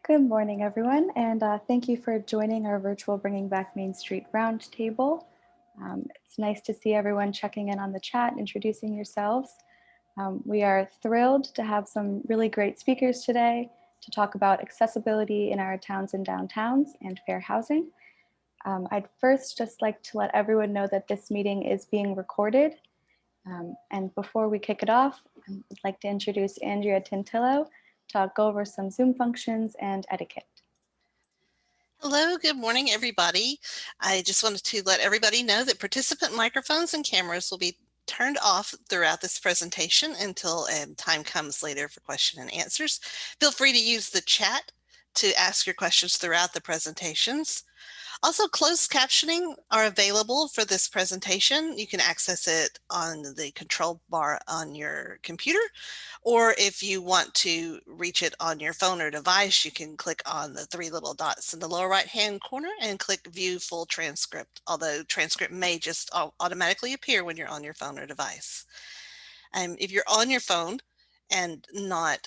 Good morning, everyone, and thank you for joining our virtual Bringing Back Main Street Roundtable. It's nice to see everyone checking in on the chat, introducing yourselves. We are thrilled to have some really great speakers today to talk about accessibility in our towns and downtowns and fair housing. I'd first just like to let everyone know that this meeting is being recorded. And before we kick it off, I'd like to introduce Andrea Tintillo to go over some Zoom functions and etiquette. Hello, good morning, everybody. I just wanted to let everybody know that participant microphones and cameras will be turned off throughout this presentation until time comes later for question and answers. Feel free to use the chat to ask your questions throughout the presentations. Also, closed captioning are available for this presentation. You can access it on the control bar on your computer, or if you want to reach it on your phone or device, you can click on the three little dots in the lower right-hand corner and click View Full Transcript, although transcript may just automatically appear when you're on your phone or device. If you're on your phone and not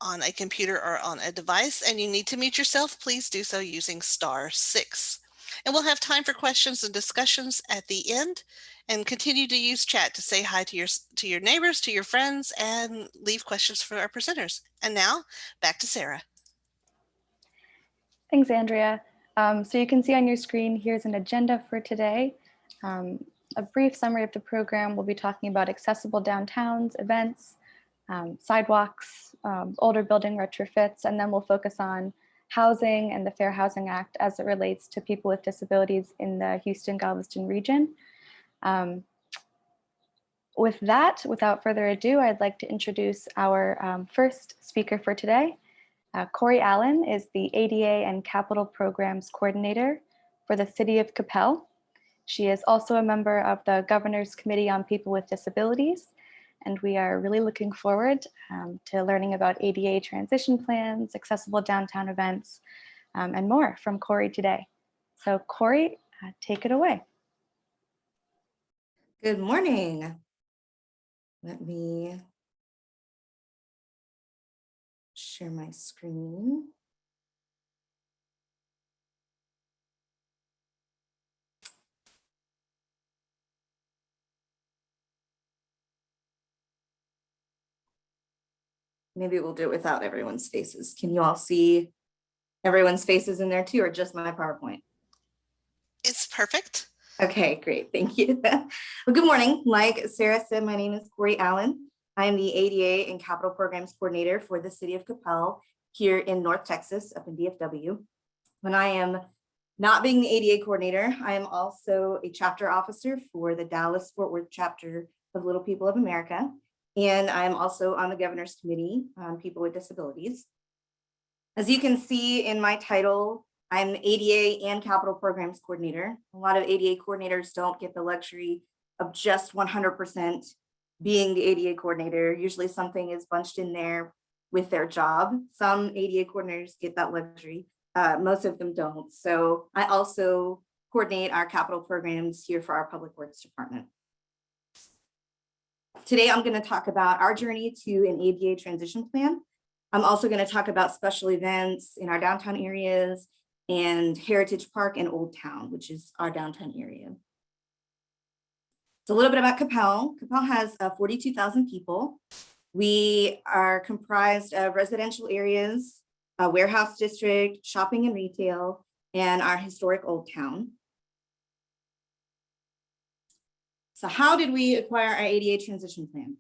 on a computer or on a device and you need to mute yourself, please do so using *6. And we'll have time for questions and discussions at the end, and continue to use chat to say hi to your neighbors, to your friends, and leave questions for our presenters. And now back to Sarah. Thanks, Andrea. So you can see on your screen, here's an agenda for today. A brief summary of the program. We'll be talking about accessible downtowns, events, sidewalks, older building retrofits, and then we'll focus on housing and the Fair Housing Act as it relates to people with disabilities in the Houston-Galveston region. With that, without further ado, I'd like to introduce our first speaker for today. Corey Allen is the ADA and Capital Programs Coordinator for the City of Coppell. She is also a member of the Governor's Committee on People with Disabilities, and we are really looking forward to learning about ADA transition plans, accessible downtown events, and more from Corey today. So Corey, take it away. Good morning. Let me share my screen. Maybe we'll do it without everyone's faces. Can you all see everyone's faces in there too, or just my PowerPoint? It's perfect. Okay, great, thank you. Well, good morning. Like Sarah said, my name is Corey Allen. I am the ADA and Capital Programs Coordinator for the City of Coppell here in North Texas, up in DFW. When I am not being the ADA coordinator, I am also a chapter officer for the Dallas-Fort Worth chapter of Little People of America. And I'm also on the Governor's Committee on People with Disabilities. As you can see in my title, I'm ADA and Capital Programs Coordinator. A lot of ADA coordinators don't get the luxury of just 100% being the ADA coordinator. Usually something is bunched in there with their job. Some ADA coordinators get that luxury. Most of them don't. So I also coordinate our capital programs here for our Public Works Department. Today, I'm going to talk about our journey to an ADA transition plan. I'm also going to talk about special events in our downtown areas and Heritage Park and Old Town, which is our downtown area. So a little bit about Coppell. Coppell has 42,000 people. We are comprised of residential areas, a warehouse district, shopping and retail, and our historic Old Town. So how did we acquire our ADA transition plan?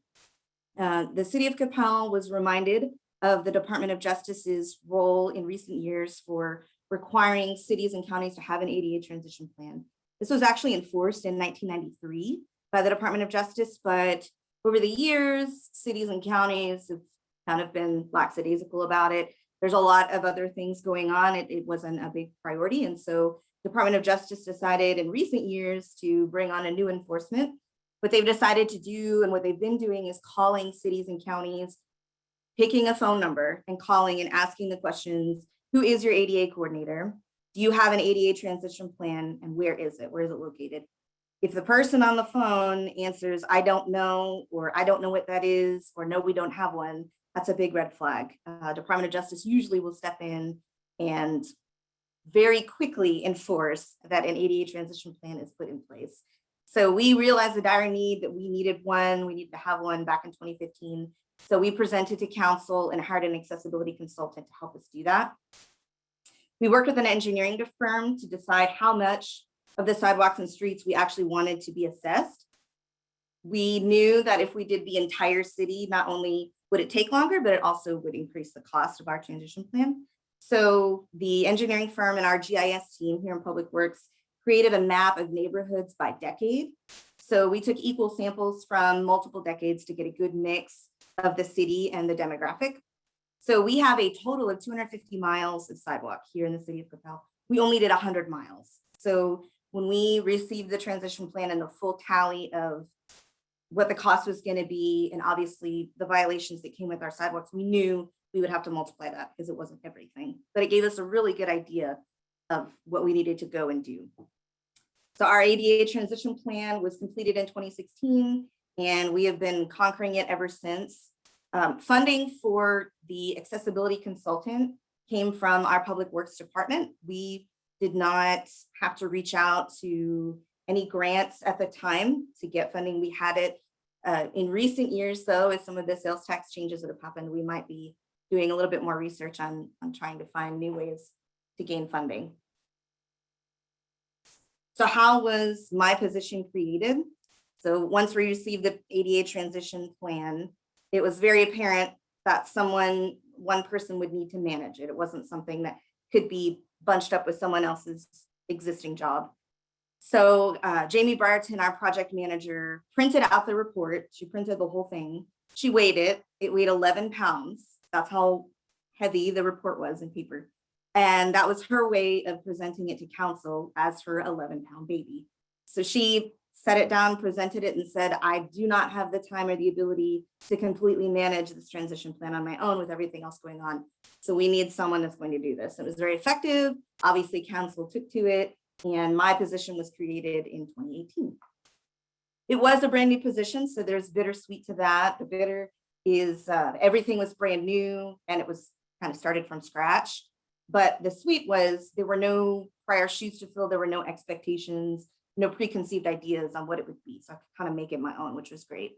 The City of Coppell was reminded of the Department of Justice's role in recent years for requiring cities and counties to have an ADA transition plan. This was actually enforced in 1993 by the Department of Justice, but over the years, cities and counties have kind of been lackadaisical about it. There's a lot of other things going on. It wasn't a big priority. And so Department of Justice decided in recent years to bring on a new enforcement. What they've decided to do and what they've been doing is calling cities and counties, picking a phone number and calling and asking the questions, who is your ADA coordinator? Do you have an ADA transition plan, and where is it? Where is it located? If the person on the phone answers, I don't know, or I don't know what that is, or no, we don't have one, that's a big red flag. Department of Justice usually will step in and very quickly enforce that an ADA transition plan is put in place. So we realized the dire need that we needed one. We needed to have one back in 2015. So we presented to council and hired an accessibility consultant to help us do that. We worked with an engineering firm to decide how much of the sidewalks and streets we actually wanted to be assessed. We knew that if we did the entire city, not only would it take longer, but it also would increase the cost of our transition plan. So the engineering firm and our GIS team here in Public Works created a map of neighborhoods by decade. So we took equal samples from multiple decades to get a good mix of the city and the demographic. So we have a total of 250 miles of sidewalk here in the city of Coppell. We only did 100 miles. So when we received the transition plan and the full tally of what the cost was going to be, and obviously the violations that came with our sidewalks, we knew we would have to multiply that because it wasn't everything, but it gave us a really good idea of what we needed to go and do. So our ADA transition plan was completed in 2016, and we have been conquering it ever since. Funding for the accessibility consultant came from our Public Works department. We did not have to reach out to any grants at the time to get funding. We had it in recent years, though, as some of the sales tax changes that have happened, we might be doing a little bit more research on trying to find new ways to gain funding. So how was my position created? So once we received the ADA transition plan, it was very apparent that one person would need to manage it. It wasn't something that could be bunched up with someone else's existing job. So Jamie Briarton, our project manager, printed out the report. She printed the whole thing. She weighed it. It weighed 11 pounds. That's how heavy the report was in paper. And that was her way of presenting it to council as her 11-pound baby. So she set it down, presented it, and said, I do not have the time or the ability to completely manage this transition plan on my own with everything else going on. So we need someone that's going to do this. It was very effective. Obviously, council took to it, and my position was created in 2018. It was a brand new position, so there's bittersweet to that. The bitter is everything was brand new, and it was kind of started from scratch. But the sweet was there were no prior shoes to fill. There were no expectations, no preconceived ideas on what it would be. So I could kind of make it my own, which was great.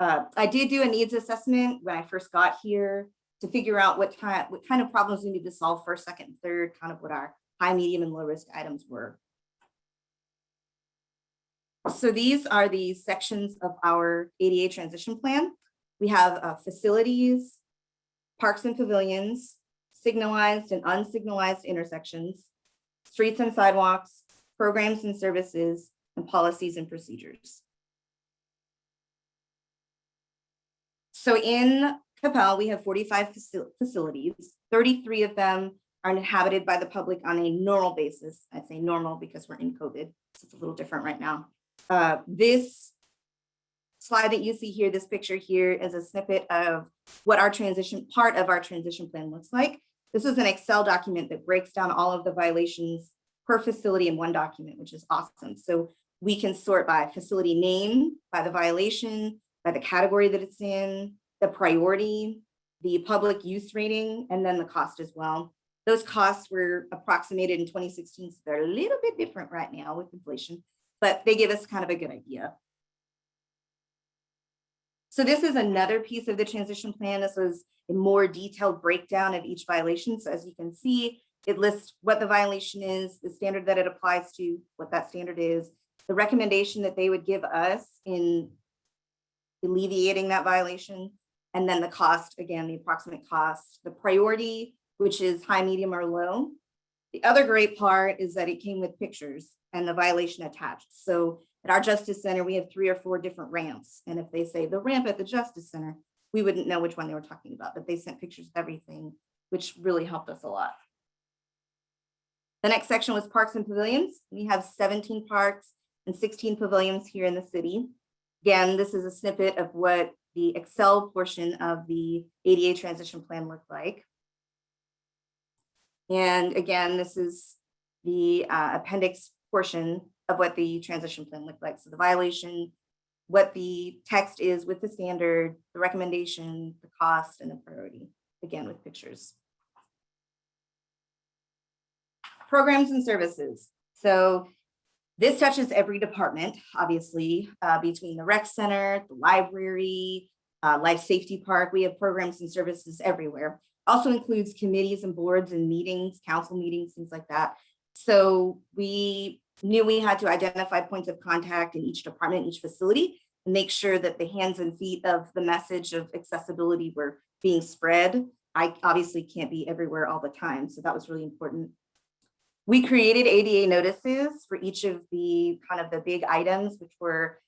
I did do a needs assessment when I first got here to figure out what kind of problems we needed to solve first, second, and third, kind of what our high, medium, and low risk items were. So these are the sections of our ADA transition plan. We have facilities, parks and pavilions, signalized and unsignalized intersections, streets and sidewalks, programs and services, and policies and procedures. So in Coppell, we have 45 facilities. 33 of them are inhabited by the public on a normal basis. I say normal because we're in COVID, so it's a little different right now. This slide that you see here, this picture here, is a snippet of what our part of our transition plan looks like. This is an Excel document that breaks down all of the violations per facility in one document, which is awesome. So we can sort by facility name, by the violation, by the category that it's in, the priority, the public use rating, and then the cost as well. Those costs were approximated in 2016, so they're a little bit different right now with inflation, but they give us kind of a good idea. So this is another piece of the transition plan. This was a more detailed breakdown of each violation. So as you can see, it lists what the violation is, the standard that it applies to, what that standard is, the recommendation that they would give us in alleviating that violation, and then the cost, again, the approximate cost, the priority, which is high, medium, or low. The other great part is that it came with pictures and the violation attached. So at our Justice Center, we have 3 or 4 different ramps. And if they say the ramp at the Justice Center, we wouldn't know which one they were talking about, but they sent pictures of everything, which really helped us a lot. The next section was parks and pavilions. We have 17 parks and 16 pavilions here in the city. Again, this is a snippet of what the Excel portion of the ADA transition plan looked like. And again, this is the appendix portion of what the transition plan looked like. So the violation, what the text is with the standard, the recommendation, the cost, and the priority, again with pictures. Programs and services. So this touches every department, obviously, between the rec center, the library, life safety park. We have programs and services everywhere. Also includes committees and boards and meetings, council meetings, things like that. So we knew we had to identify points of contact in each department, each facility, and make sure that the hands and feet of the message of accessibility were being spread. I obviously can't be everywhere all the time, so that was really important. We created ADA notices for each of the kind of the big items, which were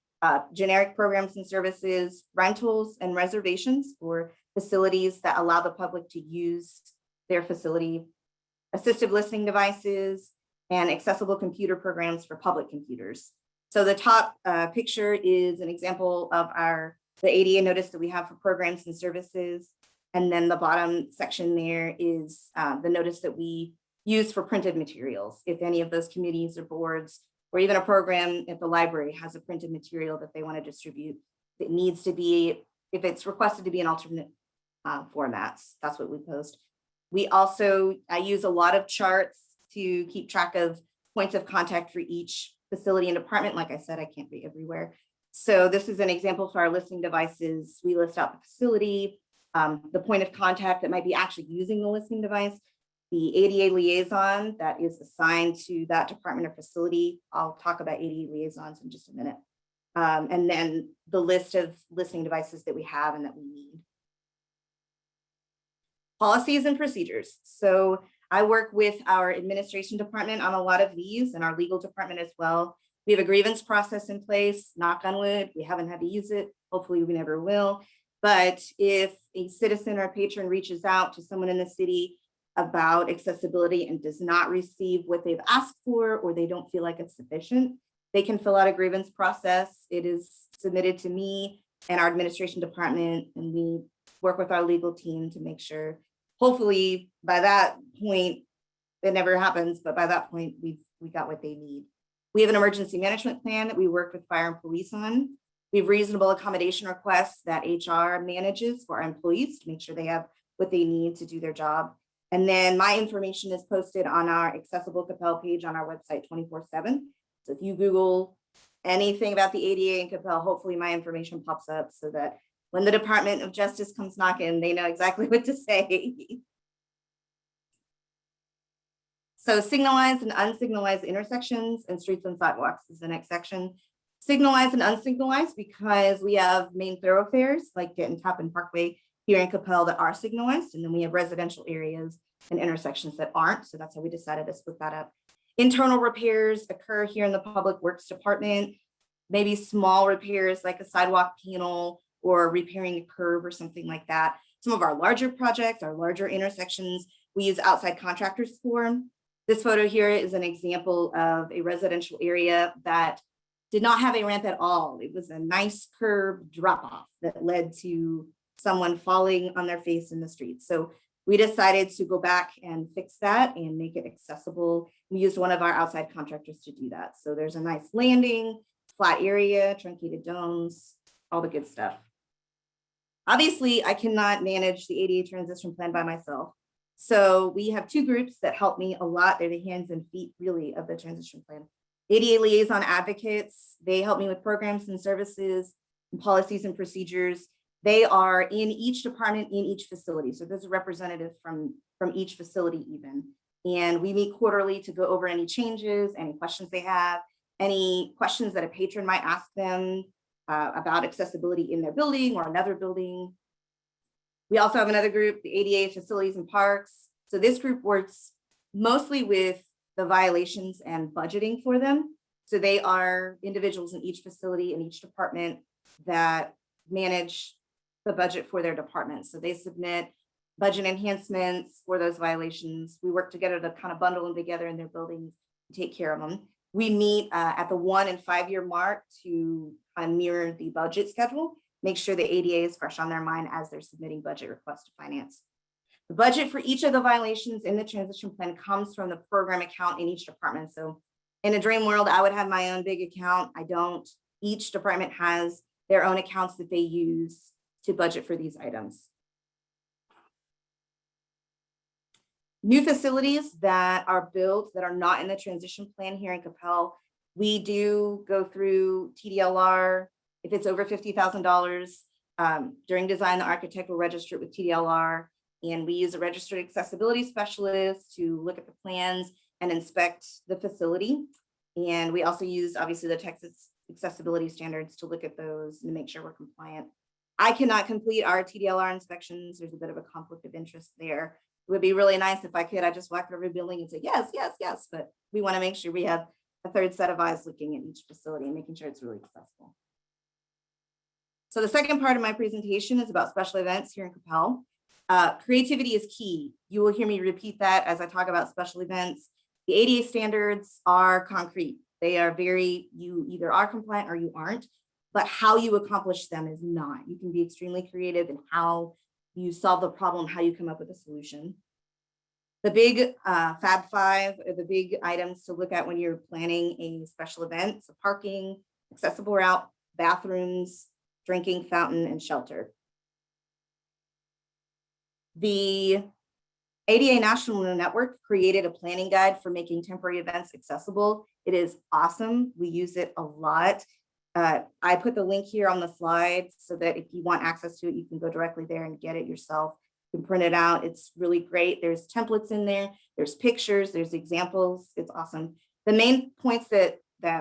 generic programs and services, rentals and reservations for facilities that allow the public to use their facility, assistive listening devices, and accessible computer programs for public computers. So the top picture is an example of the ADA notice that we have for programs and services. And then the bottom section there is the notice that we use for printed materials. If any of those committees or boards, or even a program at the library has a printed material that they want to distribute, it needs to be, if it's requested to be in alternate formats, that's what we post. We also, I use a lot of charts to keep track of points of contact for each facility and department. Like I said, I can't be everywhere. So this is an example for our listening devices. We list out the facility, the point of contact that might be actually using the listening device, the ADA liaison that is assigned to that department or facility. I'll talk about ADA liaisons in just a minute. And then the list of listening devices that we have and that we need. Policies and procedures. So I work with our administration department on a lot of these and our legal department as well. We have a grievance process in place, knock on wood, we haven't had to use it. Hopefully we never will. But if a citizen or a patron reaches out to someone in the city about accessibility and does not receive what they've asked for, or they don't feel like it's sufficient, they can fill out a grievance process. It is submitted to me and our administration department, and we work with our legal team to make sure, hopefully by that point, it never happens, but by that point, we got what they need. We have an emergency management plan that we work with fire and police on. We have reasonable accommodation requests that HR manages for our employees to make sure they have what they need to do their job. And then my information is posted on our Accessible Coppell page on our website 24/7. So if you Google anything about the ADA in Coppell, hopefully my information pops up so that when the Department of Justice comes knocking, they know exactly what to say. So signalized and unsignalized intersections and streets and sidewalks is the next section. Signalized and unsignalized because we have main thoroughfares like Denton Tappan Parkway here in Coppell that are signalized, and then we have residential areas and intersections that aren't. So that's how we decided to split that up. Internal repairs occur here in the Public Works Department, maybe small repairs like a sidewalk panel or repairing a curb or something like that. Some of our larger projects, our larger intersections, we use outside contractors for. This photo here is an example of a residential area that did not have a ramp at all. It was a nice curb drop off that led to someone falling on their face in the street. So we decided to go back and fix that and make it accessible. We used one of our outside contractors to do that. So there's a nice landing, flat area, truncated domes, all the good stuff. Obviously, I cannot manage the ADA transition plan by myself. So we have two groups that help me a lot. They're the hands and feet really of the transition plan. ADA liaison advocates, they help me with programs and services and policies and procedures. They are in each department, in each facility. So there's a representative from each facility even. And we meet quarterly to go over any changes, any questions they have, any questions that a patron might ask them about accessibility in their building or another building. We also have another group, the ADA facilities and parks. So this group works mostly with the violations and budgeting for them. So they are individuals in each facility and each department that manage the budget for their department. So they submit budget enhancements for those violations. We work together to kind of bundle them together in their buildings and take care of them. We meet at the 1 and 5 year mark to kind of mirror the budget schedule, make sure the ADA is fresh on their mind as they're submitting budget requests to finance. The budget for each of the violations in the transition plan comes from the program account in each department. So in a dream world, I would have my own big account. I don't. each department has their own accounts that they use to budget for these items. New facilities that are built that are not in the transition plan here in Coppell, we do go through TDLR. If it's over $50,000, during design, the architect will register it with TDLR, and we use a registered accessibility specialist to look at the plans and inspect the facility. And we also use, obviously, the Texas accessibility standards to look at those and make sure we're compliant. I cannot complete our TDLR inspections. There's a bit of a conflict of interest there. It would be really nice if I could. I just walk through every building and say, yes, yes, yes. But we want to make sure we have a third set of eyes looking at each facility and making sure it's really accessible. So the second part of my presentation is about special events here in Coppell. Creativity is key. You will hear me repeat that as I talk about special events. The ADA standards are concrete. They are you either are compliant or you aren't, but how you accomplish them is not. You can be extremely creative in how you solve the problem, how you come up with a solution. The big Fab Five are the big items to look at when you're planning a special event. So parking, accessible route, bathrooms, drinking fountain, and shelter. The ADA National Network created a planning guide for making temporary events accessible. It is awesome. We use it a lot. I put the link here on the slide so that if you want access to it, you can go directly there and get it yourself. You can print it out. It's really great. There's templates in there. There's pictures. There's examples. It's awesome. The main points that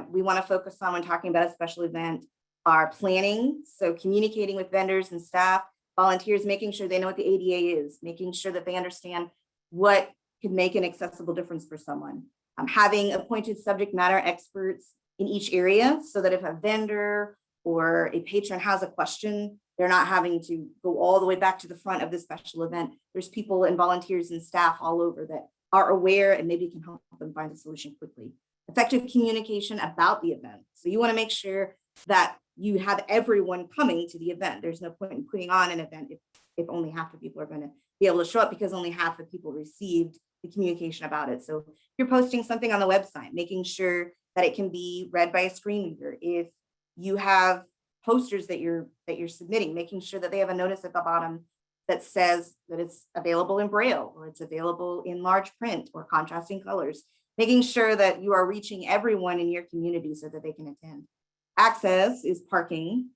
we want to focus on when talking about a special event are planning. So communicating with vendors and staff, volunteers, making sure they know what the ADA is, making sure that they understand what could make an accessible difference for someone. Having appointed subject matter experts in each area so that if a vendor or a patron has a question, they're not having to go all the way back to the front of the special event. There's people and volunteers and staff all over that are aware and maybe can help them find a solution quickly. Effective communication about the event. So you want to make sure that you have everyone coming to the event. There's no point in putting on an event if only half the people are going to be able to show up because only half the people received the communication about it. So if you're posting something on the website, making sure that it can be read by a screen reader. If you have posters that you're submitting, making sure that they have a notice at the bottom that says that it's available in Braille or it's available in large print or contrasting colors, making sure that you are reaching everyone in your community so that they can attend. Access is parking.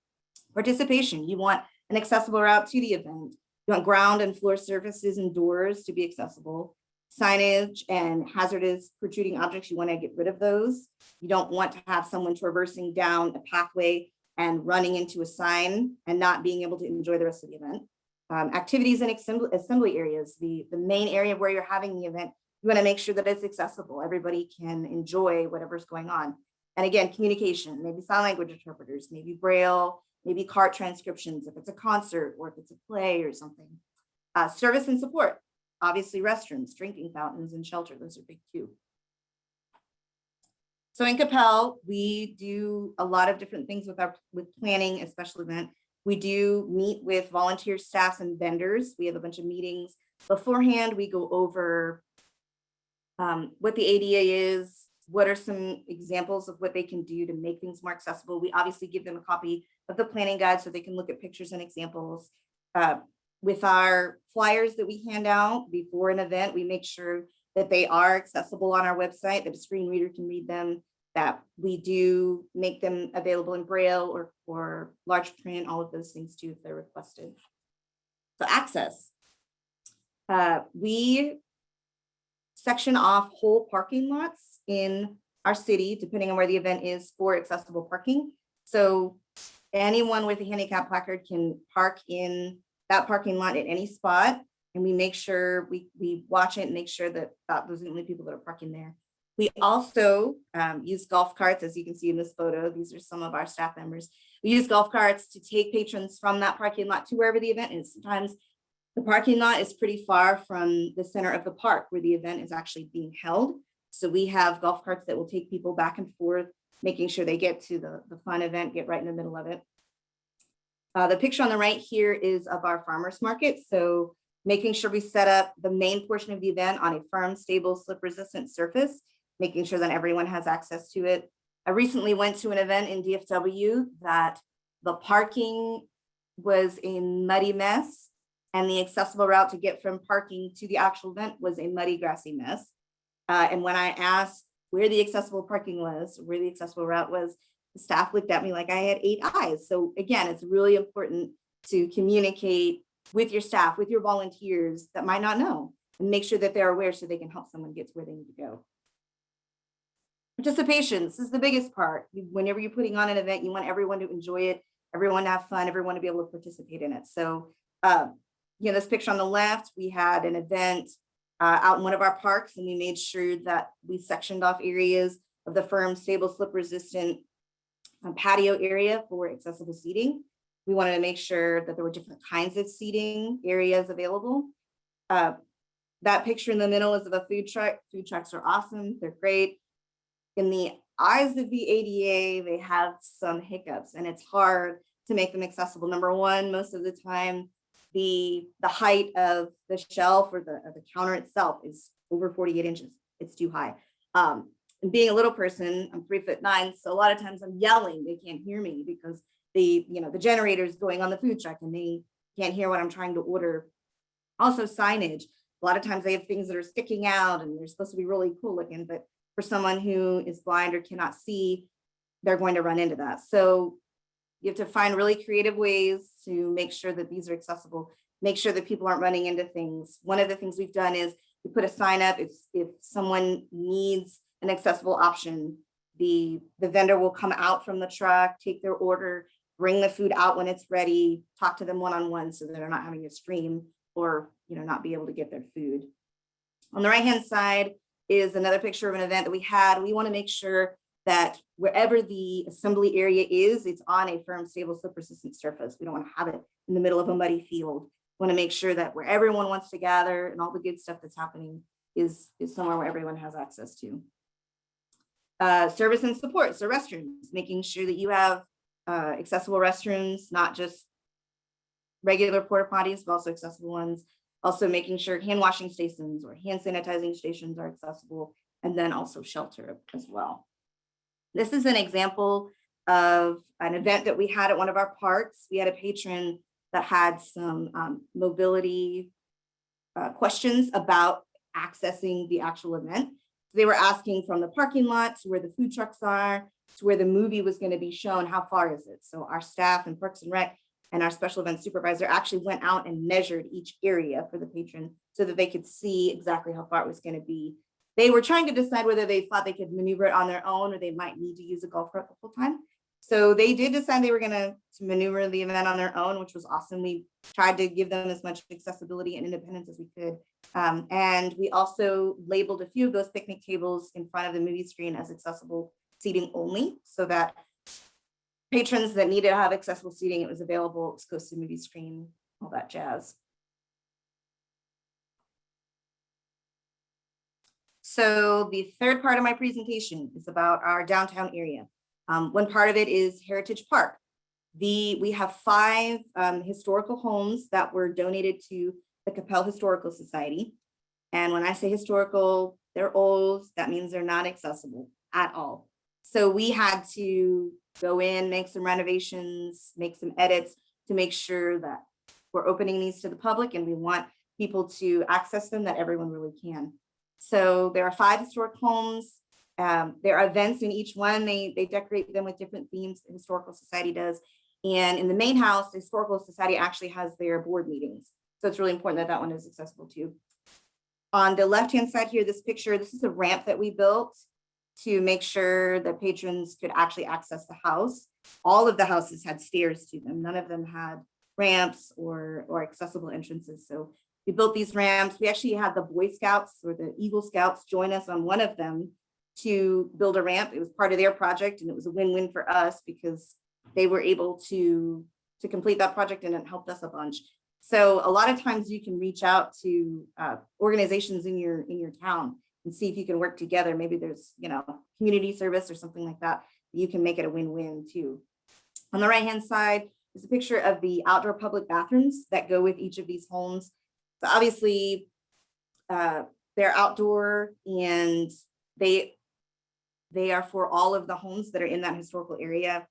Participation, you want an accessible route to the event. You want ground and floor surfaces and doors to be accessible. Signage and hazardous protruding objects, you want to get rid of those. You don't want to have someone traversing down a pathway and running into a sign and not being able to enjoy the rest of the event. Activities and assembly areas, the main area where you're having the event, you want to make sure that it's accessible. Everybody can enjoy whatever's going on. And again, communication, maybe sign language interpreters, maybe Braille, maybe cart transcriptions, if it's a concert or if it's a play or something. Service and support. Obviously restrooms, drinking fountains, and shelter, those are big too. So in Coppell, we do a lot of different things with planning a special event. We do meet with volunteer staffs and vendors. We have a bunch of meetings beforehand. We go over what the ADA is, what are some examples of what they can do to make things more accessible. We obviously give them a copy of the planning guide so they can look at pictures and examples. With our flyers that we hand out before an event, we make sure that they are accessible on our website, that a screen reader can read them, that we do make them available in Braille or large print, all of those things too, if they're requested. So access. We section off whole parking lots in our city, depending on where the event is, for accessible parking. So anyone with a handicap placard can park in that parking lot at any spot, and we make sure we watch it and make sure that those are the only people that are parking there. We also use golf carts, as you can see in this photo. These are some of our staff members. We use golf carts to take patrons from that parking lot to wherever the event is. Sometimes the parking lot is pretty far from the center of the park where the event is actually being held. So we have golf carts that will take people back and forth, making sure they get to the fun event, get right in the middle of it. The picture on the right here is of our farmers market. So making sure we set up the main portion of the event on a firm, stable, slip resistant surface, making sure that everyone has access to it. I recently went to an event in DFW that the parking was a muddy mess, and the accessible route to get from parking to the actual event was a muddy, grassy mess. And when I asked where the accessible parking was, where the accessible route was, the staff looked at me like I had 8 eyes. So again, it's really important to communicate with your staff, with your volunteers that might not know, and make sure that they're aware so they can help someone get to where they need to go. Participation, this is the biggest part. Whenever you're putting on an event, you want everyone to enjoy it, everyone to have fun, everyone to be able to participate in it. So, this picture on the left, we had an event out in one of our parks, and we made sure that we sectioned off areas of the firm stable slip resistant patio area for accessible seating. We wanted to make sure that there were different kinds of seating areas available. That picture in the middle is of a food truck. Food trucks are awesome, they're great. In the eyes of the ADA, they have some hiccups, and it's hard to make them accessible. Number one, most of the time, the height of the shelf or the counter itself is over 48 inches. It's too high. And being a little person, I'm 3'9", so a lot of times I'm yelling. They can't hear me because the generator is going on the food truck and they can't hear what I'm trying to order. Also signage. A lot of times they have things that are sticking out and they're supposed to be really cool looking, but for someone who is blind or cannot see, they're going to run into that. So you have to find really creative ways to make sure that these are accessible, make sure that people aren't running into things. One of the things we've done is we put a sign up if someone needs an accessible option, the vendor will come out from the truck, take their order, bring the food out when it's ready, talk to them one-on-one so that they're not having to scream or not be able to get their food. On the right-hand side is another picture of an event that we had. We want to make sure that wherever the assembly area is, it's on a firm, stable, slip resistant surface. We don't want to have it in the middle of a muddy field. We want to make sure that where everyone wants to gather and all the good stuff that's happening is somewhere where everyone has access to. Service and support, so restrooms, making sure that you have accessible restrooms, not just regular porta potties, but also accessible ones. Also making sure hand washing stations or hand sanitizing stations are accessible, and then also shelter as well. This is an example of an event that we had at one of our parks. We had a patron that had some mobility questions about accessing the actual event. So they were asking from the parking lot to where the food trucks are, to where the movie was going to be shown, how far is it? So our staff and Parks and Rec and our special event supervisor actually went out and measured each area for the patron so that they could see exactly how far it was going to be. They were trying to decide whether they thought they could maneuver it on their own or they might need to use a golf cart the whole time. So they did decide they were going to maneuver the event on their own, which was awesome. We tried to give them as much accessibility and independence as we could. And we also labeled a few of those picnic tables in front of the movie screen as accessible seating only, so that patrons that needed to have accessible seating, it was available, it was close to the movie screen, all that jazz. So the third part of my presentation is about our downtown area. One part of it is Heritage Park. We have 5 historical homes that were donated to the Coppell Historical Society. And when I say historical, they're old. That means they're not accessible at all. So we had to go in, make some renovations, make some edits to make sure that we're opening these to the public and we want people to access them, that everyone really can. So there are 5 historic homes. There are events in each one. They decorate them with different themes, the Historical Society does. And in the main house, the Historical Society actually has their board meetings. So it's really important that that one is accessible too. On the left-hand side here, this picture, this is a ramp that we built to make sure that patrons could actually access the house. All of the houses had stairs to them. None of them had ramps or accessible entrances. So we built these ramps. We actually had the Boy Scouts or the Eagle Scouts join us on one of them to build a ramp. It was part of their project, and it was a win-win for us because they were able to complete that project, and it helped us a bunch. So a lot of times you can reach out to organizations in your town and see if you can work together. Maybe there's community service or something like that. You can make it a win-win too. On the right-hand side is a picture of the outdoor public bathrooms that go with each of these homes. So obviously they're outdoor and they They are for all of the homes that are in that historical area.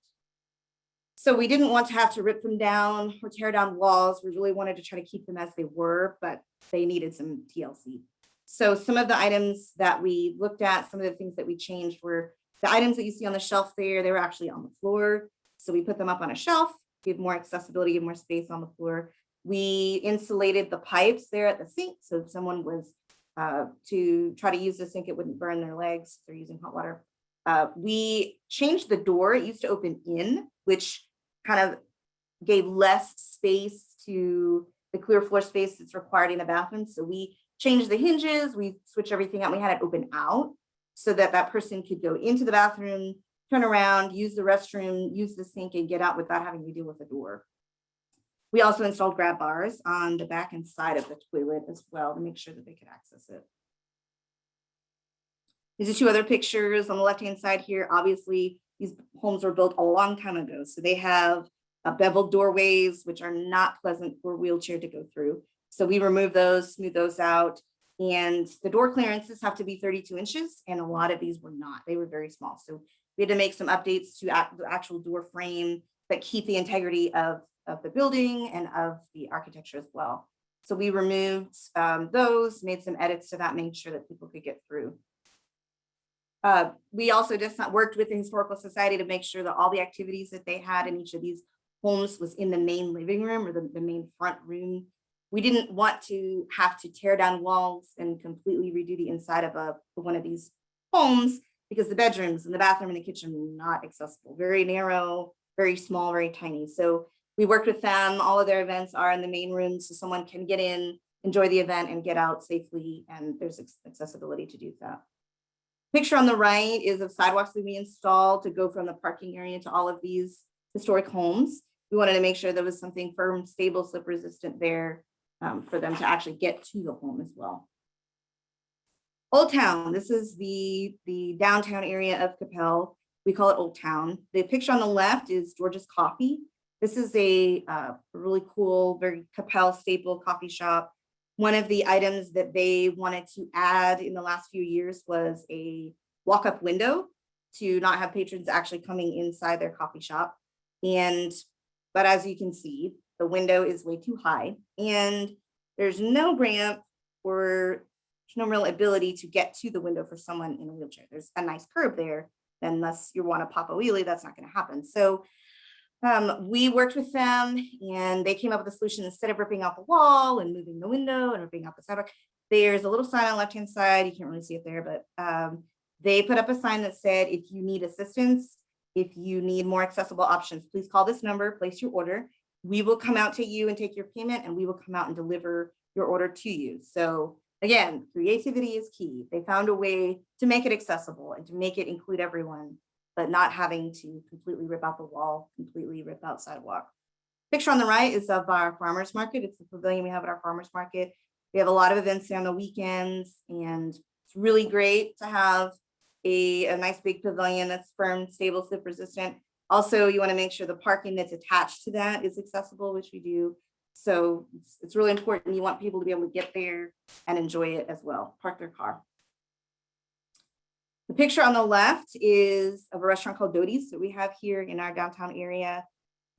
So we didn't want to have to rip them down or tear down walls. We really wanted to try to keep them as they were, but they needed some TLC. So some of the items that we looked at, some of the things that we changed were the items that you see on the shelf there, they were actually on the floor. So we put them up on a shelf, give more accessibility, give more space on the floor. We insulated the pipes there at the sink. So if someone was to try to use the sink, it wouldn't burn their legs if they're using hot water. We changed the door. It used to open in, which kind of gave less space to the clear floor space that's required in a bathroom. So we changed the hinges, we switched everything out. We had it open out so that that person could go into the bathroom, turn around, use the restroom, use the sink, and get out without having to deal with the door. We also installed grab bars on the back and side of the toilet as well to make sure that they could access it. These are two other pictures on the left-hand side here. Obviously, these homes were built a long time ago. So they have beveled doorways, which are not pleasant for a wheelchair to go through. So we remove those, smooth those out. And the door clearances have to be 32 inches. And a lot of these were not, they were very small. So we had to make some updates to the actual door frame, but keep the integrity of the building and of the architecture as well. So we removed those, made some edits to that, made sure that people could get through. We also just worked with the Historical Society to make sure that all the activities that they had in each of these homes was in the main living room or the main front room. We didn't want to have to tear down walls and completely redo the inside of one of these homes because the bedrooms and the bathroom and the kitchen were not accessible, very narrow, very small, very tiny. So we worked with them. All of their events are in the main room so someone can get in, enjoy the event, and get out safely, and there's accessibility to do that. Picture on the right is of sidewalks that we installed to go from the parking area to all of these historic homes. We wanted to make sure there was something firm, stable, slip resistant there for them to actually get to the home as well. Old Town, this is the downtown area of Coppell. We call it Old Town. The picture on the left is George's Coffee. This is a really cool, very Coppell staple coffee shop. One of the items that they wanted to add in the last few years was a walk-up window to not have patrons actually coming inside their coffee shop. But as you can see, the window is way too high and there's no ramp or no real ability to get to the window for someone in a wheelchair. There's a nice curb there, unless you want to pop a wheelie, that's not going to happen. So we worked with them and they came up with a solution. Instead of ripping out the wall and moving the window and ripping out the sidewalk, there's a little sign on the left-hand side. You can't really see it there, but they put up a sign that said, if you need assistance, if you need more accessible options, please call this number, place your order. We will come out to you and take your payment, and we will come out and deliver your order to you. So again, creativity is key. They found a way to make it accessible and to make it include everyone, but not having to completely rip out the wall, completely rip out sidewalk. Picture on the right is of our farmers market. It's the pavilion we have at our farmers market. We have a lot of events there on the weekends, and it's really great to have a nice big pavilion that's firm, stable, slip resistant. Also, you want to make sure the parking that's attached to that is accessible, which we do. So it's really important. You want people to be able to get there and enjoy it as well, park their car. The picture on the left is of a restaurant called Doty's that we have here in our downtown area.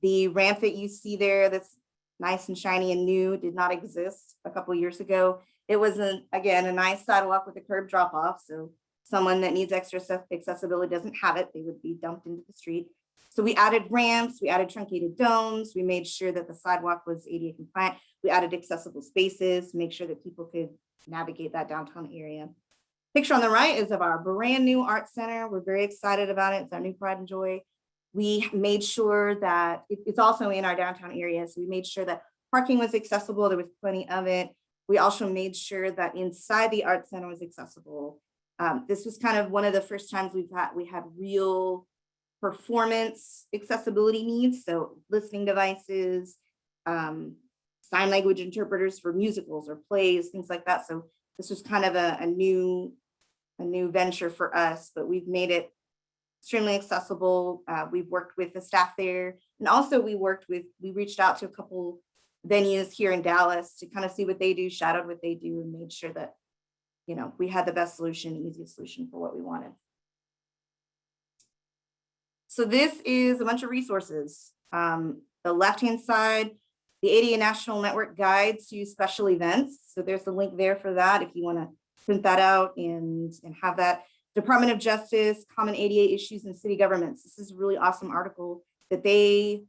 The ramp that you see there that's nice and shiny and new did not exist a couple of years ago. It was, again, a nice sidewalk with a curb drop off. So someone that needs extra accessibility doesn't have it, they would be dumped into the street. So we added ramps, we added truncated domes, we made sure that the sidewalk was ADA compliant. We added accessible spaces to make sure that people could navigate that downtown area. Picture on the right is of our brand new art center. We're very excited about it. It's our new pride and joy. We made sure that it's also in our downtown area. So we made sure that parking was accessible. There was plenty of it. We also made sure that inside the art center was accessible. This was kind of one of the first times we had real performance accessibility needs. So listening devices, sign language interpreters for musicals or plays, things like that. So this was kind of a new venture for us, but we've made it extremely accessible. We've worked with the staff there. And also we reached out to a couple venues here in Dallas to kind of see what they do, shadowed what they do, and made sure that, we had the best solution, easiest solution for what we wanted. So this is a bunch of resources. The left-hand side, the ADA National Network Guide to Special Events. So there's a link there for that if you want to print that out and have that. Department of Justice, Common ADA Issues in City Governments. This is a really awesome article that they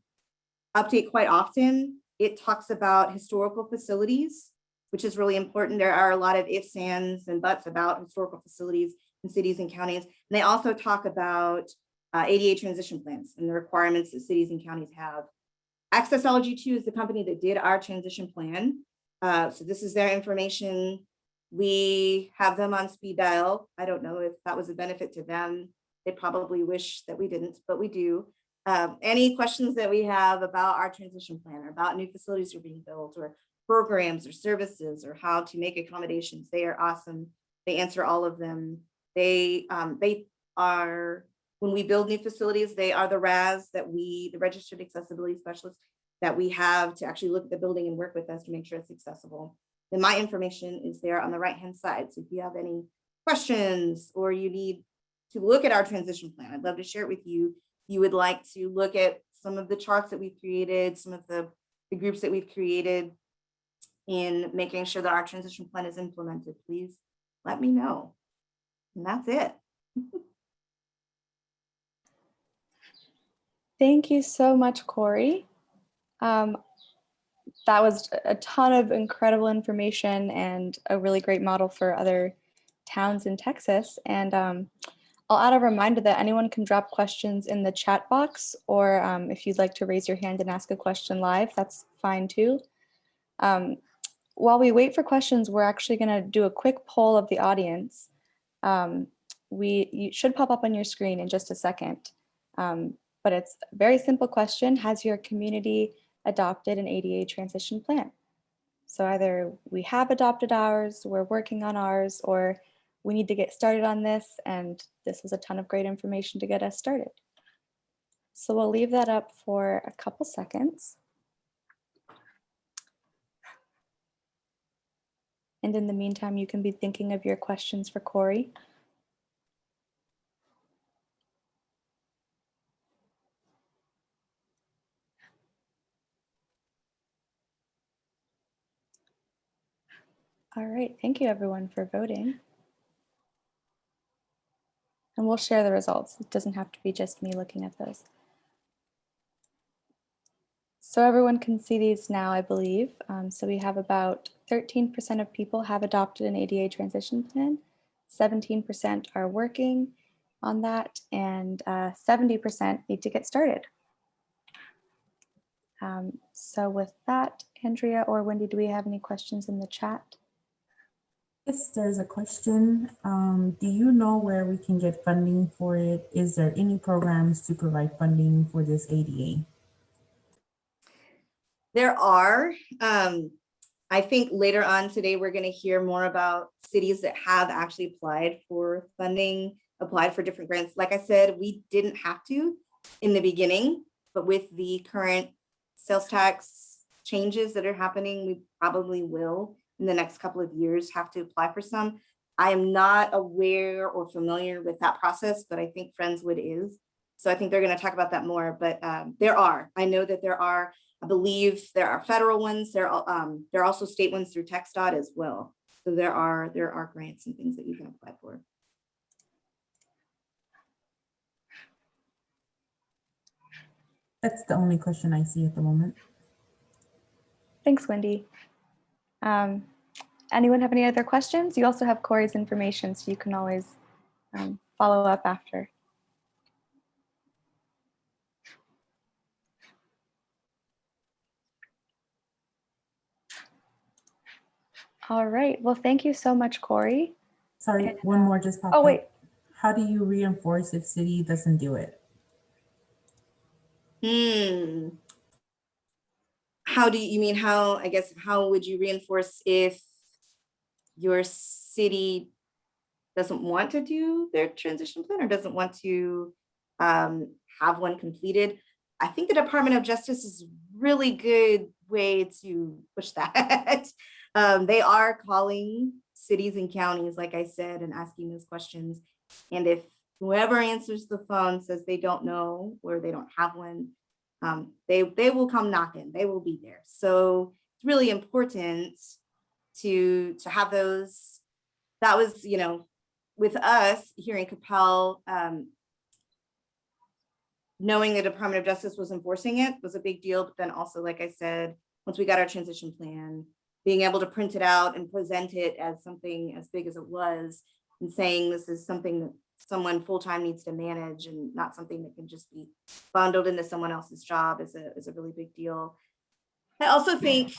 update quite often. It talks about historical facilities, which is really important. There are a lot of ifs, ands, and buts about historical facilities in cities and counties. And they also talk about ADA transition plans and the requirements that cities and counties have. Accessology2 is the company that did our transition plan. So this is their information. We have them on speed dial. I don't know if that was a benefit to them. They probably wish that we didn't, but we do. Any questions that we have about our transition plan or about new facilities that are being built or programs or services or how to make accommodations, they are awesome. They answer all of them. They are, when we build new facilities, they are the RAS that the registered accessibility specialists that we have to actually look at the building and work with us to make sure it's accessible. Then my information is there on the right-hand side. So if you have any questions or you need to look at our transition plan, I'd love to share it with you. You would like to look at some of the charts that we've created, some of the groups that we've created in making sure that our transition plan is implemented, please let me know. And that's it. Thank you so much, Corey. That was a ton of incredible information and a really great model for other towns in Texas. And I'll add a reminder that anyone can drop questions in the chat box, or if you'd like to raise your hand and ask a question live, that's fine too. While we wait for questions, we're actually going to do a quick poll of the audience. You should pop up on your screen in just a second, but it's a very simple question. Has your community adopted an ADA transition plan? So either we have adopted ours, we're working on ours, or we need to get started on this, and this was a ton of great information to get us started. So we'll leave that up for a couple seconds. And in the meantime, you can be thinking of your questions for Corey. All right, thank you everyone for voting. And we'll share the results. It doesn't have to be just me looking at those. So everyone can see these now, I believe. So we have about 13% of people have adopted an ADA transition plan, 17% are working on that, and 70% need to get started. So with that, Andrea or Wendy, do we have any questions in the chat? Yes, there's a question. Do you know where we can get funding for it? Is there any programs to provide funding for this ADA? There are. I think later on today, we're going to hear more about cities that have actually applied for funding, applied for different grants. Like I said, we didn't have to in the beginning, but with the current sales tax changes that are happening, we probably will in the next couple of years have to apply for some. I am not aware or familiar with that process, but I think Friendswood is. So I think they're going to talk about that more, but there are. I know that there are. I believe there are federal ones. There are also state ones through TxDOT as well. So there are grants and things that you can apply for. That's the only question I see at the moment. Thanks, Wendy. Anyone have any other questions? You also have Corey's information, so you can always follow up after. All right, well, thank you so much, Corey. Sorry, And, one more just popped oh, up. wait. How do you reinforce if city doesn't do it? How do you mean how, I guess, how would you reinforce if your city doesn't want to do their transition plan or doesn't want to have one completed? I think the Department of Justice is a really good way to push that. They are calling cities and counties, like I said, and asking those questions. And if whoever answers the phone says they don't know or they don't have one, they will come knocking. They will be there. So it's really important to have those. That was, you know, with us here in Coppell, knowing the Department of Justice was enforcing it was a big deal. But then also, like I said, once we got our transition plan, being able to print it out and present it as something as big as it was, and saying this is something that someone full-time needs to manage and not something that can just be bundled into someone else's job is a really big deal. I also think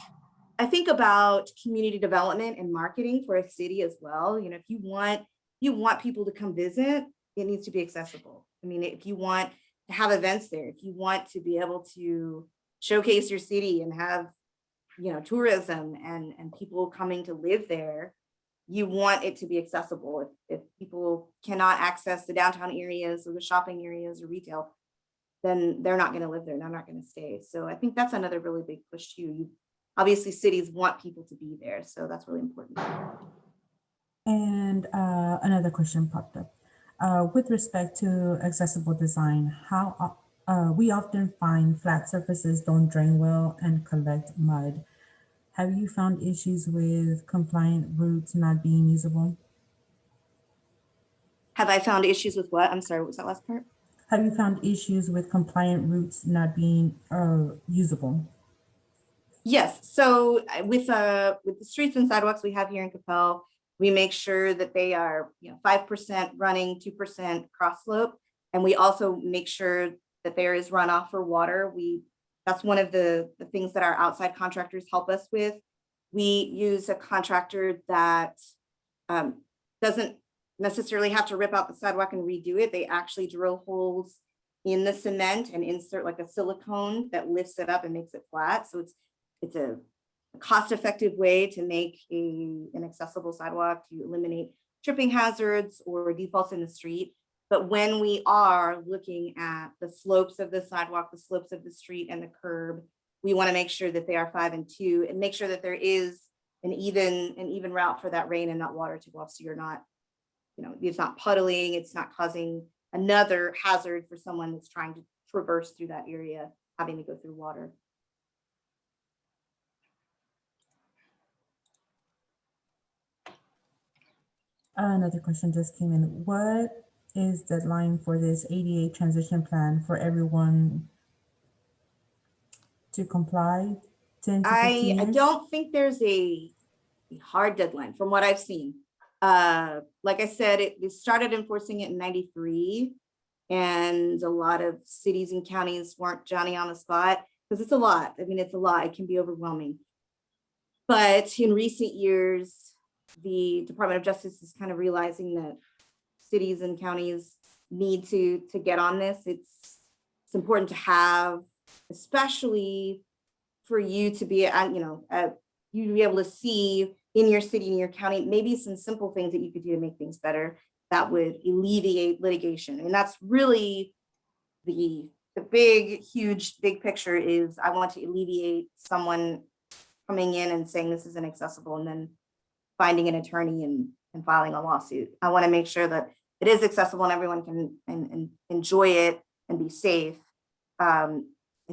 about community development and marketing for a city as well. You know, if you want people to come visit, it needs to be accessible. I mean, if you want to have events there, if you want to be able to showcase your city and have, you know, tourism and people coming to live there, you want it to be accessible. If people cannot access the downtown areas or the shopping areas or retail, then they're not going to live there. They're not going to stay. So I think that's another really big push too. Obviously, cities want people to be there, so that's really important. And another question popped up. With respect to accessible design, how we often find flat surfaces don't drain well and collect mud. Have you found issues with compliant routes not being usable? Have I found issues with what? I'm sorry, what was that last part? Have you found issues with compliant routes not being usable? Yes. So with the streets and sidewalks we have here in Coppell, we make sure that they are, you know, 5% running, 2% cross slope, and we also make sure that there is runoff for water. That's one of the things that our outside contractors help us with. We use a contractor that doesn't necessarily have to rip out the sidewalk and redo it. They actually drill holes in the cement and insert like a silicone that lifts it up and makes it flat. So it's a cost-effective way to make an accessible sidewalk, to eliminate tripping hazards or defaults in the street. But when we are looking at the slopes of the sidewalk, the slopes of the street and the curb, we want to make sure that they are 5 and 2 and make sure that there is an even route for that rain and that water to go off. So you're not, you know, it's not puddling, it's not causing another hazard for someone that's trying to traverse through that area, having to go through water. Another question just came in. What is the deadline for this ADA transition plan for everyone to comply? 10 to 15 I years? don't think there's a hard deadline from what I've seen. Like I said, they started enforcing it in '93, and a lot of cities and counties weren't Johnny on the spot because it's a lot. I mean, it's a lot. It can be overwhelming. But in recent years, the Department of Justice is kind of realizing that cities and counties need to get on this. It's important to have, especially for you to be, you to be able to see in your city, in your county, maybe some simple things that you could do to make things better that would alleviate litigation. And that's really the big, huge, big picture is I want to alleviate someone coming in and saying this isn't accessible and then finding an attorney and filing a lawsuit. I want to make sure that it is accessible and everyone can enjoy it and be safe. I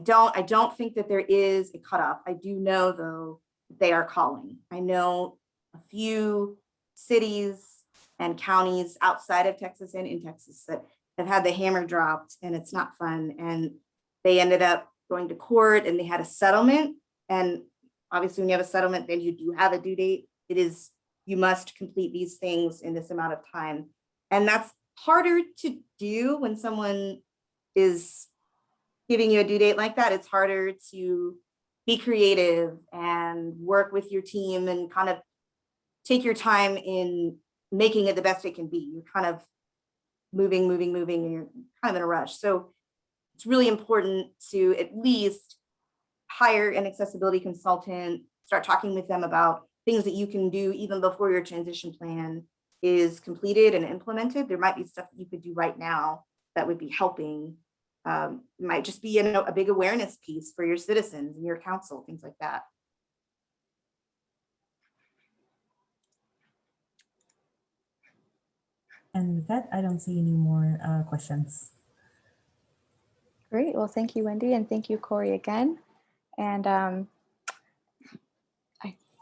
don't think that there is a cutoff. I do know though they are calling. I know a few cities and counties outside of Texas and in Texas that have had the hammer dropped and it's not fun. And they ended up going to court and they had a settlement. And obviously when you have a settlement, then you do have a due date. It is, you must complete these things in this amount of time. And that's harder to do when someone is giving you a due date like that. It's harder to be creative and work with your team and kind of take your time in making it the best it can be. You're kind of moving, and you're kind of in a rush. So it's really important to at least hire an accessibility consultant, start talking with them about things that you can do even before your transition plan is completed and implemented. There might be stuff that you could do right now that would be helping. It might just be a big awareness piece for your citizens and your council, things like that. And with that, I don't see any more questions. Great. Well, thank you, Wendy, and thank you, Corey, again. And I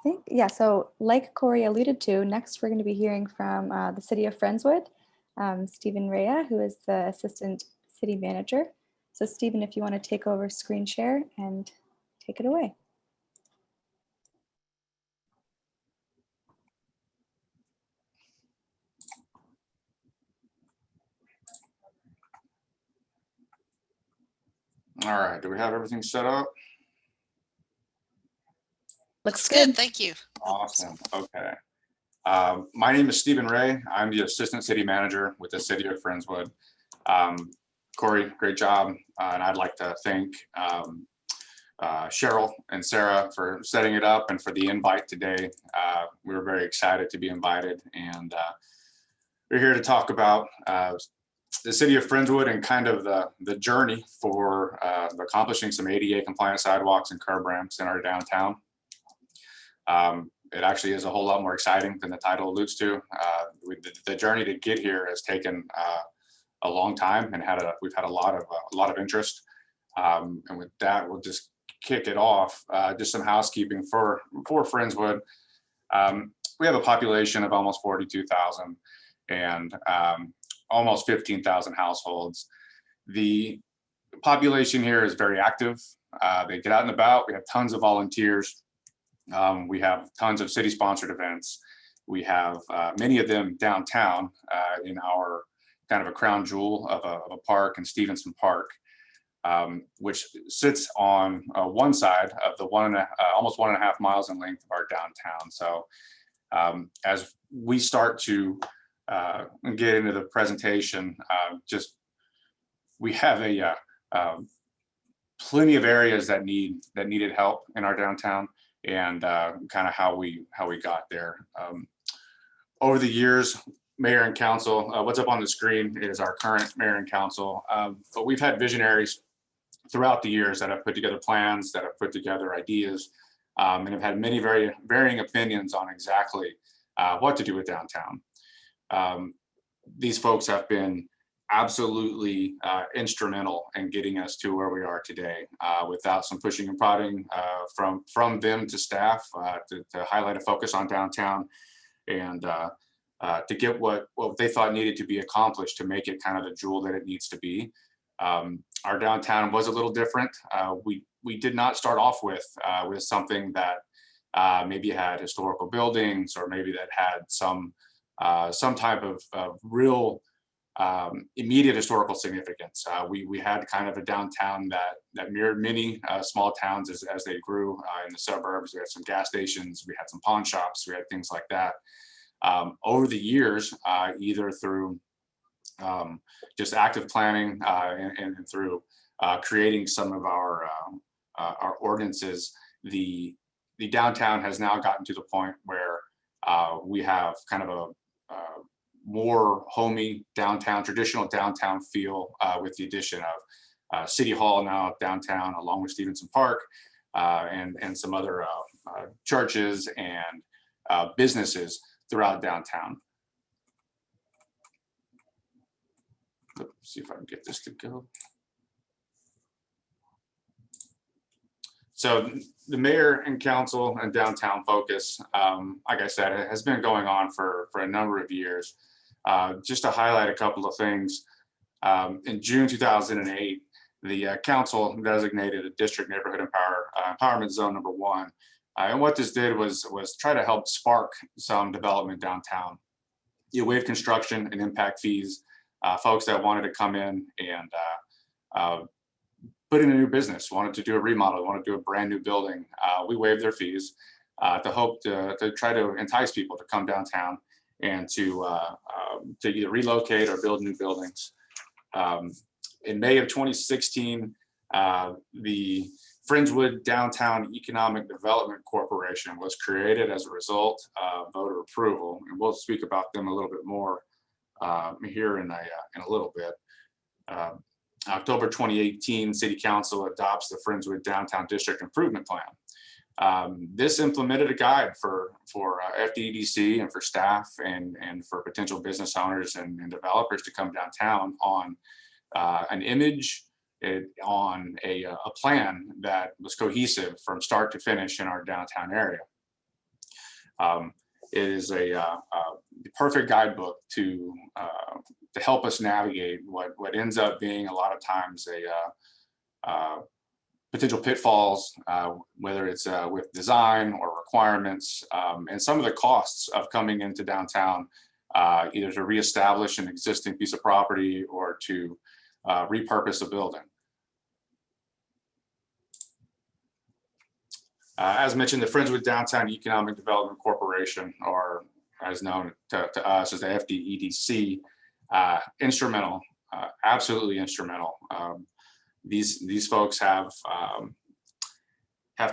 think, yeah, so like Corey alluded to, next we're going to be hearing from the City of Friendswood, Stephen Rea, who is the Assistant City Manager. So Stephen, if you want to take over screen share and take it away. All right, do we have everything set up? Looks good. Thank you. Awesome. Okay. My name is Stephen Ray. I'm the Assistant City Manager with the City of Friendswood. Corey, great job. And I'd like to thank Cheryl and Sarah for setting it up and for the invite today. We were very excited to be invited, and we're here to talk about the City of Friendswood and kind of the journey for accomplishing some ADA compliant sidewalks and curb ramps in our downtown. It actually is a whole lot more exciting than the title alludes to. The journey to get here has taken a long time, and we've had a lot of interest. And with that, we'll just kick it off. Just some housekeeping for Friendswood. We have a population of almost 42,000 and almost 15,000 households. The population here is very active. They get out and about. We have tons of volunteers. We have tons of city-sponsored events. We have many of them downtown in our kind of a crown jewel of a park in Stevenson Park, which sits on one side of the almost 1.5 miles in length of our downtown. So as we start to get into the presentation, we have plenty of areas that needed help in our downtown, and kind of how we got there. Over the years, mayor and council, what's up on the screen is our current mayor and council, but we've had visionaries throughout the years that have put together plans, that have put together ideas, and have had many very varying opinions on exactly what to do with downtown. These folks have been absolutely instrumental in getting us to where we are today. Without some pushing and prodding from them to staff to highlight a focus on downtown, and to get what they thought needed to be accomplished to make it kind of the jewel that it needs to be. Our downtown was a little different. We did not start off with something that maybe had historical buildings, or maybe that had some type of real immediate historical significance. We had kind of a downtown that mirrored many small towns as they grew in the suburbs. We had some gas stations, we had some pawn shops, we had things like that. Over the years, either through just active planning and through creating some of our ordinances, the downtown has now gotten to the point where we have kind of a more homey downtown, traditional downtown feel, with the addition of City Hall now downtown, along with Stevenson Park, and some other churches and businesses throughout downtown. Let's see if I can get this to go. So the mayor and council and downtown focus, like I said, it has been going on for a number of years. Just to highlight a couple of things, in June 2008, the council designated a district neighborhood empowerment zone number 1. And what this did was try to help spark some development downtown. You waived construction and impact fees. Folks that wanted to come in and put in a new business, wanted to do a remodel, wanted to do a brand new building, we waived their fees to hope to try to entice people to come downtown and to either relocate or build new buildings. In May of 2016, the Friendswood Downtown Economic Development Corporation was created as a result of voter approval, and we'll speak about them a little bit more here in a little bit. October 2018, City Council adopts the Friendswood Downtown District Improvement Plan. This implemented a guide for FEDC and for staff and for potential business owners and developers to come downtown on an image, on a plan that was cohesive from start to finish in our downtown area. It is the perfect guidebook to help us navigate what ends up being a lot of times potential pitfalls, whether it's with design or requirements, and some of the costs of coming into downtown, either to reestablish an existing piece of property or to repurpose a building. As mentioned, the Friendswood Downtown Economic Development Corporation, or as known to us as the FDEDC, instrumental, absolutely instrumental. These folks have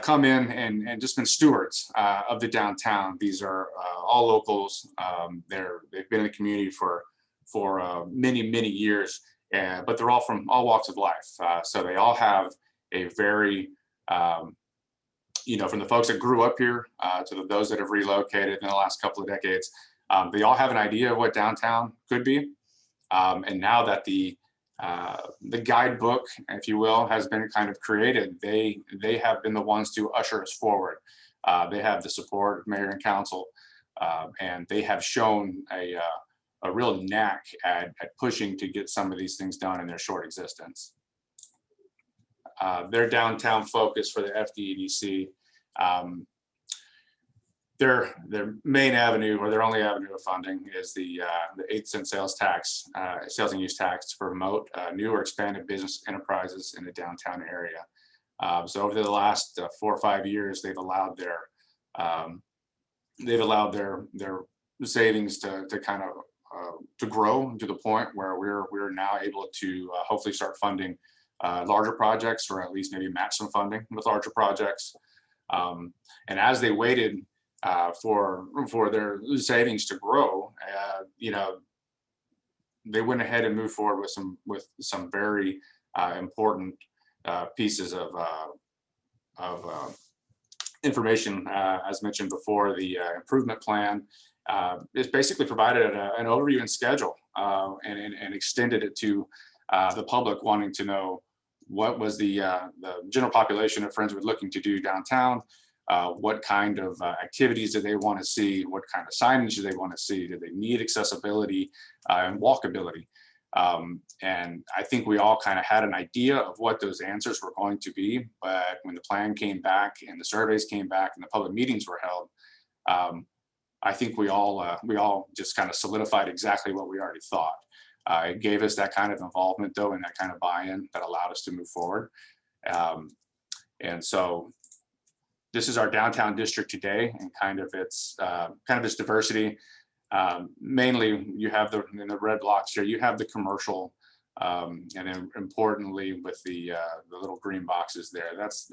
come in and just been stewards of the downtown. These are all locals. They've been in the community for many years, but they're all from all walks of life. So they all have a very from the folks that grew up here to those that have relocated in the last couple of decades, they all have an idea of what downtown could be. And now that the guidebook, if you will, has been kind of created, they have been the ones to usher us forward. They have the support of mayor and council, and they have shown a real knack at pushing to get some of these things done in their short existence. Their downtown focus for the FDEDC, their main avenue, or their only avenue of funding, is the 8-cent sales and use tax to promote new or expanded business enterprises in the downtown area. So over the last 4 or 5 years, they've allowed their savings to kind of to grow to the point where we're now able to hopefully start funding larger projects, or at least maybe match some funding with larger projects. And as they waited for their savings to grow, they went ahead and moved forward with some very important pieces of information. As mentioned before, the improvement plan is basically provided an overview and schedule, and extended it to the public wanting to know what was the general population of Friendswood looking to do downtown, what kind of activities do they want to see, what kind of signage do they want to see, do they need accessibility and walkability. And I think we all kind of had an idea of what those answers were going to be, but when the plan came back and the surveys came back and the public meetings were held, I think we all just kind of solidified exactly what we already thought. It gave us that kind of involvement, though, and that kind of buy-in that allowed us to move forward. And so this is our downtown district today, and kind of its diversity. Mainly, you have in the red blocks here, you have the commercial, and then importantly with the little green boxes there. That's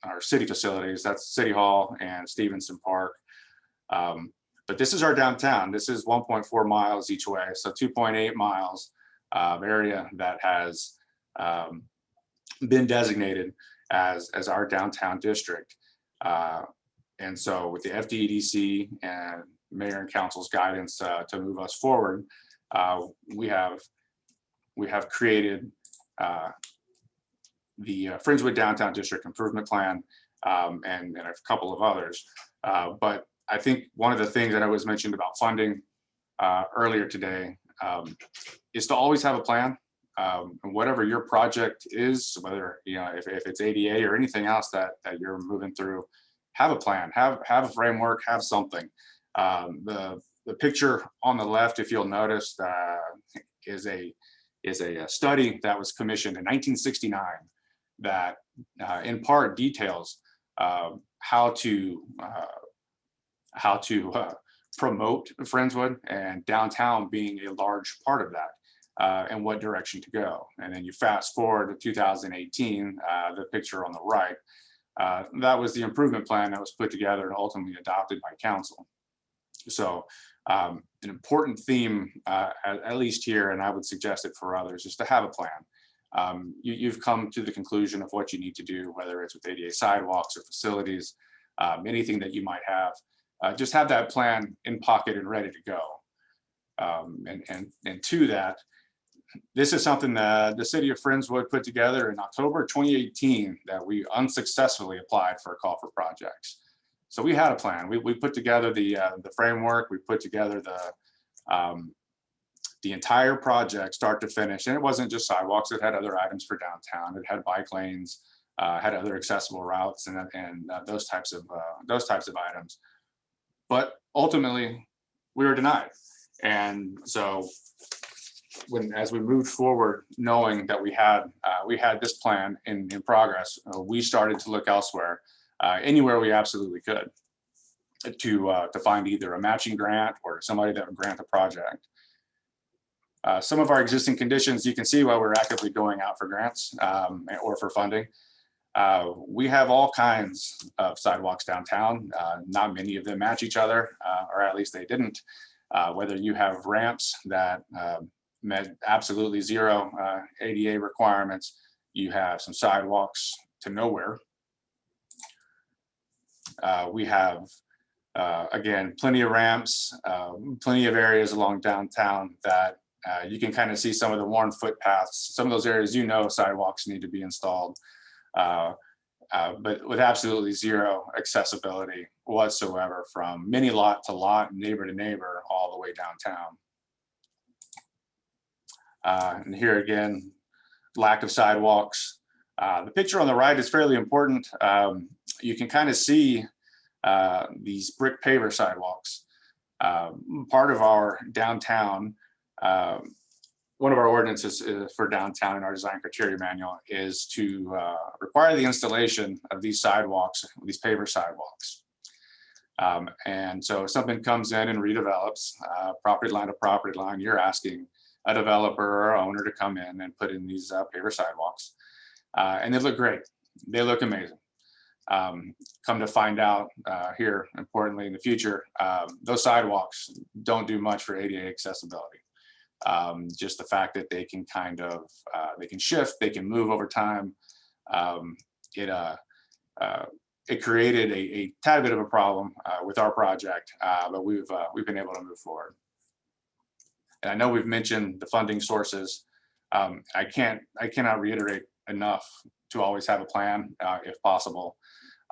our city facilities. That's City Hall and Stevenson Park. But this is our downtown. This is 1.4 miles each way, so 2.8 miles of area that has been designated as our downtown district. And so with the FDEDC and mayor and council's guidance to move us forward, we have created the Friendswood Downtown District Improvement Plan, and a couple of others. But I think one of the things that I was mentioned about funding earlier today is to always have a plan. And whatever your project is, whether if it's ADA or anything else that you're moving through, have a plan, have a framework, have something. The picture on the left, if you'll notice, is a study that was commissioned in 1969 that in part details how to promote Friendswood, and downtown being a large part of that, and what direction to go. And then you fast forward to 2018, the picture on the right, that was the improvement plan that was put together and ultimately adopted by council. So an important theme, at least here, and I would suggest it for others, is to have a plan. You've come to the conclusion of what you need to do, whether it's with ADA sidewalks or facilities. anything that you might have. Just have that plan in pocket and ready to go. And to that, this is something that the City of Friendswood put together in October 2018 that we unsuccessfully applied for a call for projects. So we had a plan. We put together the framework. We put together the entire project, start to finish, and it wasn't just sidewalks. It had other items for downtown. It had bike lanes, had other accessible routes, and those types of items. But ultimately, we were denied. And so, as we moved forward, knowing that we had this plan in progress, we started to look elsewhere, anywhere we absolutely could, to find either a matching grant or somebody that would grant the project. Some of our existing conditions, you can see why we're actively going out for grants or for funding. We have all kinds of sidewalks downtown. Not many of them match each other, or at least they didn't. Whether you have ramps that met absolutely zero ADA requirements, you have some sidewalks to nowhere. We have, again, plenty of ramps, plenty of areas along downtown that you can kind of see some of the worn footpaths. Some of those areas, sidewalks need to be installed, but with absolutely zero accessibility whatsoever from mini lot to lot, neighbor to neighbor, all the way downtown. And here again, lack of sidewalks. The picture on the right is fairly important. You can kind of see these brick paver sidewalks. Part of our downtown, one of our ordinances for downtown in our design criteria manual is to require the installation of these sidewalks, these paver sidewalks. And so if something comes in and redevelops property line to property line, you're asking a developer or owner to come in and put in these paver sidewalks. And they look great. They look amazing. Come to find out here, importantly in the future, those sidewalks don't do much for ADA accessibility. Just the fact that they can they can shift, they can move over time. It created a tad bit of a problem with our project, but we've been able to move forward. And I know we've mentioned the funding sources. I cannot reiterate enough to always have a plan if possible.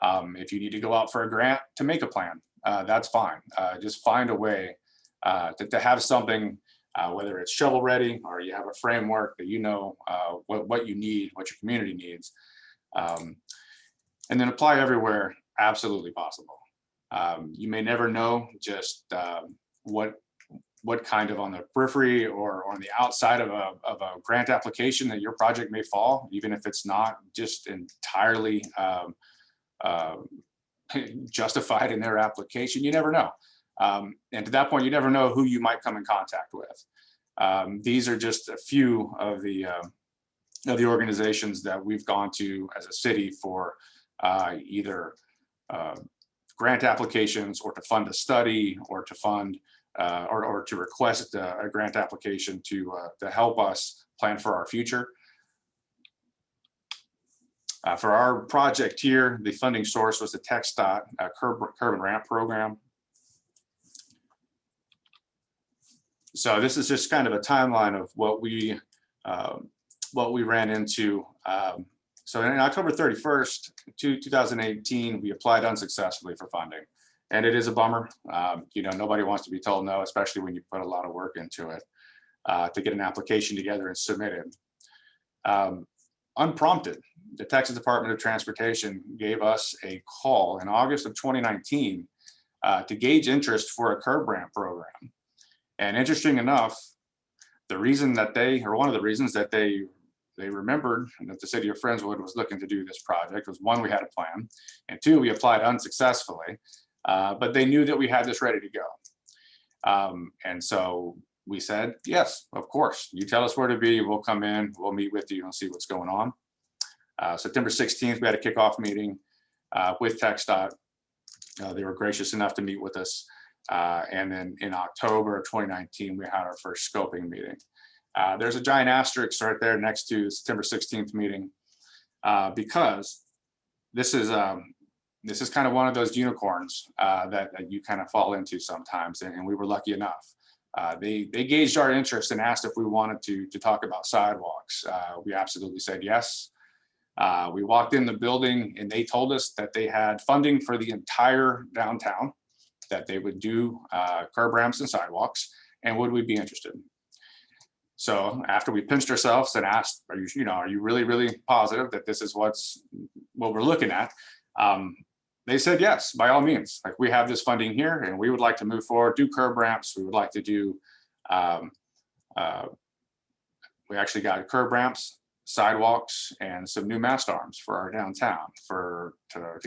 If you need to go out for a grant to make a plan, that's fine. Just find a way to have something, whether it's shovel ready or you have a framework that what you need, what your community needs, and then apply everywhere absolutely possible. You may never know just what kind of on the periphery or on the outside of a grant application that your project may fall, even if it's not just entirely justified in their application. You never know. And to that point, you never know who you might come in contact with. These are just a few of the organizations that we've gone to as a city for either grant applications or to fund a study or to fund or to request a grant application to help us plan for our future. For our project here, the funding source was the TxDOT curb and ramp program. So this is just kind of a timeline of what we ran into. So in October 31st, 2018, we applied unsuccessfully for funding. And it is a bummer. Nobody wants to be told no, especially when you put a lot of work into it to get an application together and submit it. Unprompted, the Texas Department of Transportation gave us a call in August of 2019 to gauge interest for a curb ramp program. And interesting enough, one of the reasons that they remembered that the City of Friendswood was looking to do this project was, one, we had a plan, and two, we applied unsuccessfully. But they knew that we had this ready to go. And so we said, yes, of course, you tell us where to be, we'll come in, we'll meet with you and see what's going on. September 16th, we had a kickoff meeting with TxDOT. They were gracious enough to meet with us. And then in October of 2019, we had our first scoping meeting. There's a giant asterisk right there next to the September 16th meeting because this is this is kind of one of those unicorns that you kind of fall into sometimes, and we were lucky enough. They gauged our interest and asked if we wanted to talk about sidewalks. We absolutely said yes. We walked in the building and they told us that they had funding for the entire downtown, that they would do curb ramps and sidewalks, and would we be interested? So after we pinched ourselves and asked, are you really, really positive that this is what we're looking at? They said yes, by all means. Like, we have this funding here and we would like to move forward, do curb ramps. We would like to do, we actually got curb ramps, sidewalks, and some new mast arms for our downtown to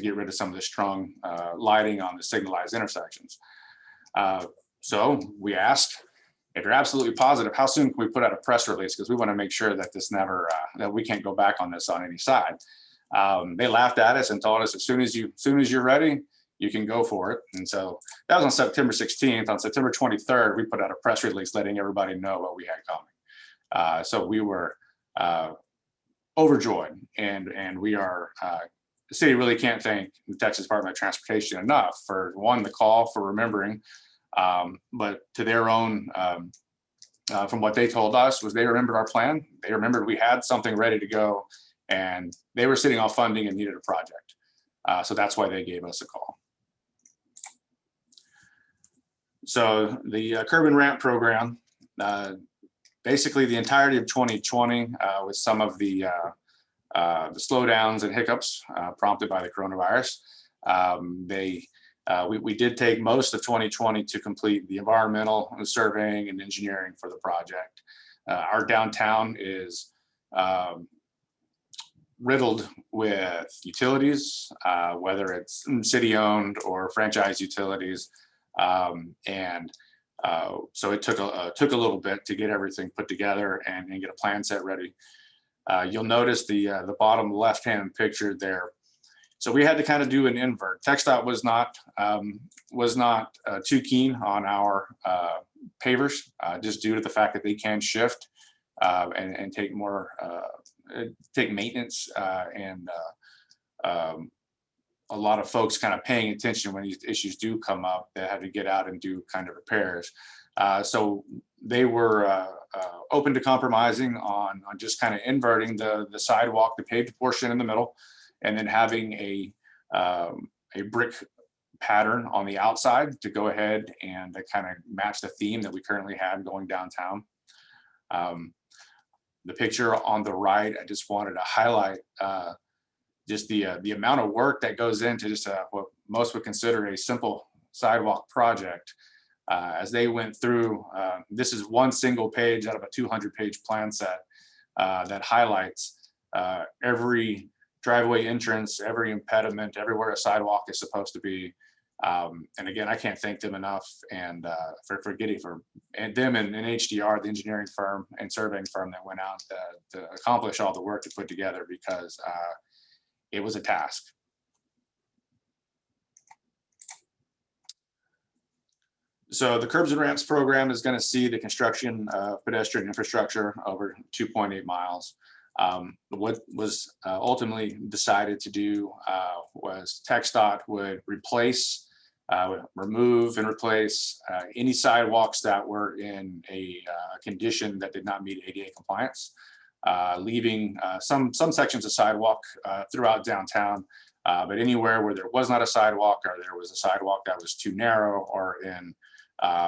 get rid of some of the strong lighting on the signalized intersections. So we asked, if you're absolutely positive, how soon can we put out a press release? Because we want to make sure that this never, that we can't go back on this on any side. They laughed at us and told us, as soon as you're ready, you can go for it. And so that was on September 16th. On September 23rd, we put out a press release letting everybody know what we had coming. So we were overjoyed, and we are, the city really can't thank the Texas Department of Transportation enough for, one, the call, for remembering, but to their own, from what they told us, was they remembered our plan. They remembered we had something ready to go, and they were sitting on funding and needed a project. So that's why they gave us a call. So the curb and ramp program, basically the entirety of 2020, with some of the slowdowns and hiccups prompted by the coronavirus. We did take most of 2020 to complete the environmental surveying and engineering for the project. Our downtown is riddled with utilities, whether it's city-owned or franchise utilities, so it took a little bit to get everything put together and get a plan set ready. You'll notice the bottom left-hand picture there. So we had to kind of do an invert. TxDOT was not too keen on our pavers, just due to the fact that they can shift and take more take maintenance and a lot of folks kind of paying attention when these issues do come up that have to get out and do kind of repairs. So they were open to compromising on just kind of inverting the sidewalk, the paved portion in the middle, and then having a brick pattern on the outside to go ahead and to kind of match the theme that we currently have going downtown. The picture on the right, I just wanted to highlight just the amount of work that goes into just what most would consider a simple sidewalk project. As they went through, this is one single page out of a 200-page plan set that highlights every driveway entrance, every impediment, everywhere a sidewalk is supposed to be. And again, I can't thank them enough, and for them and HDR, the engineering firm and surveying firm that went out to accomplish all the work to put together, because it was a task. So the Curbs and Ramps program is going to see the construction of pedestrian infrastructure over 2.8 miles. What was ultimately decided to do was TxDOT would remove and replace any sidewalks that were in a condition that did not meet ADA compliance, leaving some sections of sidewalk throughout downtown, but anywhere where there was not a sidewalk, or there was a sidewalk that was too narrow or in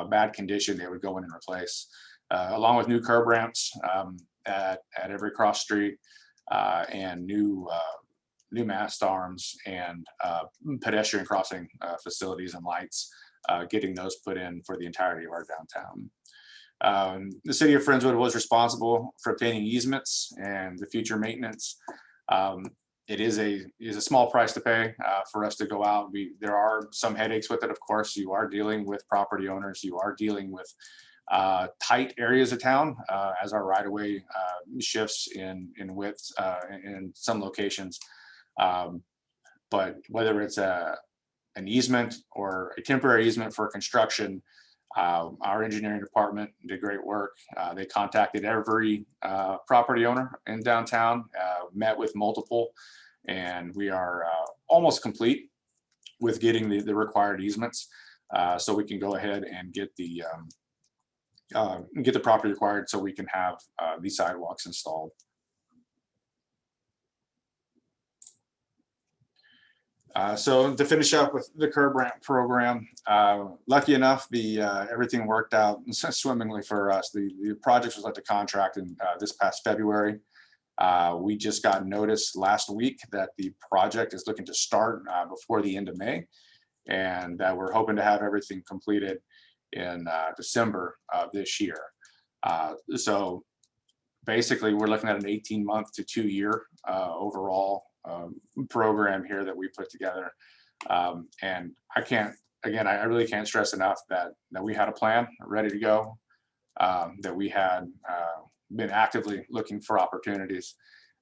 bad condition, they would go in and replace, along with new curb ramps at every cross street, and new mast arms and pedestrian crossing facilities and lights, getting those put in for the entirety of our downtown. The City of Friendswood was responsible for obtaining easements and the future maintenance. It is a small price to pay for us to go out. There are some headaches with it, of course. You are dealing with property owners. You are dealing with tight areas of town as our right-of-way shifts in width in some locations. But whether it's an easement or a temporary easement for construction, our engineering department did great work. They contacted every property owner in downtown, met with multiple, and we are almost complete with getting the required easements, so we can go ahead and get the property required so we can have these sidewalks installed. So to finish up with the curb ramp program, lucky enough, everything worked out swimmingly for us. The project was under contract in this past February. We just got notice last week that the project is looking to start before the end of May, and we're hoping to have everything completed in December of this year. So basically, we're looking at an 18-month to 2-year overall program here that we put together. And I really can't stress enough that we had a plan ready to go, that we had been actively looking for opportunities.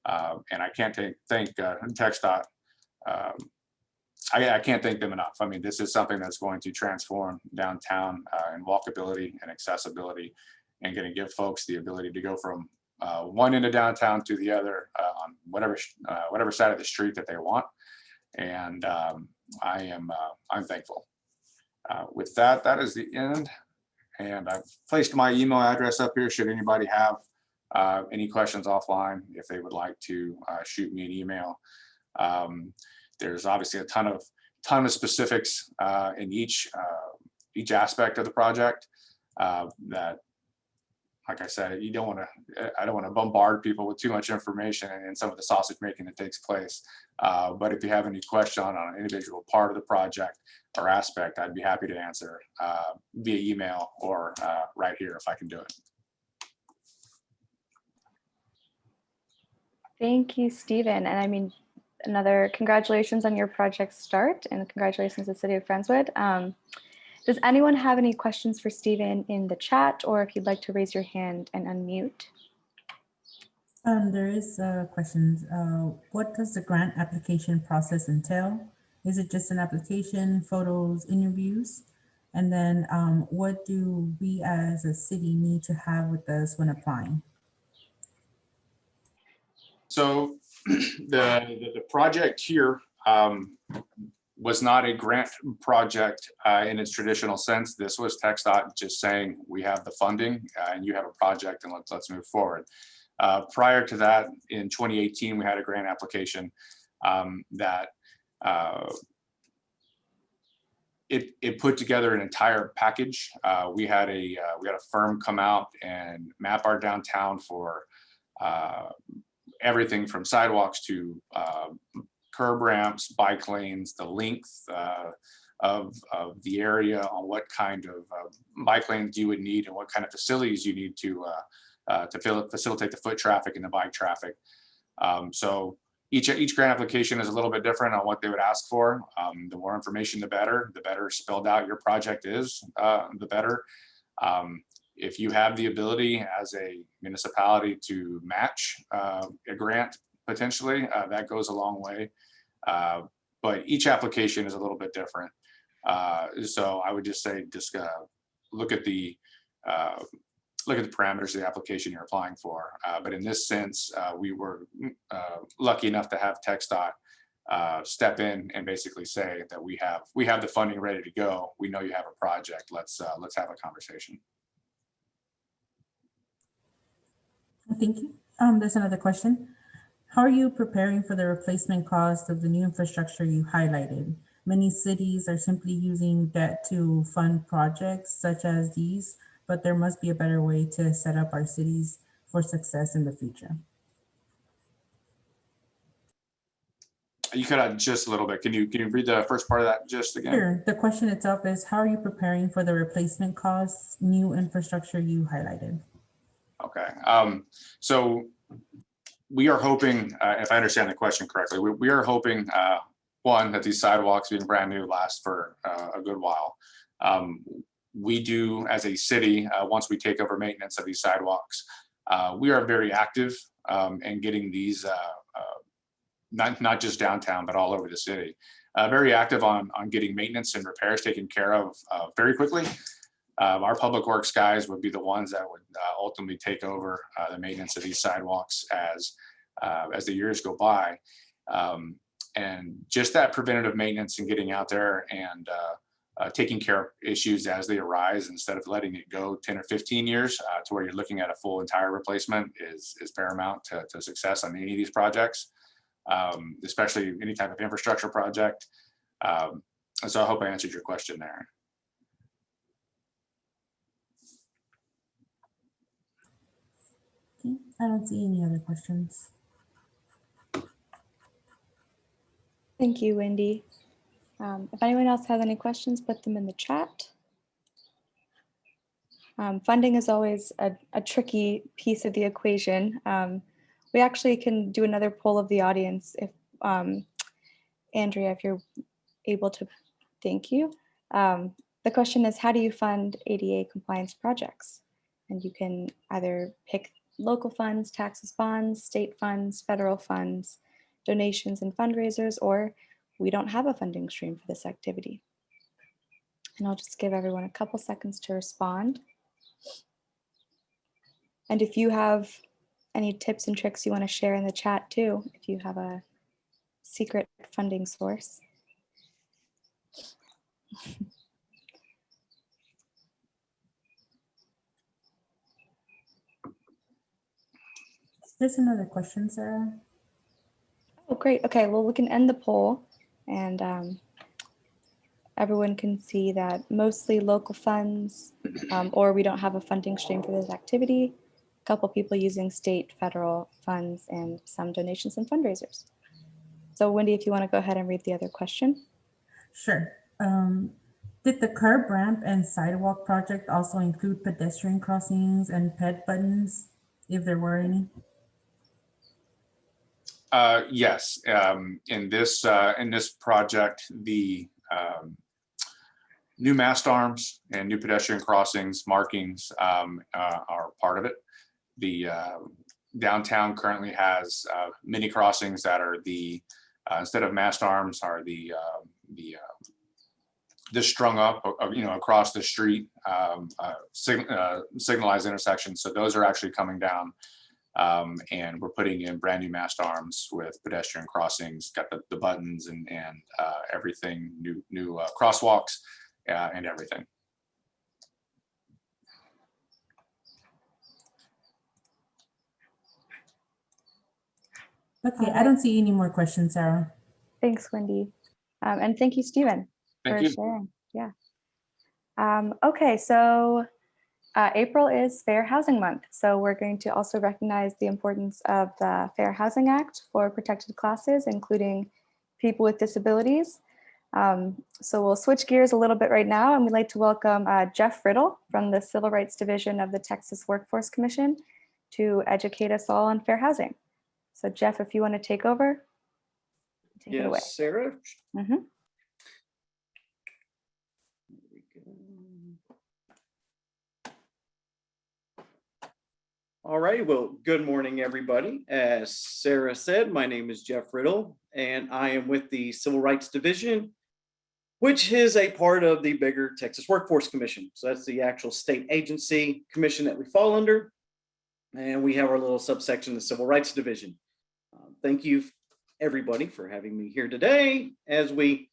And I can't thank TxDOT. I can't thank them enough. I mean, this is something that's going to transform downtown and walkability and accessibility, and going to give folks the ability to go from one end of downtown to the other on whatever side of the street that they want. And I'm thankful. With that, that is the end. And I've placed my email address up here should anybody have any questions offline, if they would like to shoot me an email. There's obviously a ton of specifics in each aspect of the project that, like I said, I don't want to bombard people with too much information and some of the sausage making that takes place. But if you have any question on an individual part of the project or aspect, I'd be happy to answer via email or right here if I can do it. Thank you, Stephen. And I mean, another congratulations on your project start, and congratulations to the City of Friendswood. Does anyone have any questions for Stephen in the chat, or if you'd like to raise your hand and unmute? There is questions. What does the grant application process entail? Is it just an application, photos, interviews? And then what do we as a city need to have with us when applying? So the project here was not a grant project in its traditional sense. This was TxDOT just saying, we have the funding and you have a project, and let's move forward. Prior to that, in 2018, we had a grant application that it put together an entire package. We had a firm come out and map our downtown for everything from sidewalks to curb ramps, bike lanes, the length of the area, on what kind of bike lanes you would need and what kind of facilities you need to facilitate the foot traffic and the bike traffic. So each grant application is a little bit different on what they would ask for. The more information, the better spelled out your project is, the better. If you have the ability as a municipality to match a grant, potentially, that goes a long way. But each application is a little bit different. So I would just say, look at the parameters of the application you're applying for. But in this sense, we were lucky enough to have TxDOT step in and basically say that we have the funding ready to go. We know you have a project. Let's have a conversation. Thank you. There's another question. How are you preparing for the replacement cost of the new infrastructure you highlighted? Many cities are simply using debt to fund projects such as these, but there must be a better way to set up our cities for success in the future. You cut out just a little bit. Can you read the first part of that just again? Sure. The question itself is, how are you preparing for the replacement costs, new infrastructure you highlighted? Okay. So we are hoping, if I understand the question correctly, we are hoping, one, that these sidewalks being brand new last for a good while. We do, as a city, once we take over maintenance of these sidewalks, we are very active in getting these, not just downtown, but all over the city, very active on getting maintenance and repairs taken care of very quickly. Our public works guys would be the ones that would ultimately take over the maintenance of these sidewalks as the years go by. And just that preventative maintenance and getting out there and taking care of issues as they arise instead of letting it go 10 or 15 years to where you're looking at a full entire replacement is paramount to success on any of these projects, especially any type of infrastructure project. So I hope I answered your question there. Okay, I don't see any other questions. Thank you, Wendy. If anyone else has any questions, put them in the chat. Funding is always a tricky piece of the equation. We actually can do another poll of the audience if, Andrea, if you're able to, thank you. The question is, how do you fund ADA compliance projects? And you can either pick local funds, taxes, bonds, state funds, federal funds, donations and fundraisers, or we don't have a funding stream for this activity. And I'll just give everyone a couple seconds to respond. And if you have any tips and tricks you want to share in the chat too, if you have a secret funding source. There's another question, Sarah. Oh, great. Okay, well, we can end the poll and everyone can see that mostly local funds or we don't have a funding stream for this activity. A couple people using state, federal funds, and some donations and fundraisers. So Wendy, if you want to go ahead and read the other question. Sure. Did the curb ramp and sidewalk project also include pedestrian crossings and ped buttons, if there were any? Yes, in this project, the new mast arms and new pedestrian crossings markings are part of it. The downtown currently has mini crossings that are the instead of mast arms are the strung up across the street signalized intersections. So those are actually coming down. And we're putting in brand new mast arms with pedestrian crossings, got the buttons and everything, new crosswalks and everything. Okay, I don't see any more questions, Sarah. Thanks, Wendy. And thank you, Stephen, for sharing. Yeah. Okay, so April is Fair Housing Month. So we're going to also recognize the importance of the Fair Housing Act for protected classes, including people with disabilities. So we'll switch gears a little bit right now, and we'd like to welcome Jeff Riddle from the Civil Rights Division of the Texas Workforce Commission to educate us all on fair housing. So Jeff, if you want to take over, take it away. Yes, Sarah. Mm-hmm. All right, well, good morning, everybody. As Sarah said, my name is Jeff Riddle, and I am with the Civil Rights Division, which is a part of the bigger Texas Workforce Commission. So that's the actual state agency commission that we fall under. And we have our little subsection, the Civil Rights Division. Thank you, everybody, for having me here today. As we're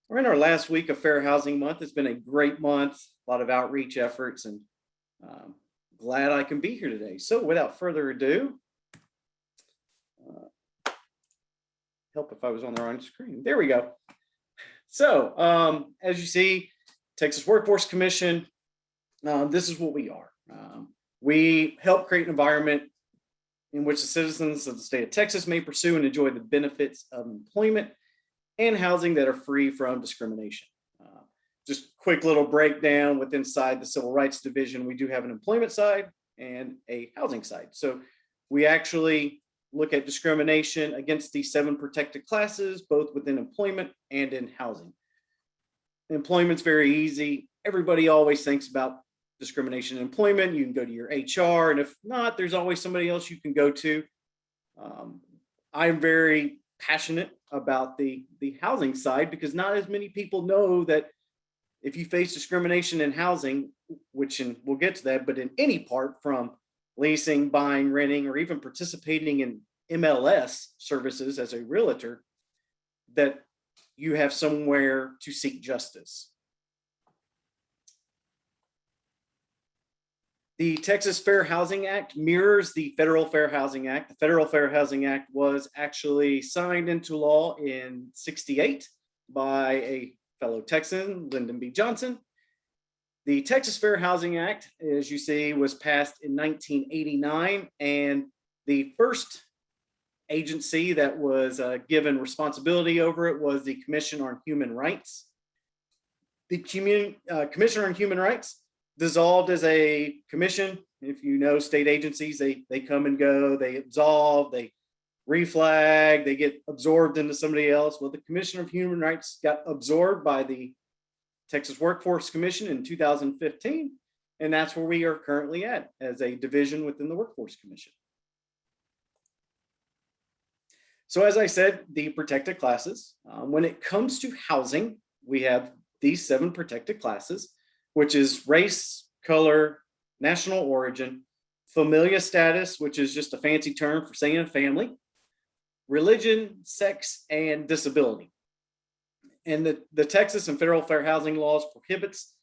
in our last week of Fair Housing Month, it's been a great month, a lot of outreach efforts, and glad I can be here today. So without further ado, help if I was on the wrong screen. There we go. So as you see, Texas Workforce Commission, this is what we are. We help create an environment in which the citizens of the state of Texas may pursue and enjoy the benefits of employment and housing that are free from discrimination. Just quick little breakdown with inside the Civil Rights Division, we do have an employment side and a housing side. So we actually look at discrimination against the 7 protected classes, both within employment and in housing. Employment's very easy. Everybody always thinks about discrimination in employment. You can go to your HR, and if not, there's always somebody else you can go to. I'm very passionate about the housing side because not as many people know that if you face discrimination in housing, which we'll get to that, but in any part from leasing, buying, renting, or even participating in MLS services as a realtor, that you have somewhere to seek justice. The Texas Fair Housing Act mirrors the Federal Fair Housing Act. The Federal Fair Housing Act was actually signed into law in '68 by a fellow Texan, Lyndon B. Johnson. The Texas Fair Housing Act, as you see, was passed in 1989, and the first agency that was given responsibility over it was the Commission on Human Rights. The Commission on Human Rights dissolved as a commission. If you know state agencies, they come and go, they absolve, they reflag, they get absorbed into somebody else. Well, the Commission of Human Rights got absorbed by the Texas Workforce Commission in 2015, and that's where we are currently at as a division within the Workforce Commission. So as I said, the protected classes, when it comes to housing, we have these 7 protected classes, which is race, color, national origin, familia status, which is just a fancy term for saying a family, religion, sex, and disability. And the Texas and federal fair housing laws prohibits,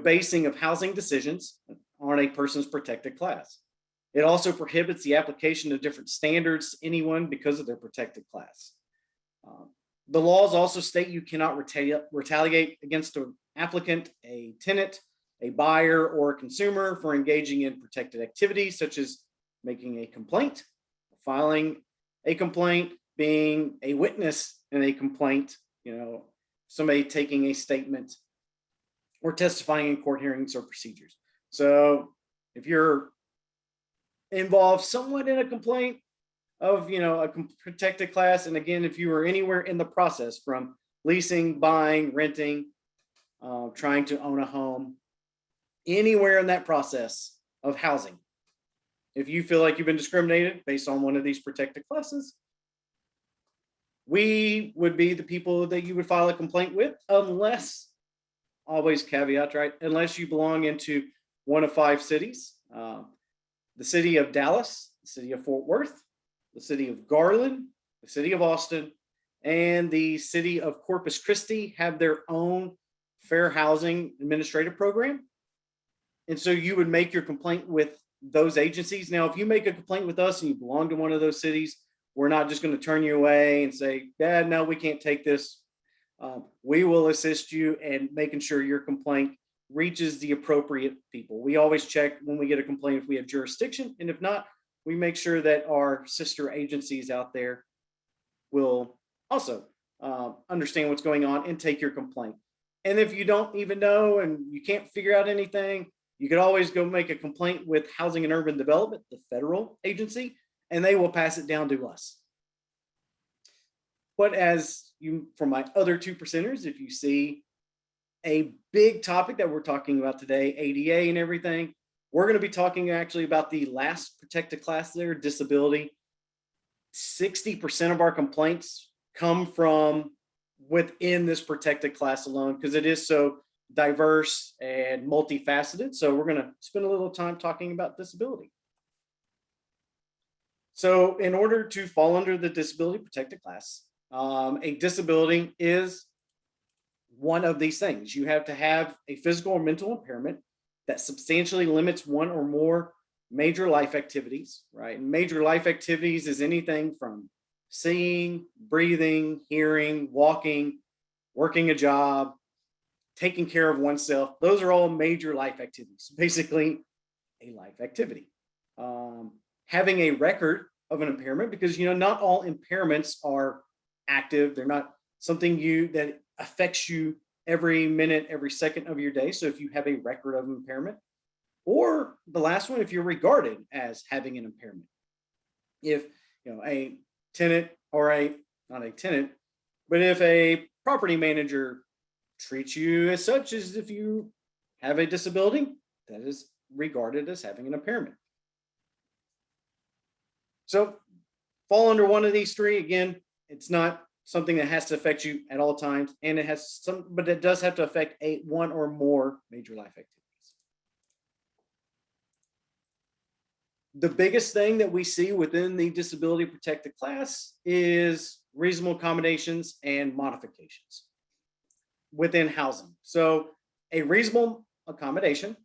basing of housing decisions on a person's protected class. It also prohibits the application of different standards to anyone because of their protected class. The laws also state you cannot retaliate against an applicant, a tenant, a buyer, or a consumer for engaging in protected activities such as making a complaint, filing a complaint, being a witness in a complaint, somebody taking a statement, or testifying in court hearings or procedures. So if you're involved somewhat in a complaint of a protected class, and again, if you are anywhere in the process from leasing, buying, renting, trying to own a home, anywhere in that process of housing, if you feel like you've been discriminated based on one of these protected classes, we would be the people that you would file a complaint with, unless, always caveat, right? Unless you belong into one of 5 cities, the city of Dallas, the city of Fort Worth, the city of Garland, the city of Austin, and the city of Corpus Christi have their own fair housing administrative program. And so you would make your complaint with those agencies. Now, if you make a complaint with us and you belong to one of those cities, we're not just going to turn you away and say, yeah, no, we can't take this. We will assist you in making sure your complaint reaches the appropriate people. We always check when we get a complaint if we have jurisdiction, and if not, we make sure that our sister agencies out there will also understand what's going on and take your complaint. And if you don't even know and you can't figure out anything, you could always go make a complaint with Housing and Urban Development, the federal agency, and they will pass it down to us. But as you, from my other 2 percenters, if you see a big topic that we're talking about today, ADA and everything, we're going to be talking actually about the last protected class there, disability. 60% of our complaints come from within this protected class alone because it is so diverse and multifaceted. So we're going to spend a little time talking about disability. So in order to fall under the disability protected class, a disability is one of these things. You have to have a physical or mental impairment that substantially limits one or more major life activities, right? And major life activities is anything from seeing, breathing, hearing, walking, working a job, taking care of oneself. Those are all major life activities, basically a life activity. Having a record of an impairment, because not all impairments are active. They're not something that affects you every minute, every second of your day. So if you have a record of impairment, or the last one, if you're regarded as having an impairment, if a tenant or not a tenant, but if a property manager treats you as such as if you have a disability, that is regarded as having an impairment. So fall under one of these 3. Again, it's not something that has to affect you at all times, and but it does have to affect one or more major life activities. The biggest thing that we see within the disability protected class is reasonable accommodations, and modifications within housing. So a reasonable accommodation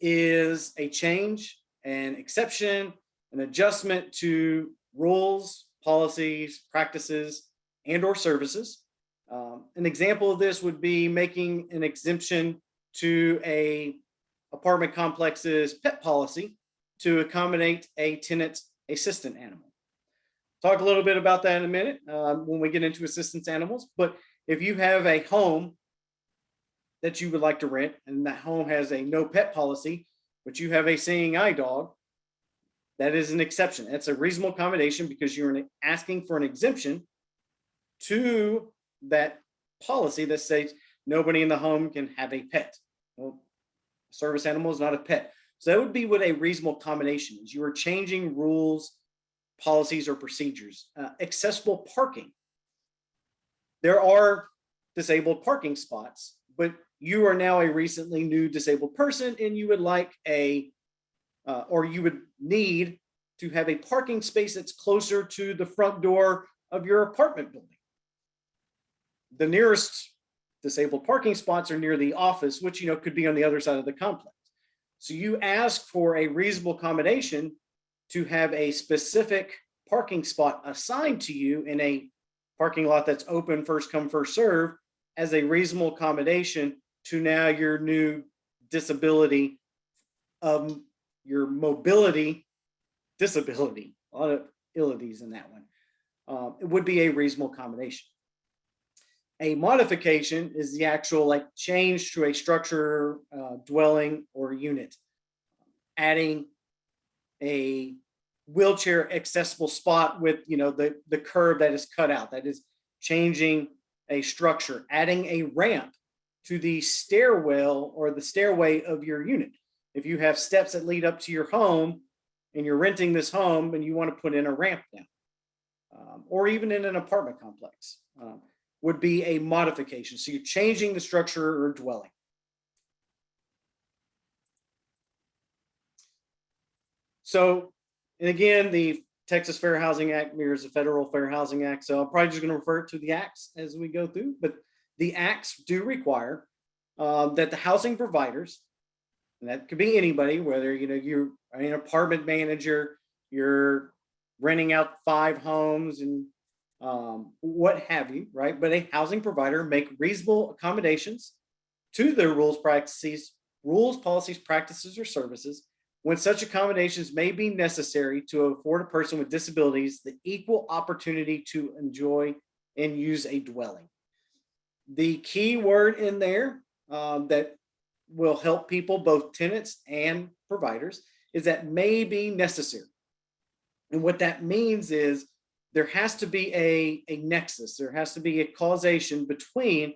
is a change, an exception, an adjustment to rules, policies, practices, and or services. An example of this would be making an exemption to a apartment complex's pet policy to accommodate a tenant's assistant animal. Talk a little bit about that in a minute when we get into assistance animals. But if you have a home that you would like to rent and that home has a no pet policy, but you have a seeing eye dog, that is an exception. That's a reasonable accommodation because you're asking for an exemption to that policy that says nobody in the home can have a pet. Well, a service animal is not a pet. So that would be what a reasonable accommodation is. You are changing rules, policies, or procedures. Accessible parking. There are disabled parking spots, but you are now a recently new disabled person and you would like or you would need to have a parking space that's closer to the front door of your apartment building. The nearest disabled parking spots are near the office, which could be on the other side of the complex. So you ask for a reasonable accommodation to have a specific parking spot assigned to you in a parking lot that's open, first come, first serve, as a reasonable accommodation to now your new disability, your mobility disability. A lot of abilities in that one. It would be a reasonable accommodation. A modification is the actual change to a structure, dwelling, or unit. Adding a wheelchair accessible spot with the curb that is cut out. That is changing a structure. Adding a ramp to the stairwell or the stairway of your unit. If you have steps that lead up to your home and you're renting this home and you want to put in a ramp down, or even in an apartment complex, would be a modification. So you're changing the structure or dwelling. So, and again, the Texas Fair Housing Act mirrors the Federal Fair Housing Act. So I'm probably just going to refer to the acts as we go through, but the acts do require that the housing providers, and that could be anybody, whether you're an apartment manager, you're renting out 5 homes and what have you, right? But a housing provider make reasonable accommodations to their rules, policies, practices, or services when such accommodations may be necessary to afford a person with disabilities the equal opportunity to enjoy and use a dwelling. The key word in there that will help people, both tenants and providers, is that may be necessary. And what that means is there has to be a nexus. There has to be a causation between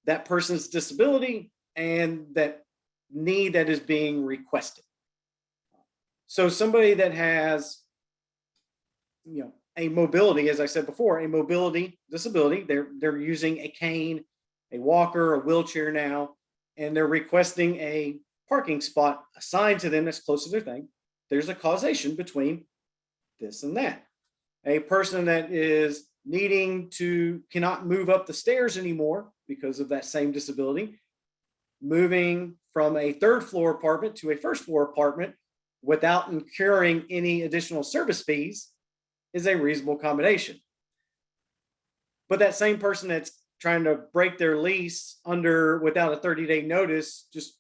that person's disability and that need that is being requested. So somebody that has, a mobility, as I said before, a mobility disability, they're using a cane, a walker, a wheelchair now, and they're requesting a parking spot assigned to them that's close to their thing. There's a causation between this and that. A person that is cannot move up the stairs anymore because of that same disability, moving from a 3rd floor apartment to a 1st floor apartment without incurring any additional service fees is a reasonable accommodation. But that same person that's trying to break their lease without a 30-day notice, just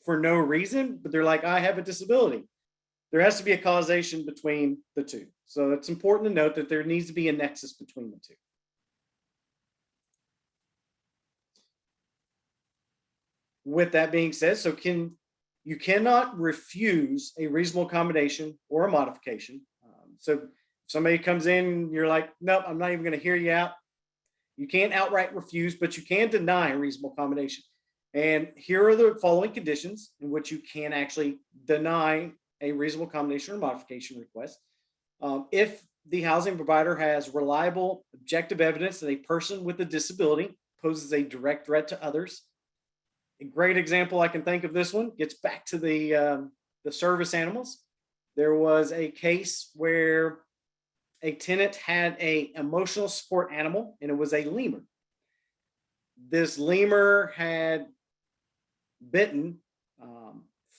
for no reason, but they're like, I have a disability. There has to be a causation between the two. So it's important to note that there needs to be a nexus between the two. With that being said, you cannot refuse a reasonable accommodation or a modification. So if somebody comes in, you're like, nope, I'm not even going to hear you out. You can't outright refuse, but you can deny a reasonable accommodation. And here are the following conditions in which you can actually deny a reasonable accommodation or modification request. If the housing provider has reliable, objective evidence that a person with a disability poses a direct threat to others. A great example I can think of this one gets back to the service animals. There was a case where a tenant had a emotional support animal, and it was a lemur. This lemur had bitten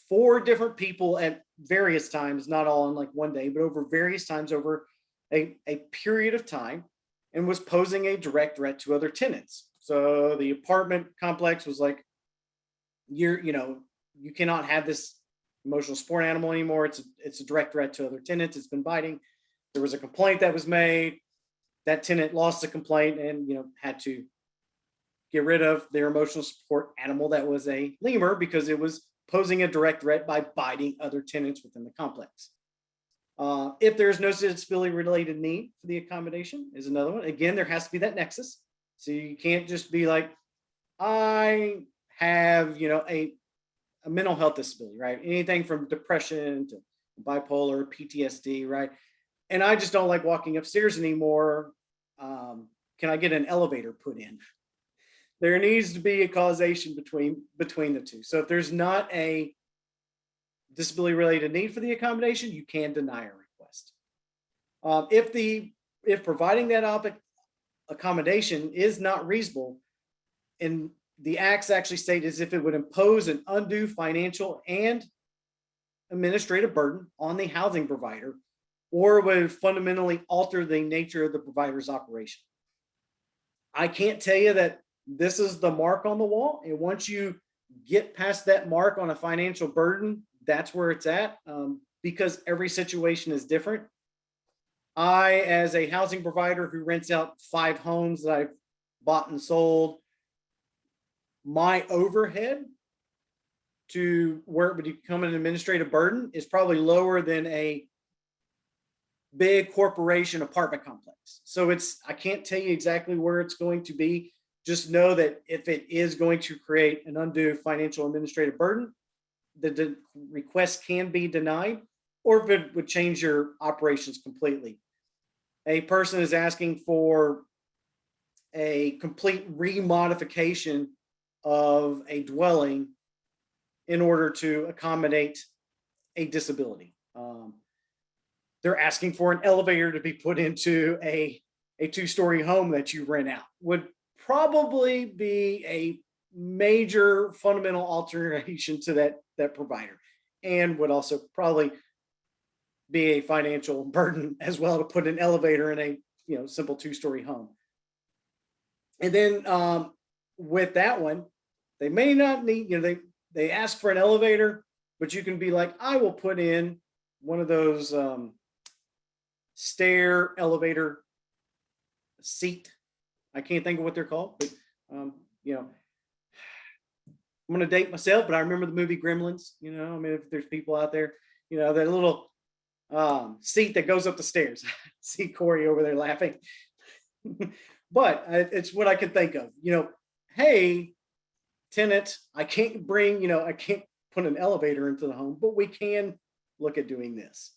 4 different people at various times, not all in like one day, but over various times over a period of time, and was posing a direct threat to other tenants. So the apartment complex was like, you cannot have this emotional support animal anymore. It's a direct threat to other tenants. It's been biting. There was a complaint that was made. That tenant lost the complaint and had to get rid of their emotional support animal that was a lemur because it was posing a direct threat by biting other tenants within the complex. If there's no disability related need for the accommodation is another one. Again, there has to be that nexus. So you can't just be like, I have, a mental health disability, right? Anything from depression to bipolar, PTSD, right? And I just don't like walking upstairs anymore. Can I get an elevator put in? There needs to be a causation between the two. So if there's not a disability related need for the accommodation, you can deny a request. If providing that accommodation is not reasonable, and the acts actually state as if it would impose an undue financial and administrative burden on the housing provider, or would fundamentally alter the nature of the provider's operation. I can't tell you that this is the mark on the wall. And once you get past that mark on a financial burden, that's where it's at, because every situation is different. I, as a housing provider who rents out 5 homes that I've bought and sold, my overhead to where it would become an administrative burden is probably lower than a big corporation apartment complex. So I can't tell you exactly where it's going to be. Just know that if it is going to create an undue financial administrative burden, the request can be denied, or if it would change your operations completely. A person is asking for a complete remodification of a dwelling in order to accommodate a disability. They're asking for an elevator to be put into a 2-story home that you rent out. Would probably be a major fundamental alteration to that provider, and would also probably be a financial burden as well to put an elevator in a simple 2-story home. And then with that one, they may not need, they ask for an elevator, but you can be like, I will put in one of those stair elevator seat. I can't think of what they're called, but I'm going to date myself, but I remember the movie Gremlins. If there's people out there, that little seat that goes up the stairs. See Corey over there laughing. But it's what I could think of. Hey, tenant, I can't put an elevator into the home, but we can look at doing this.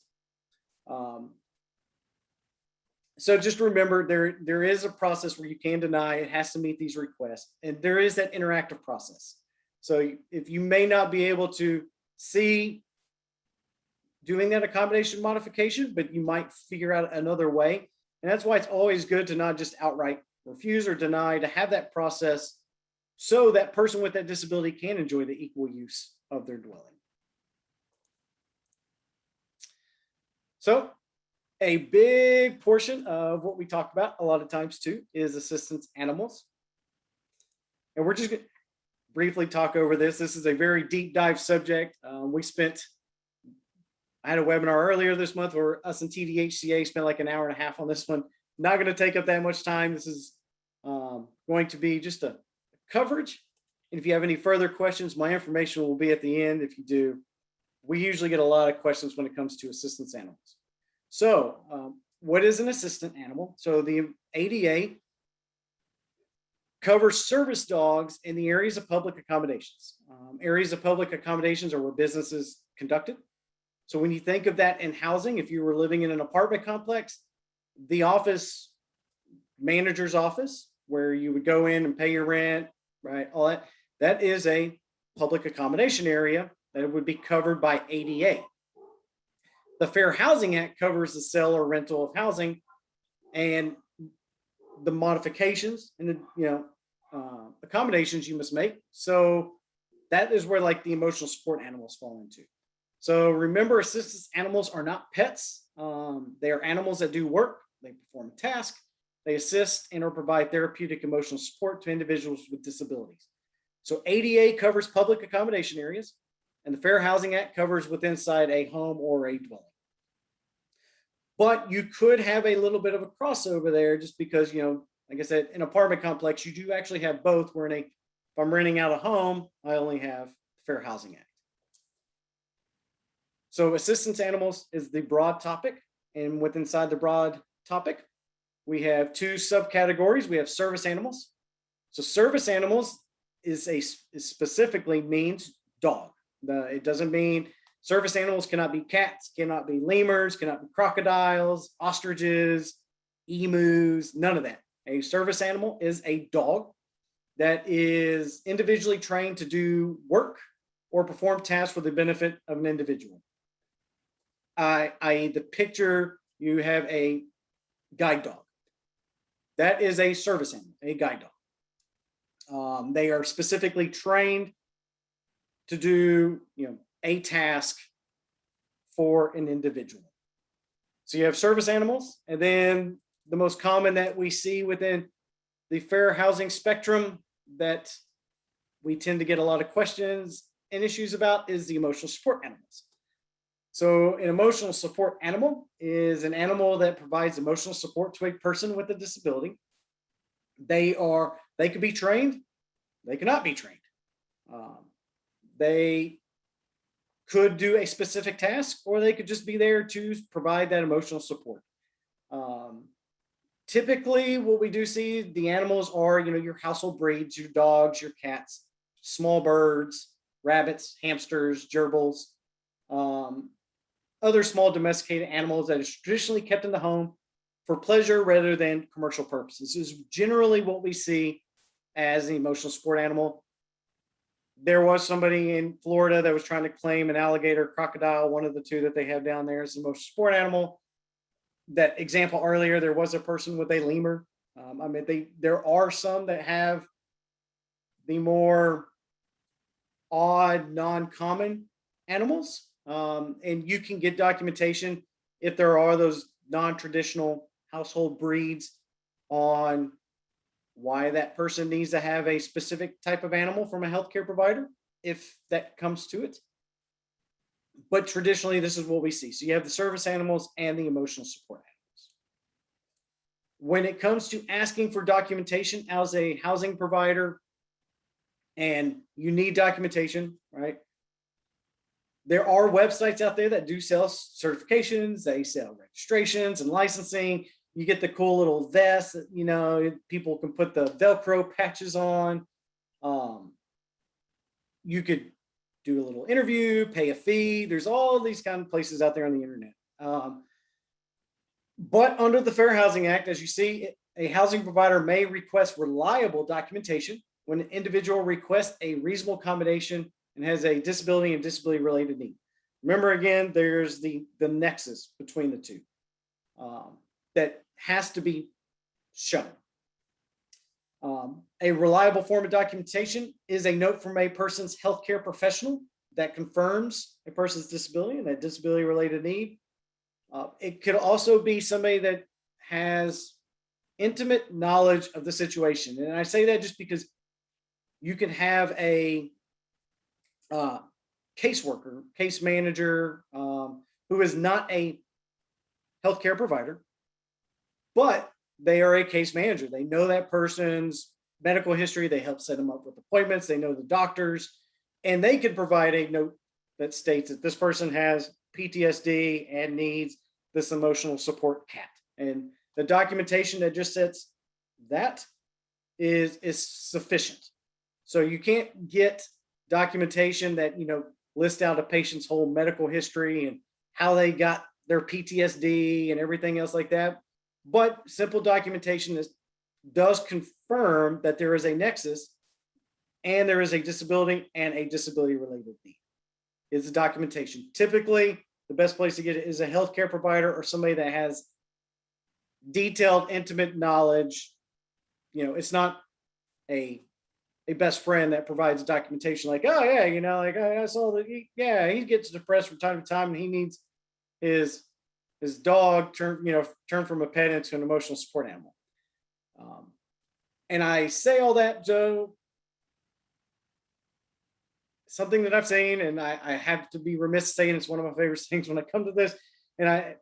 So just remember, there is a process where you can deny. It has to meet these requests, and there is that interactive process. So if you may not be able to see doing that accommodation modification, but you might figure out another way. And that's why it's always good to not just outright refuse or deny, to have that process so that person with that disability can enjoy the equal use of their dwelling. So a big portion of what we talk about a lot of times too is assistance animals. And we're just going to briefly talk over this. This is a very deep dive subject. I had a webinar earlier this month where us and TDHCA spent like an hour and a half on this one. Not going to take up that much time. This is going to be just a coverage. And if you have any further questions, my information will be at the end. If you do, we usually get a lot of questions when it comes to assistance animals. So what is an assistant animal? So the ADA covers service dogs in the areas of public accommodations. Areas of public accommodations are where business is conducted. So when you think of that in housing, if you were living in an apartment complex, the office, manager's office, where you would go in and pay your rent, right? All that is a public accommodation area that would be covered by ADA. The Fair Housing Act covers the sale or rental of housing and the modifications and the accommodations you must make. So that is where like the emotional support animals fall into. So remember, assistance animals are not pets. They are animals that do work. They perform a task. They assist and or provide therapeutic emotional support to individuals with disabilities. So ADA covers public accommodation areas, and the Fair Housing Act covers within inside a home or a dwelling. But you could have a little bit of a crossover there just because, like I said, in an apartment complex, you do actually have both. Where if I'm renting out a home, I only have the Fair Housing Act. So assistance animals is the broad topic. And within inside the broad topic, we have two subcategories. We have service animals. So service animals is specifically means dog. It doesn't mean service animals cannot be cats, cannot be lemurs, cannot be crocodiles, ostriches, emus, none of that. A service animal is a dog that is individually trained to do work or perform tasks for the benefit of an individual. The picture, you have a guide dog. That is a service animal, a guide dog. They are specifically trained to do, a task for an individual. So you have service animals, and then the most common that we see within the fair housing spectrum that we tend to get a lot of questions and issues about is the emotional support animals. So an emotional support animal is an animal that provides emotional support to a person with a disability. They could be trained, they cannot be trained. They could do a specific task, or they could just be there to provide that emotional support. Typically, what we do see, the animals are, your household breeds, your dogs, your cats, small birds, rabbits, hamsters, gerbils, other small domesticated animals that is traditionally kept in the home for pleasure rather than commercial purposes. This is generally what we see as an emotional support animal. There was somebody in Florida that was trying to claim an alligator, crocodile, one of the two that they have down there as the emotional support animal. That example earlier, there was a person with a lemur. There are some that have the more odd, non-common animals. And you can get documentation if there are those non-traditional household breeds on why that person needs to have a specific type of animal from a healthcare provider, if that comes to it. But traditionally, this is what we see. So you have the service animals and the emotional support animals. When it comes to asking for documentation as a housing provider, and you need documentation, right? There are websites out there that do sell certifications, they sell registrations and licensing. You get the cool little vest that, people can put the Velcro patches on. You could do a little interview, pay a fee. There's all these kind of places out there on the internet. But under the Fair Housing Act, as you see, a housing provider may request reliable documentation when an individual requests a reasonable accommodation and has a disability and disability related need. Remember, again, there's the nexus between the two that has to be shown. A reliable form of documentation is a note from a person's healthcare professional that confirms a person's disability and that disability related need. It could also be somebody that has intimate knowledge of the situation. And I say that just because you can have a caseworker, case manager, who is not a healthcare provider, but they are a case manager. They know that person's medical history. They help set them up with appointments. They know the doctors, and they can provide a note that states that this person has PTSD and needs this emotional support cat. And the documentation that just says that is sufficient. So you can't get documentation that, lists out a patient's whole medical history and how they got their PTSD and everything else like that. But simple documentation does confirm that there is a nexus and there is a disability and a disability related need. It's the documentation. Typically, the best place to get it is a healthcare provider or somebody that has detailed, intimate knowledge. You know, it's not a best friend that provides documentation like, oh yeah, you know, like I saw that, yeah, he gets depressed from time to time and he needs his dog turn from a pet into an emotional support animal. And I say all that, Joe, something that I've seen, and I have to be remiss saying it's one of my favorite things when I come to this, and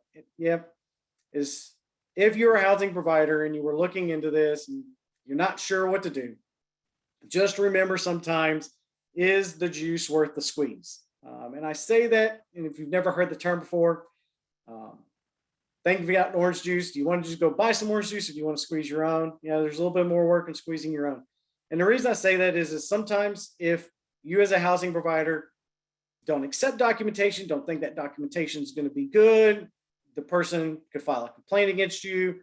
is if you're a housing provider and you were looking into this and you're not sure what to do, just remember sometimes, is the juice worth the squeeze? And I say that, and if you've never heard the term before, think if you got orange juice, do you want to just go buy some orange juice or do you want to squeeze your own? You know, there's a little bit more work in squeezing your own. And the reason I say that is sometimes if you as a housing provider don't accept documentation, don't think that documentation is going to be good, the person could file a complaint against you.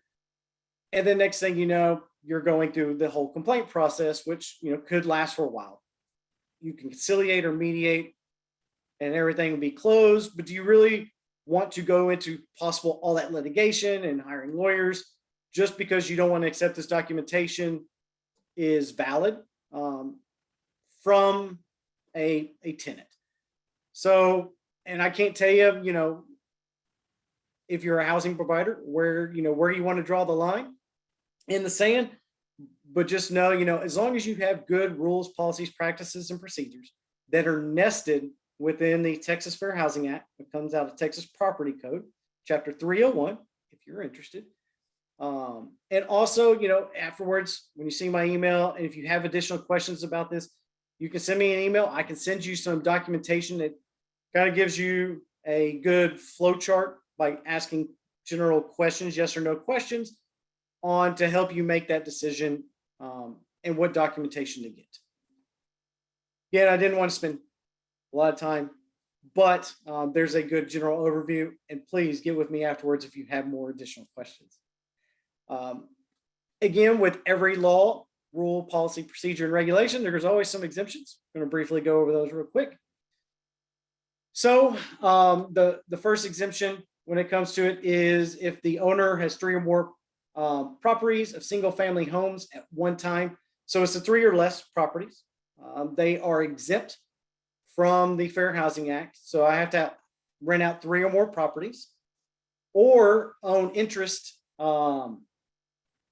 And then next thing you know, you're going through the whole complaint process, which, you know, could last for a while. You can conciliate or mediate and everything will be closed, but do you really want to go into possible all that litigation and hiring lawyers just because you don't want to accept this documentation is valid from a tenant? So, and I can't tell you, you know, if you're a housing provider, where you want to draw the line in the sand, but just know, you know, as long as you have good rules, policies, practices, and procedures that are nested within the Texas Fair Housing Act, it comes out of Texas Property Code, Chapter 301, if you're interested. And also, you know, afterwards, when you see my email, and if you have additional questions about this, you can send me an email. I can send you some documentation that kind of gives you a good flow chart by asking general questions, yes or no questions, on to help you make that decision and what documentation to get. Yeah, I didn't want to spend a lot of time, but there's a good general overview, and please get with me afterwards if you have more additional questions. Again, with every law, rule, policy, procedure, and regulation, there's always some exemptions. I'm going to briefly go over those real quick. So the first exemption when it comes to it is if the owner has 3 or more properties of single family homes at one time. So it's the 3 or less properties. They are exempt from the Fair Housing Act. So I have to rent out 3 or more properties or own interest or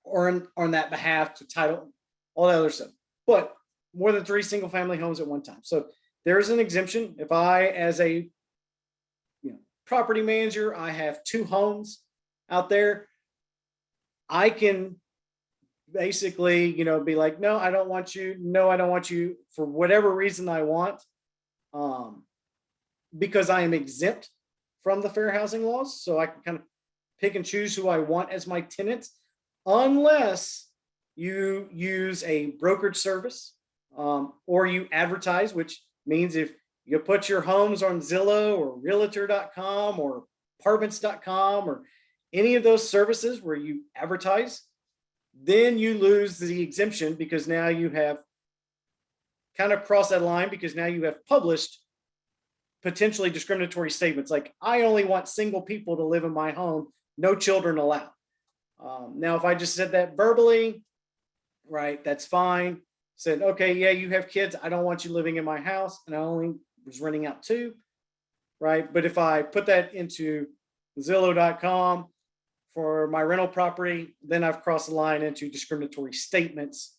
on that behalf to title, all that other stuff. But more than 3 single family homes at one time. So there's an exemption. If I, as a property manager, I have 2 homes out there, I can basically, be like, no, I don't want you. No, I don't want you for whatever reason I want, because I am exempt from the fair housing laws. So I can kind of pick and choose who I want as my tenants, unless you use a brokerage service or you advertise, which means if you put your homes on Zillow or realtor.com or apartments.com or any of those services where you advertise, then you lose the exemption, because now you have kind of crossed that line, because now you have published potentially discriminatory statements like, I only want single people to live in my home, no children allowed. Now, if I just said that verbally, right, that's fine. Said, okay, yeah, you have kids, I don't want you living in my house, and I only was renting out 2, right? But if I put that into Zillow.com for my rental property, then I've crossed the line into discriminatory statements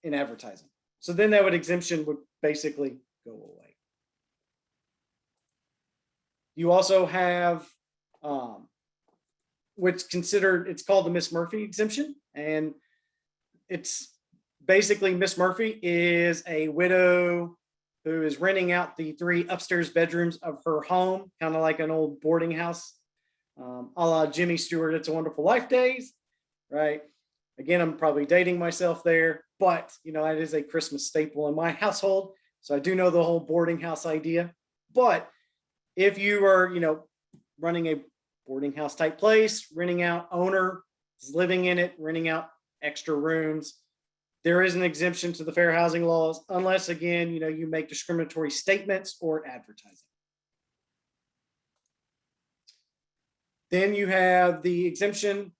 in advertising. So then that exemption would basically go away. You also have what's considered, it's called the Miss Murphy exemption. And it's basically, Miss Murphy is a widow who is renting out the 3 upstairs bedrooms of her home, kind of like an old boarding house, a la Jimmy Stewart, It's a Wonderful Life days, right? Again, I'm probably dating myself there, but that is a Christmas staple in my household. So I do know the whole boarding house idea. But if you are, running a boarding house type place, renting out, owner is living in it, renting out extra rooms, there is an exemption to the fair housing laws, unless, again, you make discriminatory statements or advertising. Then you have the exemption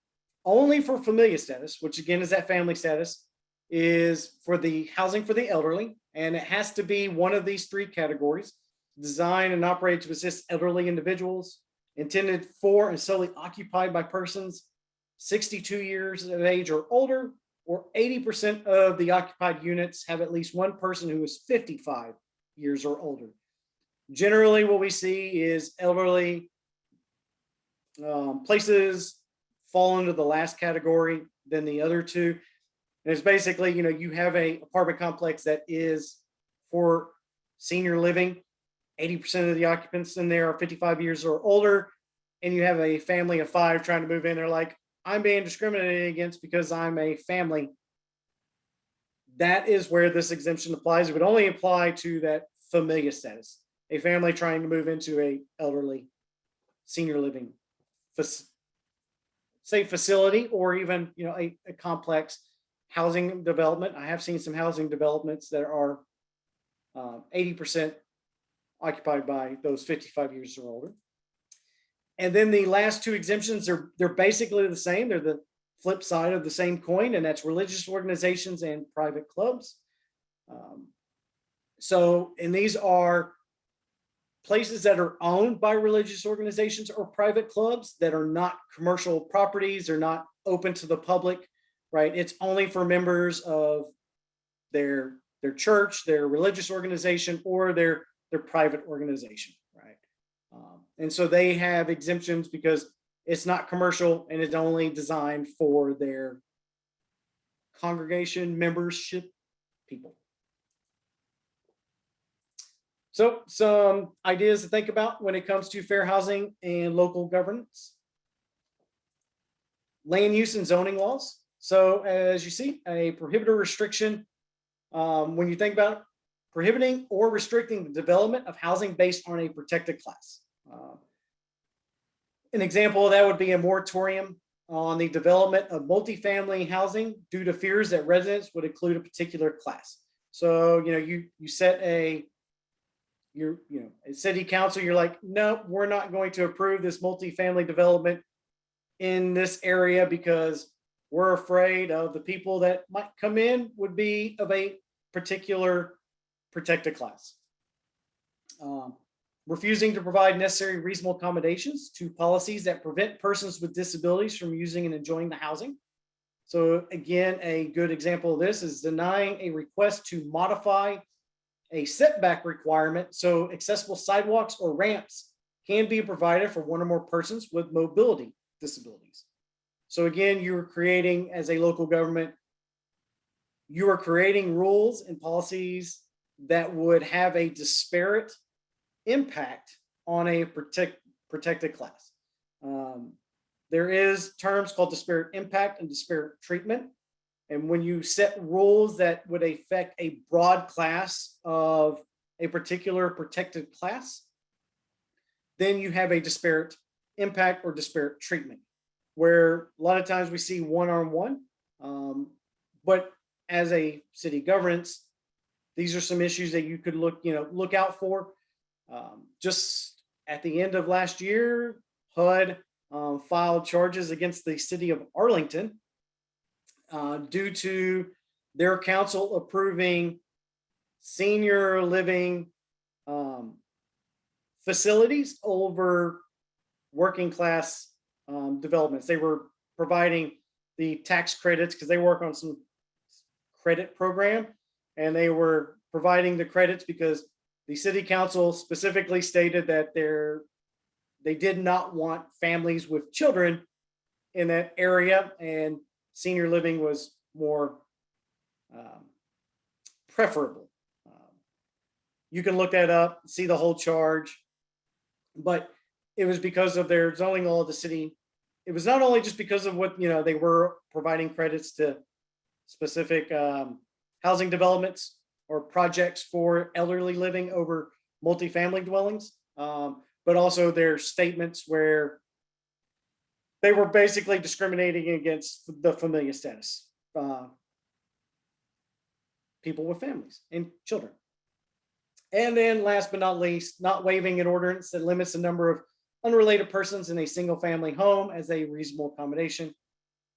only for familiar status, which again is that family status, is for the housing for the elderly. And it has to be one of these three categories: designed and operated to assist elderly individuals, intended for and solely occupied by persons 62 years of age or older, or 80% of the occupied units have at least one person who is 55 years or older. Generally, what we see is elderly places fall into the last category than the other two. And it's basically, you have a apartment complex that is for senior living. 80% of the occupants in there are 55 years or older. And you have a family of 5 trying to move in. They're like, I'm being discriminated against because I'm a family. That is where this exemption applies. It would only apply to that familiar status, a family trying to move into a elderly senior living facility, or even a complex housing development. I have seen some housing developments that are 80% occupied by those 55 years or older. And then the last 2 exemptions they're basically the same. They're the flip side of the same coin, and that's religious organizations and private clubs. And these are places that are owned by religious organizations or private clubs that are not commercial properties. They're not open to the public, right? It's only for members of their church, their religious organization, or their private organization, right? And so they have exemptions because it's not commercial and it's only designed for their congregation membership people. So some ideas to think about when it comes to fair housing and local governance. Land use and zoning laws. So as you see, a prohibitor restriction, when you think about prohibiting or restricting the development of housing based on a protected class. An example of that would be a moratorium on the development of multifamily housing due to fears that residents would include a particular class. So, you set a city council, you're like, no, we're not going to approve this multifamily development in this area because we're afraid of the people that might come in would be of a particular protected class. Refusing to provide necessary reasonable accommodations to policies that prevent persons with disabilities from using and enjoying the housing. So again, a good example of this is denying a request to modify a setback requirement so accessible sidewalks or ramps can be provided for one or more persons with mobility disabilities. So again, you're creating, as a local government, you are creating rules and policies that would have a disparate impact on a protected class. There is terms called disparate impact and disparate treatment. And when you set rules that would affect a broad class of a particular protected class, then you have a disparate impact or disparate treatment, where a lot of times we see one-on-one. But as a city governance, these are some issues that you could look out for. Just at the end of last year, HUD filed charges against the city of Arlington due to their council approving senior living facilities over working class developments. They were providing the tax credits because they work on some credit program, and they were providing the credits because the city council specifically stated that they did not want families with children in that area, and senior living was more preferable. You can look that up, see the whole charge, but it was because of their zoning law of the city. It was not only just because of what they were providing credits to specific housing developments or projects for elderly living over multifamily dwellings, but also their statements where they were basically discriminating against the familiar status, people with families and children. And then last but not least, not waiving an ordinance that limits the number of unrelated persons in a single family home as a reasonable accommodation.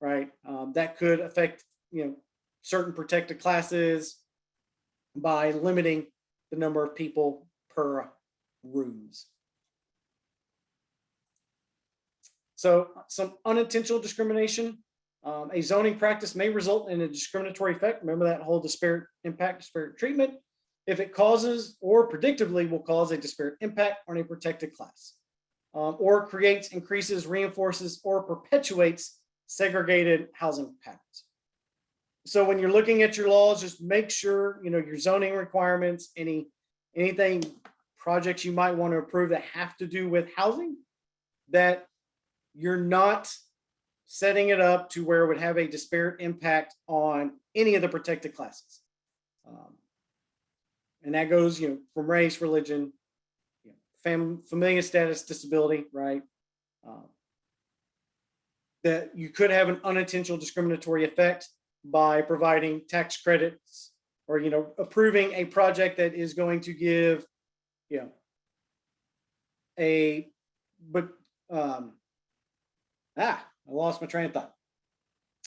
right? That could affect, certain protected classes by limiting the number of people per rooms. So some unintentional discrimination. A zoning practice may result in a discriminatory effect. Remember that whole disparate impact, disparate treatment, if it causes or predictably will cause a disparate impact on a protected class, or creates, increases, reinforces, or perpetuates segregated housing patterns. So when you're looking at your laws, just make sure, your zoning requirements, anything projects you might want to approve that have to do with housing, that you're not setting it up to where it would have a disparate impact on any of the protected classes. And that goes, from race, religion, familial status, disability, right? That you could have an unintentional discriminatory effect by providing tax credits or, approving a project that is going to give, I lost my train of thought,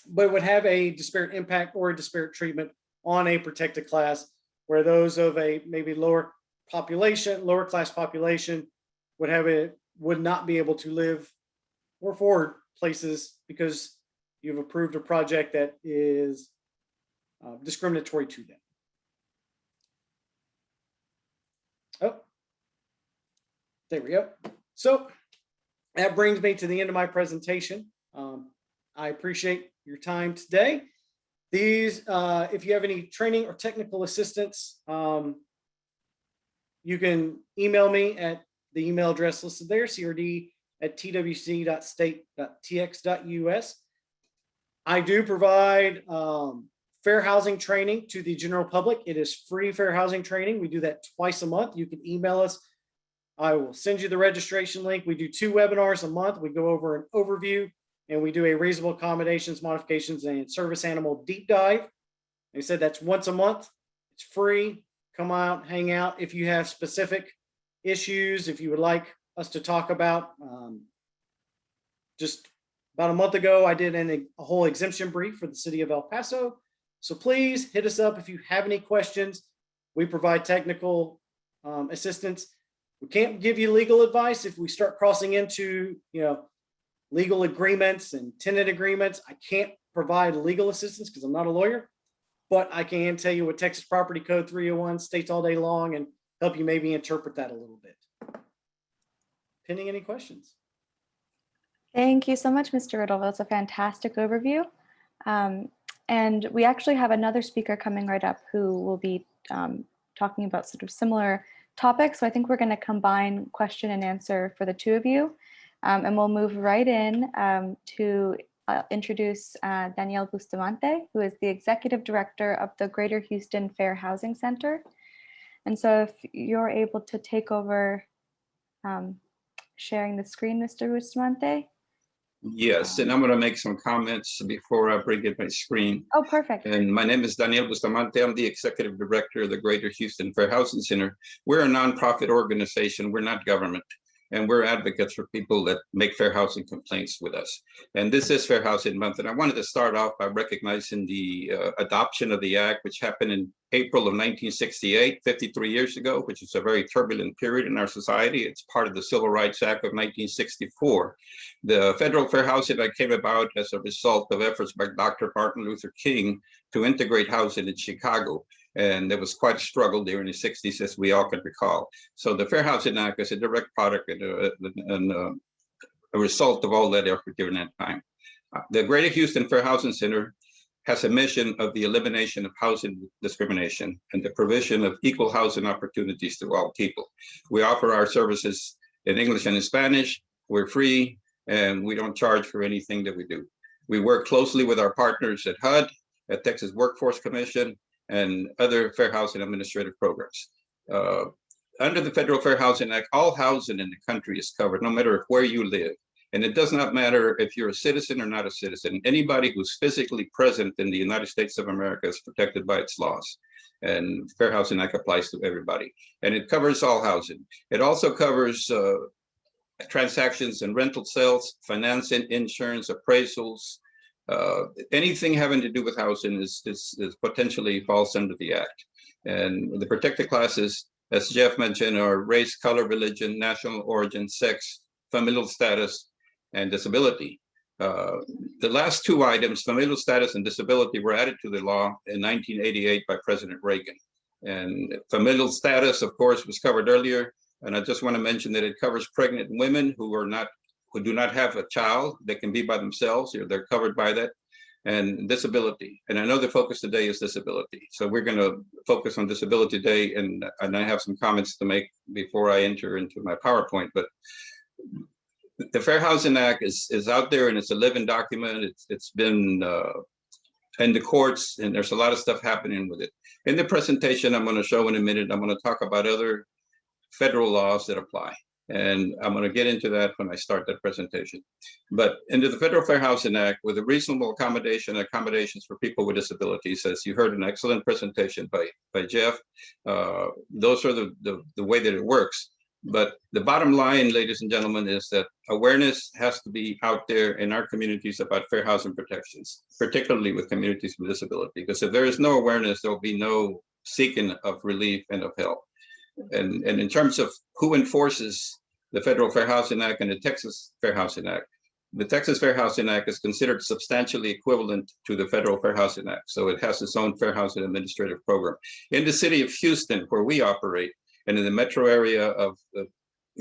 but would have a disparate impact or a disparate treatment on a protected class, where those of a maybe lower class population would not be able to live or afford places because you've approved a project that is discriminatory to them. Oh, there we go. So that brings me to the end of my presentation. I appreciate your time today. These, if you have any training or technical assistance, you can email me at the email address listed there, crd@twc.state.tx.us. I do provide fair housing training to the general public. It is free fair housing training. We do that twice a month. You can email us. I will send you the registration link. We do 2 webinars a month. We go over an overview, and we do a reasonable accommodations, modifications, and service animal deep dive. They said that's once a month. It's free. Come out, hang out. If you have specific issues, if you would like us to talk about, just about a month ago, I did a whole exemption brief for the city of El Paso. So please hit us up if you have any questions. We provide technical assistance. We can't give you legal advice if we start crossing into, legal agreements and tenant agreements. I can't provide legal assistance because I'm not a lawyer, but I can tell you what Texas Property Code 301 states all day long and help you maybe interpret that a little bit. Pending any questions? Thank you so much, Mr. Riddle. That's a fantastic overview. And we actually have another speaker coming right up who will be talking about sort of similar topics. So I think we're going to combine question and answer for the 2 of you. And we'll move right in to introduce Danielle Bustamante, who is the Executive Director of the Greater Houston Fair Housing Center. And so if you're able to take over sharing the screen, Mr. Bustamante. Yes, and I'm going to make some comments before I bring in my screen. Oh, perfect. And my name is Daniel Bustamante. I'm the Executive Director of the Greater Houston Fair Housing Center. We're a nonprofit organization. We're not government. And we're advocates for people that make fair housing complaints with us. And this is Fair Housing Month. And I wanted to start off by recognizing the adoption of the act, which happened in April of 1968, 53 years ago, which is a very turbulent period in our society. It's part of the Civil Rights Act of 1964. The Federal Fair Housing Act came about as a result of efforts by Dr. Martin Luther King to integrate housing in Chicago. And there was quite a struggle during the 60s, as we all can recall. So the Fair Housing Act is a direct product and a result of all that effort during that time. The Greater Houston Fair Housing Center has a mission of the elimination of housing discrimination and the provision of equal housing opportunities to all people. We offer our services in English and in Spanish. We're free, and we don't charge for anything that we do. We work closely with our partners at HUD, at Texas Workforce Commission, and other fair housing administrative programs. Under the Federal Fair Housing Act, all housing in the country is covered, no matter where you live. And it does not matter if you're a citizen or not a citizen. Anybody who's physically present in the United States of America is protected by its laws. And Fair Housing Act applies to everybody. And it covers all housing. It also covers transactions and rental sales, financing, insurance, appraisals, Anything having to do with housing is potentially falls under the act. And the protected classes, as Jeff mentioned, are race, color, religion, national origin, sex, familial status, and disability. The last two items, familial status and disability, were added to the law in 1988 by President Reagan. And familial status, of course, was covered earlier. And I just want to mention that it covers pregnant women who do not have a child. They can be by themselves, or they're covered by that. And disability. And I know the focus today is disability. So we're going to focus on disability today. And I have some comments to make before I enter into my PowerPoint. But the Fair Housing Act is out there, and it's a living document. It's been in the courts, and there's a lot of stuff happening with it. In the presentation I'm going to show in a minute, I'm going to talk about other federal laws that apply. And I'm going to get into that when I start that presentation. But under the Federal Fair Housing Act, with a reasonable accommodations for people with disabilities, as you heard an excellent presentation by Jeff, those are the way that it works. But the bottom line, ladies and gentlemen, is that awareness has to be out there in our communities about fair housing protections, particularly with communities with disability. Because if there is no awareness, there will be no seeking of relief and of help. And in terms of who enforces the Federal Fair Housing Act and the Texas Fair Housing Act, the Texas Fair Housing Act is considered substantially equivalent to the Federal Fair Housing Act. So it has its own Fair Housing Administrative Program. In the city of Houston, where we operate, and in the metro area of the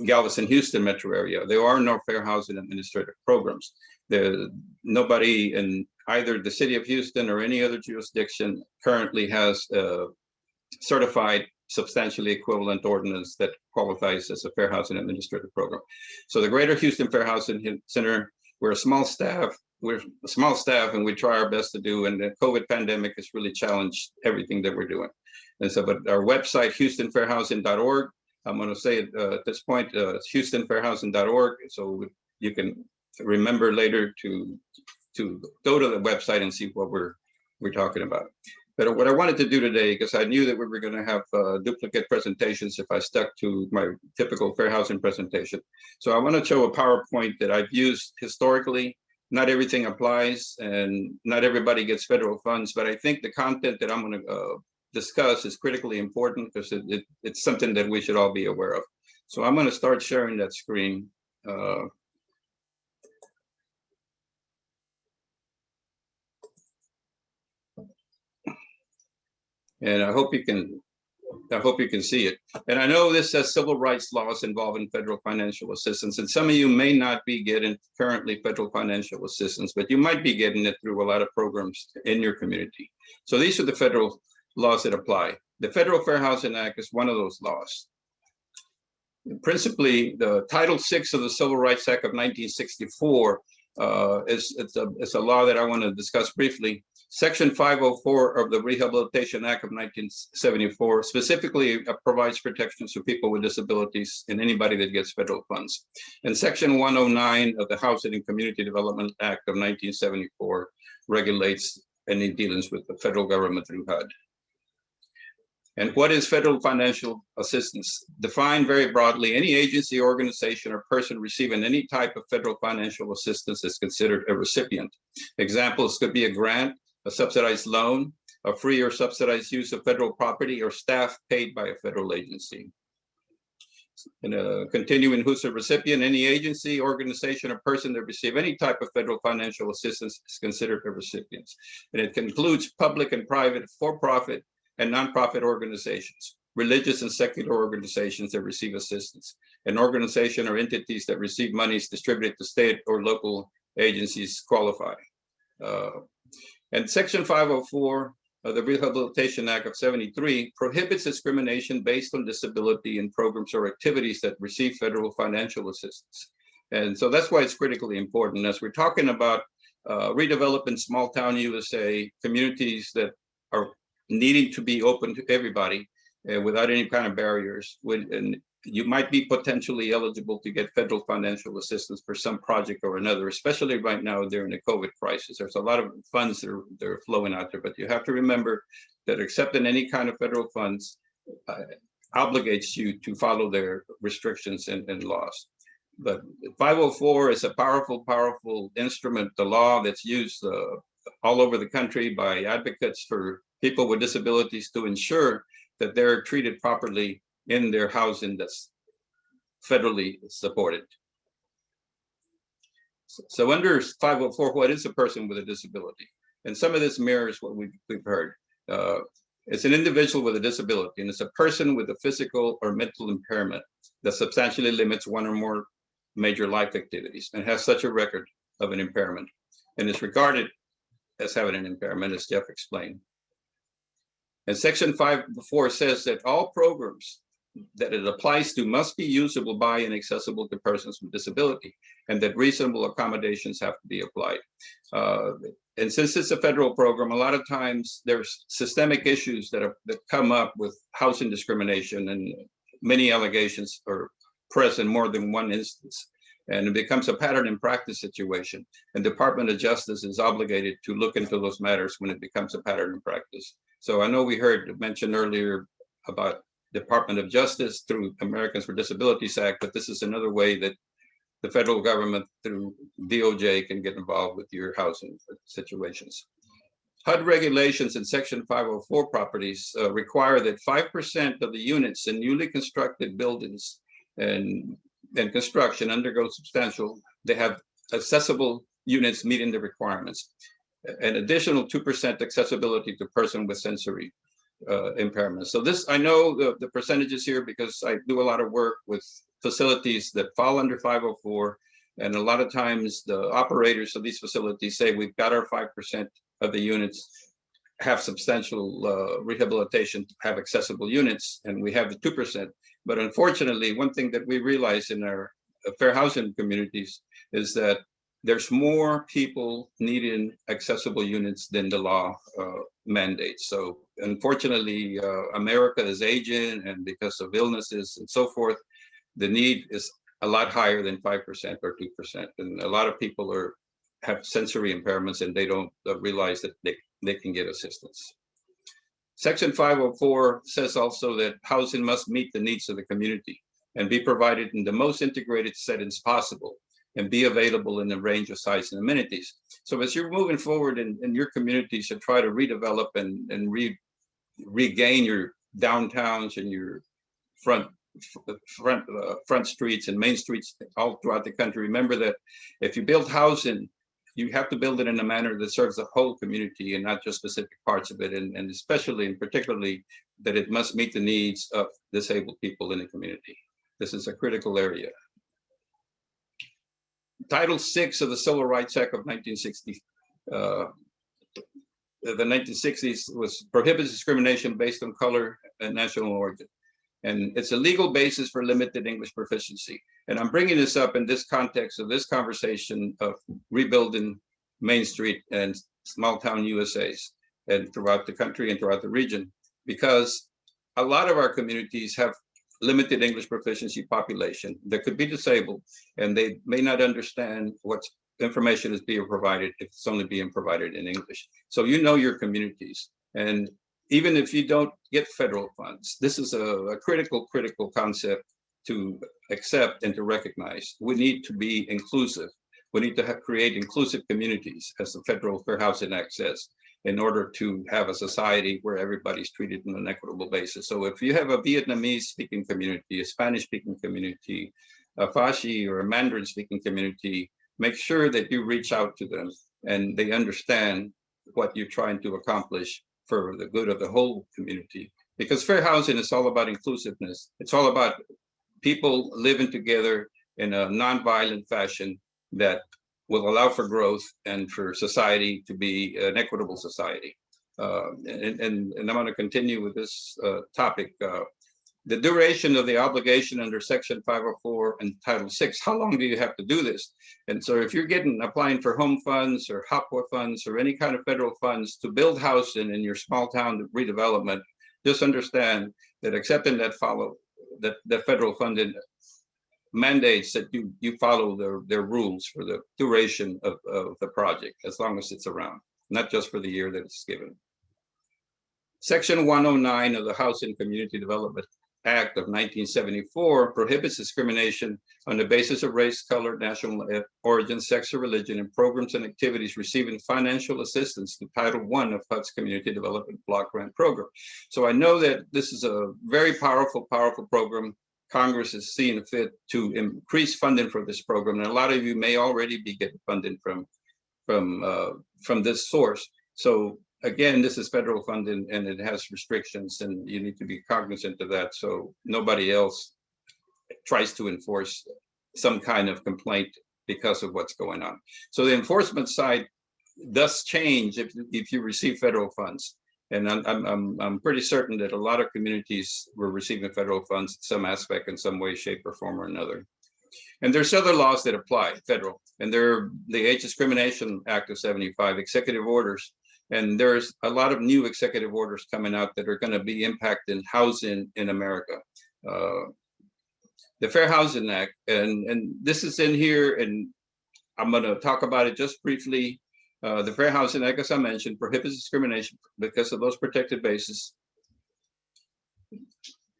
Galveston, Houston metro area, there are no Fair Housing Administrative Programs. Nobody in either the city of Houston or any other jurisdiction currently has a certified substantially equivalent ordinance that qualifies as a Fair Housing Administrative Program. So the Greater Houston Fair Housing Center, we're a small staff, and we try our best to do, and the COVID pandemic has really challenged everything that we're doing. And so, but our website, houstonfairhousing.org, I'm going to say it at this point, it's houstonfairhousing.org, so you can remember later to go to the website and see what we're talking about. But what I wanted to do today, because I knew that we were going to have duplicate presentations if I stuck to my typical fair housing presentation. So I want to show a PowerPoint that I've used historically. Not everything applies, and not everybody gets federal funds, but I think the content that I'm going to discuss is critically important because it's something that we should all be aware of. So I'm going to start sharing that screen. And I hope you can see it. And I know this says civil rights laws involving federal financial assistance, and some of you may not be getting currently federal financial assistance, but you might be getting it through a lot of programs in your community. So these are the federal laws that apply. The Federal Fair Housing Act is one of those laws. Principally, the Title VI of the Civil Rights Act of 1964 it's a law that I want to discuss briefly. Section 504 of the Rehabilitation Act of 1974 specifically provides protections for people with disabilities and anybody that gets federal funds. And Section 109 of the Housing and Community Development Act of 1974 regulates any dealings with the federal government through HUD. And what is federal financial assistance? Defined very broadly, any agency, organization, or person receiving any type of federal financial assistance is considered a recipient. Examples could be a grant, a subsidized loan, a free or subsidized use of federal property, or staff paid by a federal agency. And continuing, who's a recipient, any agency, organization, or person that receive any type of federal financial assistance is considered a recipient. And it includes public and private, for-profit, and nonprofit organizations, religious and secular organizations that receive assistance, and organization or entities that receive monies distributed to state or local agencies qualify. And Section 504 of the Rehabilitation Act of 73 prohibits discrimination based on disability in programs or activities that receive federal financial assistance. And so that's why it's critically important. As we're talking about redeveloping small town USA, communities that are needing to be open to everybody without any kind of barriers. And you might be potentially eligible to get federal financial assistance for some project or another, especially right now during the COVID crisis. There's a lot of funds that are flowing out there, but you have to remember that accepting any kind of federal funds obligates you to follow their restrictions and laws. But 504 is a powerful, powerful instrument, the law that's used all over the country by advocates for people with disabilities to ensure that they're treated properly in their housing that's federally supported. So under 504, what is a person with a disability? And some of this mirrors what we've heard. It's an individual with a disability, and it's a person with a physical or mental impairment that substantially limits one or more major life activities and has such a record of an impairment and is regarded as having an impairment, as Jeff explained. And Section 504 says that all programs that it applies to must be usable by and accessible to persons with disability, and that reasonable accommodations have to be applied. And since it's a federal program, a lot of times there's systemic issues that come up with housing discrimination, and many allegations are present more than one instance. And it becomes a pattern in practice situation. And Department of Justice is obligated to look into those matters when it becomes a pattern in practice. So I know we heard mentioned earlier about Department of Justice through Americans with Disabilities Act, but this is another way that the federal government through DOJ can get involved with your housing situations. HUD regulations in Section 504 properties require that 5% of the units in newly constructed buildings and construction undergo substantial, they have accessible units meeting the requirements. An additional 2% accessibility to person with sensory impairments. So this, I know the percentages here because I do a lot of work with facilities that fall under 504. And a lot of times the operators of these facilities say we've got our 5% of the units have substantial rehabilitation to have accessible units, and we have the 2%. But unfortunately, one thing that we realize in our fair housing communities is that there's more people needing accessible units than the law mandates. So unfortunately, America is aging, and because of illnesses and so forth, the need is a lot higher than 5% or 2%. And a lot of people have sensory impairments, and they don't realize that they can get assistance. Section 504 says also that housing must meet the needs of the community and be provided in the most integrated settings possible and be available in a range of size and amenities. So as you're moving forward in your communities to try to redevelop and regain your downtowns and your front streets and main streets all throughout the country, remember that if you build housing, you have to build it in a manner that serves the whole community and not just specific parts of it, and especially and particularly that it must meet the needs of disabled people in the community. This is a critical area. Title VI of the Civil Rights Act of 1960, the 1960s was prohibits discrimination based on color and national origin. And it's a legal basis for limited English proficiency. And I'm bringing this up in this context of this conversation of rebuilding Main Street and small town USAs and throughout the country and throughout the region, because a lot of our communities have limited English proficiency population that could be disabled, and they may not understand what information is being provided if it's only being provided in English. So you know your communities, and even if you don't get federal funds, this is a critical concept to accept and to recognize. We need to be inclusive. We need to create inclusive communities, as the Federal Fair Housing Act says, in order to have a society where everybody's treated on an equitable basis. So if you have a Vietnamese speaking community, a Spanish speaking community, a Fashi or a Mandarin speaking community, make sure that you reach out to them and they understand what you're trying to accomplish for the good of the whole community. Because fair housing is all about inclusiveness. It's all about people living together in a nonviolent fashion that will allow for growth and for society to be an equitable society. And I'm going to continue with this topic. The duration of the obligation under Section 504 and Title VI, how long do you have to do this? And so if you're applying for home funds or HOPWA funds or any kind of federal funds to build housing in your small town redevelopment, just understand that accepting that federal funding mandates that you follow their rules for the duration of the project, as long as it's around, not just for the year that it's given. Section 109 of the Housing Community Development Act of 1974 prohibits discrimination on the basis of race, color, national origin, sex, or religion in programs and activities receiving financial assistance to Title I of HUD's Community Development Block Grant Program. So I know that this is a very powerful, powerful program. Congress is seeing fit to increase funding for this program, and a lot of you may already be getting funding from this source. So again, this is federal funding and it has restrictions, and you need to be cognizant of that so nobody else tries to enforce some kind of complaint because of what's going on. So the enforcement side does change if you receive federal funds. And I'm pretty certain that a lot of communities were receiving federal funds in some aspect, in some way, shape, or form or another. And there's other laws that apply, federal, and they're the Age Discrimination Act of 75, executive orders. And there's a lot of new executive orders coming out that are going to be impacting housing in America. The Fair Housing Act, and this is in here, and I'm going to talk about it just briefly. The Fair Housing Act, as I mentioned, prohibits discrimination because of those protected bases.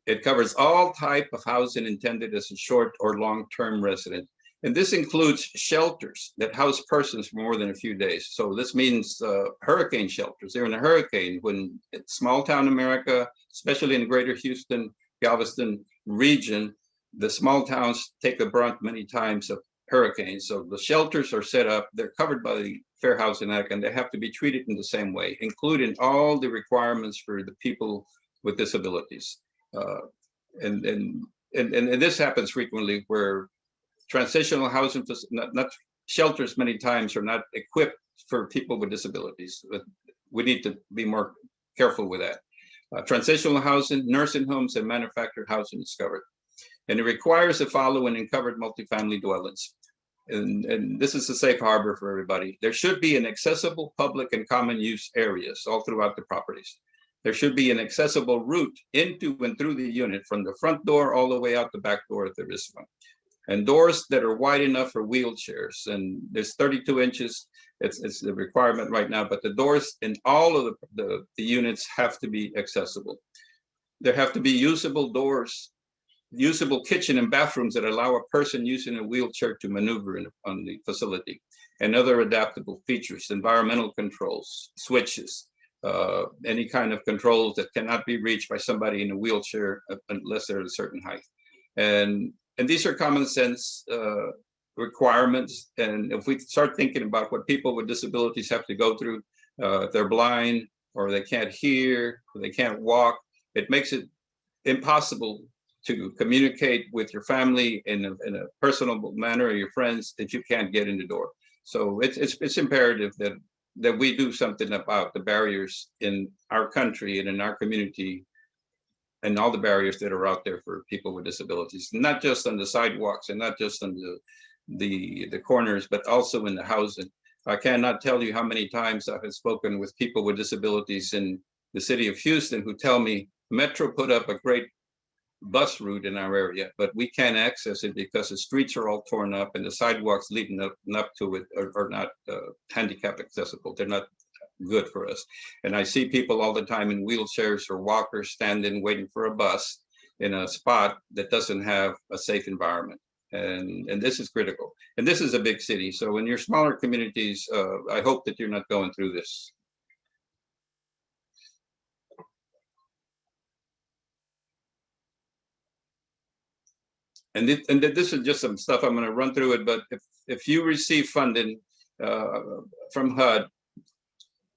It covers all type of housing intended as a short or long-term resident. And this includes shelters that house persons for more than a few days. So this means hurricane shelters. They're in a hurricane when it's small town America, especially in the greater Houston-Galveston region, the small towns take the brunt many times of hurricanes. So the shelters are set up, they're covered by the Fair Housing Act, and they have to be treated in the same way, including all the requirements for the people with disabilities. And this happens frequently where transitional housing, not shelters many times are not equipped for people with disabilities. But we need to be more careful with that. Transitional housing, nursing homes, and manufactured housing is covered. And it requires the following in covered multifamily dwellings. And this is a safe harbor for everybody. There should be an accessible public and common use areas all throughout the properties. There should be an accessible route into and through the unit from the front door all the way out the back door if there is one. And doors that are wide enough for wheelchairs. And there's 32 inches, it's the requirement right now, but the doors in all of the units have to be accessible. There have to be usable doors, usable kitchen and bathrooms that allow a person using a wheelchair to maneuver on the facility, and other adaptable features, environmental controls, switches, any kind of controls that cannot be reached by somebody in a wheelchair unless they're at a certain height. And these are common sense requirements. And if we start thinking about what people with disabilities have to go through, if they're blind or they can't hear, or they can't walk, it makes it impossible to communicate with your family in a personal manner, or your friends, that you can't get in the door. So it's imperative that we do something about the barriers in our country and in our community, and all the barriers that are out there for people with disabilities, not just on the sidewalks and not just on the corners, but also in the housing. I cannot tell you how many times I have spoken with people with disabilities in the city of Houston who tell me Metro put up a great bus route in our area, but we can't access it because the streets are all torn up and the sidewalks leading up to it are not handicap accessible. They're not good for us. And I see people all the time in wheelchairs or walkers standing waiting for a bus in a spot that doesn't have a safe environment. And this is critical. And this is a big city. So in your smaller communities, I hope that you're not going through this. And this is just some stuff, I'm going to run through it, but if you receive funding from HUD,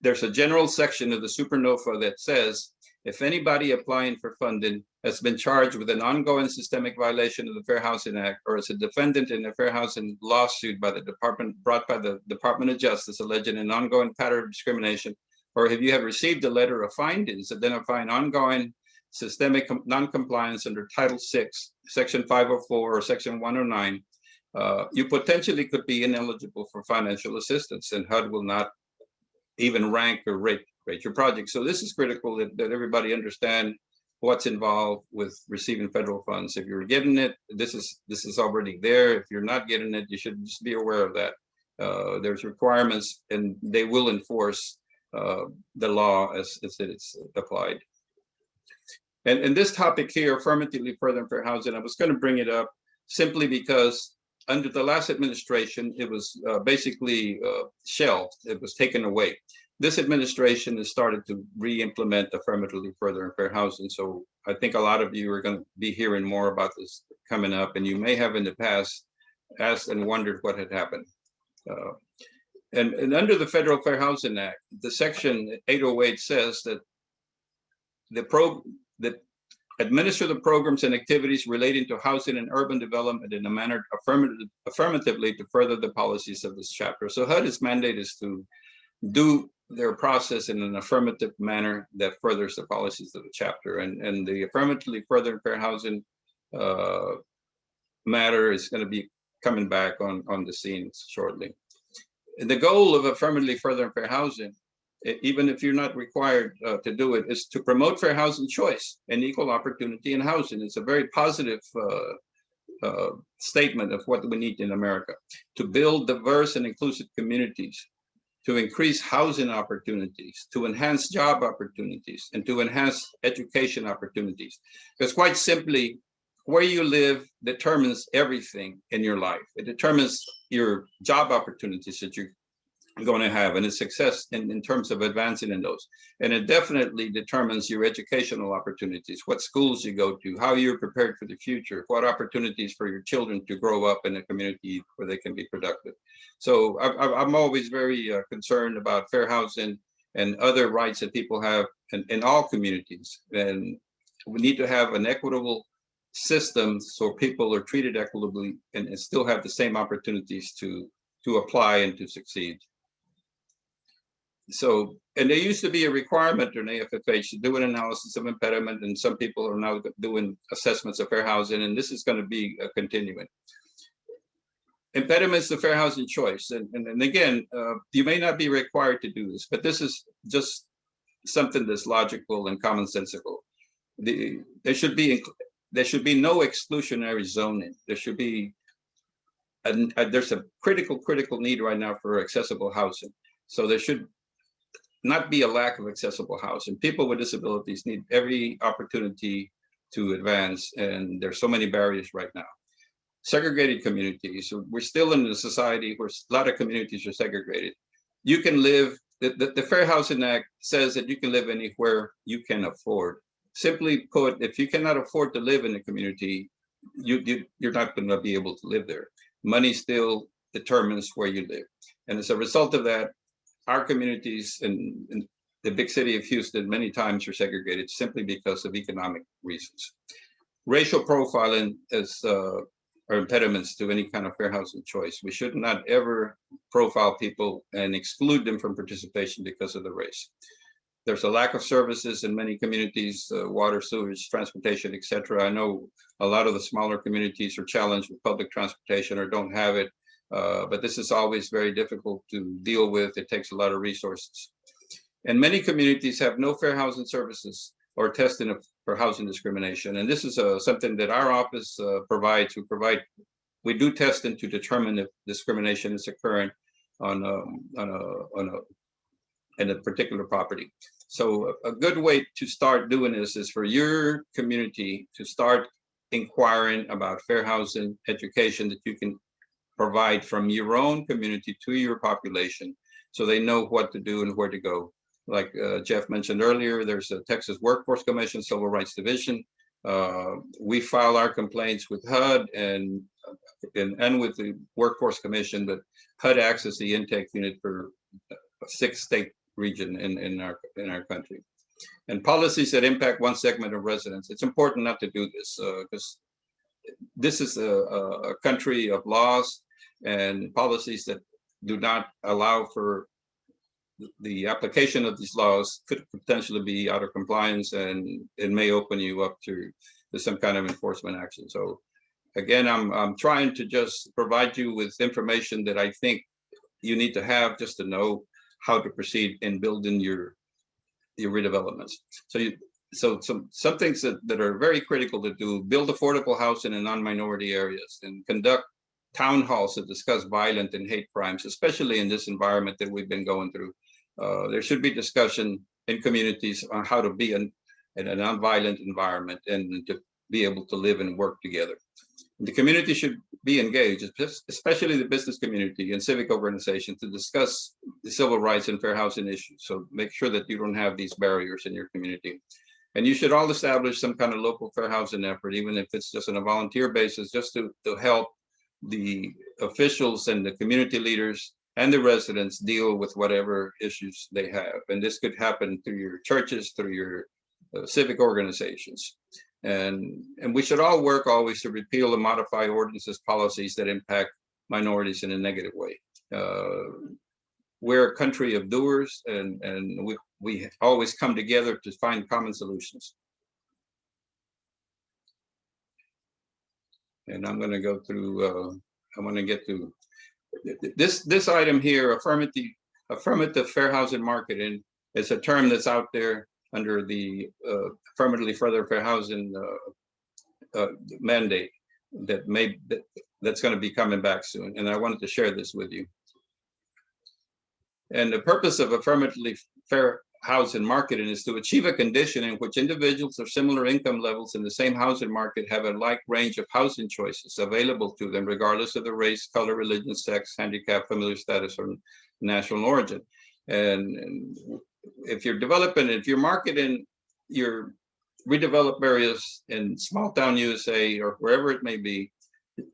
there's a general section of the Supernova that says, if anybody applying for funding has been charged with an ongoing systemic violation of the Fair Housing Act, or is a defendant in a fair housing lawsuit by the department, brought by the Department of Justice, alleging an ongoing pattern of discrimination, or if you have received a letter of findings identifying ongoing systemic noncompliance under Title VI, Section 504 or Section 109, you potentially could be ineligible for financial assistance, and HUD will not even rank or rate your project. So this is critical that everybody understand what's involved with receiving federal funds. If you're getting it, this is already there. If you're not getting it, you should just be aware of that. There's requirements, and they will enforce the law as it's applied. And this topic here, affirmatively further and fair housing, I was going to bring it up simply because under the last administration, it was basically shelved. It was taken away. This administration has started to re-implement affirmatively further and fair housing. So I think a lot of you are going to be hearing more about this coming up, and you may have in the past asked and wondered what had happened. And under the Federal Fair Housing Act, the section 808 says that that administer the programs and activities relating to housing and urban development in a manner affirmatively to further the policies of this chapter. So HUD's mandate is to do their process in an affirmative manner that furthers the policies of the chapter. And the affirmatively further and fair housing matter is going to be coming back on the scene shortly. And the goal of affirmatively further and fair housing, even if you're not required to do it, is to promote fair housing choice and equal opportunity in housing. It's a very positive statement of what we need in America, to build diverse and inclusive communities, to increase housing opportunities, to enhance job opportunities, and to enhance education opportunities. Because quite simply, where you live determines everything in your life. It determines your job opportunities that you're going to have and its success in terms of advancing in those. And it definitely determines your educational opportunities, what schools you go to, how you're prepared for the future, what opportunities for your children to grow up in a community where they can be productive. So I'm always very concerned about fair housing and other rights that people have in all communities. And we need to have an equitable system so people are treated equitably and still have the same opportunities to apply and to succeed. So, and there used to be a requirement in AFFH to do an analysis of impediment, and some people are now doing assessments of fair housing, and this is going to be continuing. Impediments to fair housing choice, and again, you may not be required to do this, but this is just something that's logical and commonsensical. There should be no exclusionary zoning. There should be there's a critical need right now for accessible housing. So there should not be a lack of accessible housing. People with disabilities need every opportunity to advance, and there's so many barriers right now. Segregated communities. We're still in a society where a lot of communities are segregated. You can live, the Fair Housing Act says that you can live anywhere you can afford. Simply put, if you cannot afford to live in a community, you're not going to be able to live there. Money still determines where you live. And as a result of that, our communities in the big city of Houston many times are segregated simply because of economic reasons. Racial profiling are impediments to any kind of fair housing choice. We should not ever profile people and exclude them from participation because of the race. There's a lack of services in many communities, water, sewage, transportation, etc. I know a lot of the smaller communities are challenged with public transportation or don't have it. But this is always very difficult to deal with. It takes a lot of resources. And many communities have no fair housing services or testing for housing discrimination. And this is something that our office provides. We do testing to determine if discrimination is occurring in a particular property. So a good way to start doing this is for your community to start inquiring about fair housing education that you can provide from your own community to your population so they know what to do and where to go. Like Jeff mentioned earlier, there's a Texas Workforce Commission, Civil Rights Division. We file our complaints with HUD and with the Workforce Commission, but HUD acts as the intake unit for a 6-state region in our country. And policies that impact one segment of residents. It's important not to do this because this is a country of laws and policies that do not allow for the application of these laws could potentially be out of compliance, and it may open you up to some kind of enforcement action. So again, I'm trying to just provide you with information that I think you need to have just to know how to proceed in building your redevelopments. So some things that are very critical to do: build affordable housing in non-minority areas and conduct town halls that discuss violent and hate crimes, especially in this environment that we've been going through. There should be discussion in communities on how to be and a nonviolent environment, and to be able to live and work together. The community should be engaged, especially the business community and civic organizations, to discuss the civil rights and fair housing issues. So make sure that you don't have these barriers in your community. And you should all establish some kind of local fair housing effort, even if it's just on a volunteer basis, just to help the officials and the community leaders and the residents deal with whatever issues they have. And this could happen through your churches, through your civic organizations. And we should all work always to repeal and modify ordinances, policies that impact minorities in a negative way. We're a country of doers, and we always come together to find common solutions. And I'm going to go through, I want to get to this item here, affirmative fair housing marketing. It's a term that's out there under the affirmatively further fair housing mandate that's going to be coming back soon. And I wanted to share this with you. And the purpose of affirmatively fair housing marketing is to achieve a condition in which individuals of similar income levels in the same housing market have a like range of housing choices available to them, regardless of their race, color, religion, sex, handicap, familial status, or national origin. And if you're developing, if you're marketing your redeveloped areas in small town USA or wherever it may be,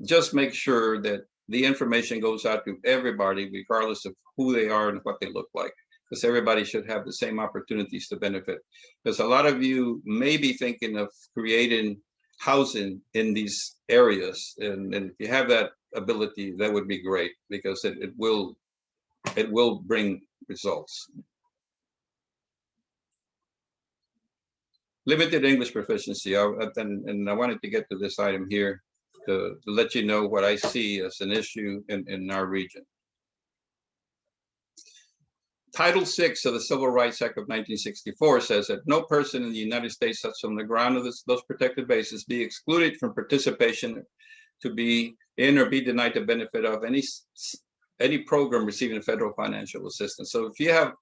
just make sure that the information goes out to everybody, regardless of who they are and what they look like, because everybody should have the same opportunities to benefit. Because a lot of you may be thinking of creating housing in these areas, and if you have that ability, that would be great, because it will bring results. Limited English proficiency, and I wanted to get to this item here to let you know what I see as an issue in our region. Title VI of the Civil Rights Act of 1964 says that no person in the United States such on the ground of those protected bases be excluded from participation to be in or be denied the benefit of any program receiving federal financial assistance. So if you have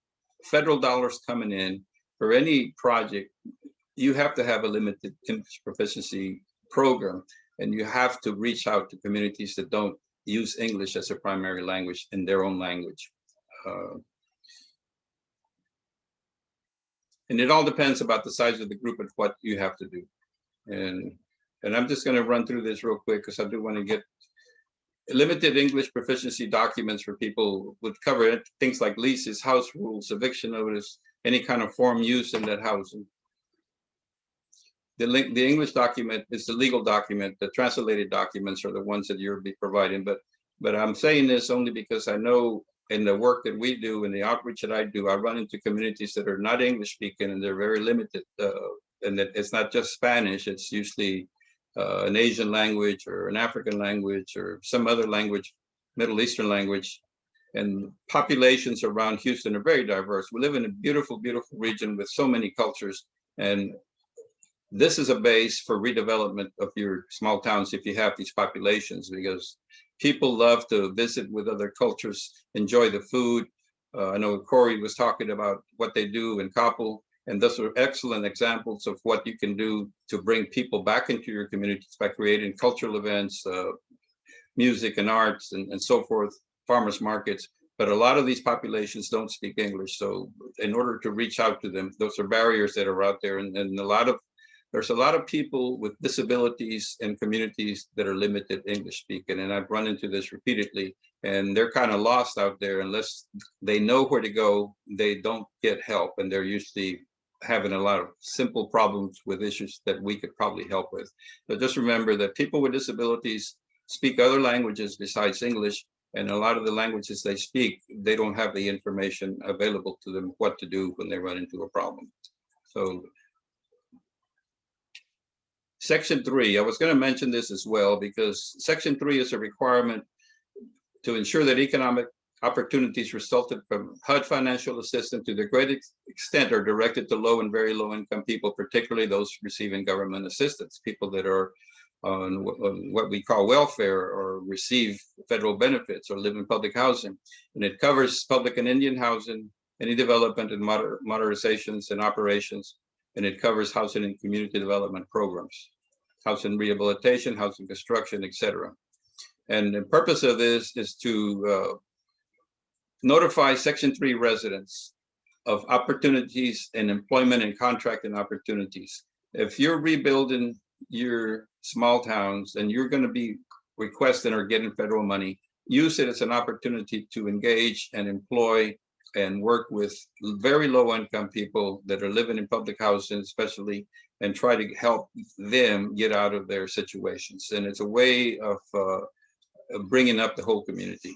federal dollars coming in for any project, you have to have a limited English proficiency program, and you have to reach out to communities that don't use English as a primary language in their own language. And it all depends about the size of the group and what you have to do. And I'm just going to run through this real quick, because I do want to get limited English proficiency documents for people would cover things like leases, house rules, eviction notice, any kind of form used in that housing. The English document is the legal document. The translated documents are the ones that you'll be providing. But I'm saying this only because I know in the work that we do and the outreach that I do, I run into communities that are not English speaking, and they're very limited. And that it's not just Spanish, it's usually an Asian language or an African language or some other language, Middle Eastern language. And populations around Houston are very diverse. We live in a beautiful, beautiful region with so many cultures. And this is a base for redevelopment of your small towns if you have these populations, because people love to visit with other cultures, enjoy the food. I know Corey was talking about what they do in Coppell, and those are excellent examples of what you can do to bring people back into your communities by creating cultural events, music and arts and so forth, farmers markets. But a lot of these populations don't speak English. So in order to reach out to them, those are barriers that are out there. And there's a lot of people with disabilities in communities that are limited English speaking. And I've run into this repeatedly, and they're kind of lost out there. Unless they know where to go, they don't get help. And they're usually having a lot of simple problems with issues that we could probably help with. But just remember that people with disabilities speak other languages besides English. And a lot of the languages they speak, they don't have the information available to them what to do when they run into a problem. So Section 3, I was going to mention this as well, because Section 3 is a requirement to ensure that economic opportunities resulted from HUD financial assistance to the greatest extent are directed to low and very low income people, particularly those receiving government assistance, people that are on what we call welfare or receive federal benefits or live in public housing. And it covers public and Indian housing, any development and modernizations and operations, and it covers housing and community development programs, housing rehabilitation, housing construction, etc. And the purpose of this is to notify Section 3 residents of opportunities in employment and contracting opportunities. If you're rebuilding your small towns and you're going to be requesting or getting federal money, use it as an opportunity to engage and employ and work with very low income people that are living in public housing, especially, and try to help them get out of their situations. And it's a way of bringing up the whole community.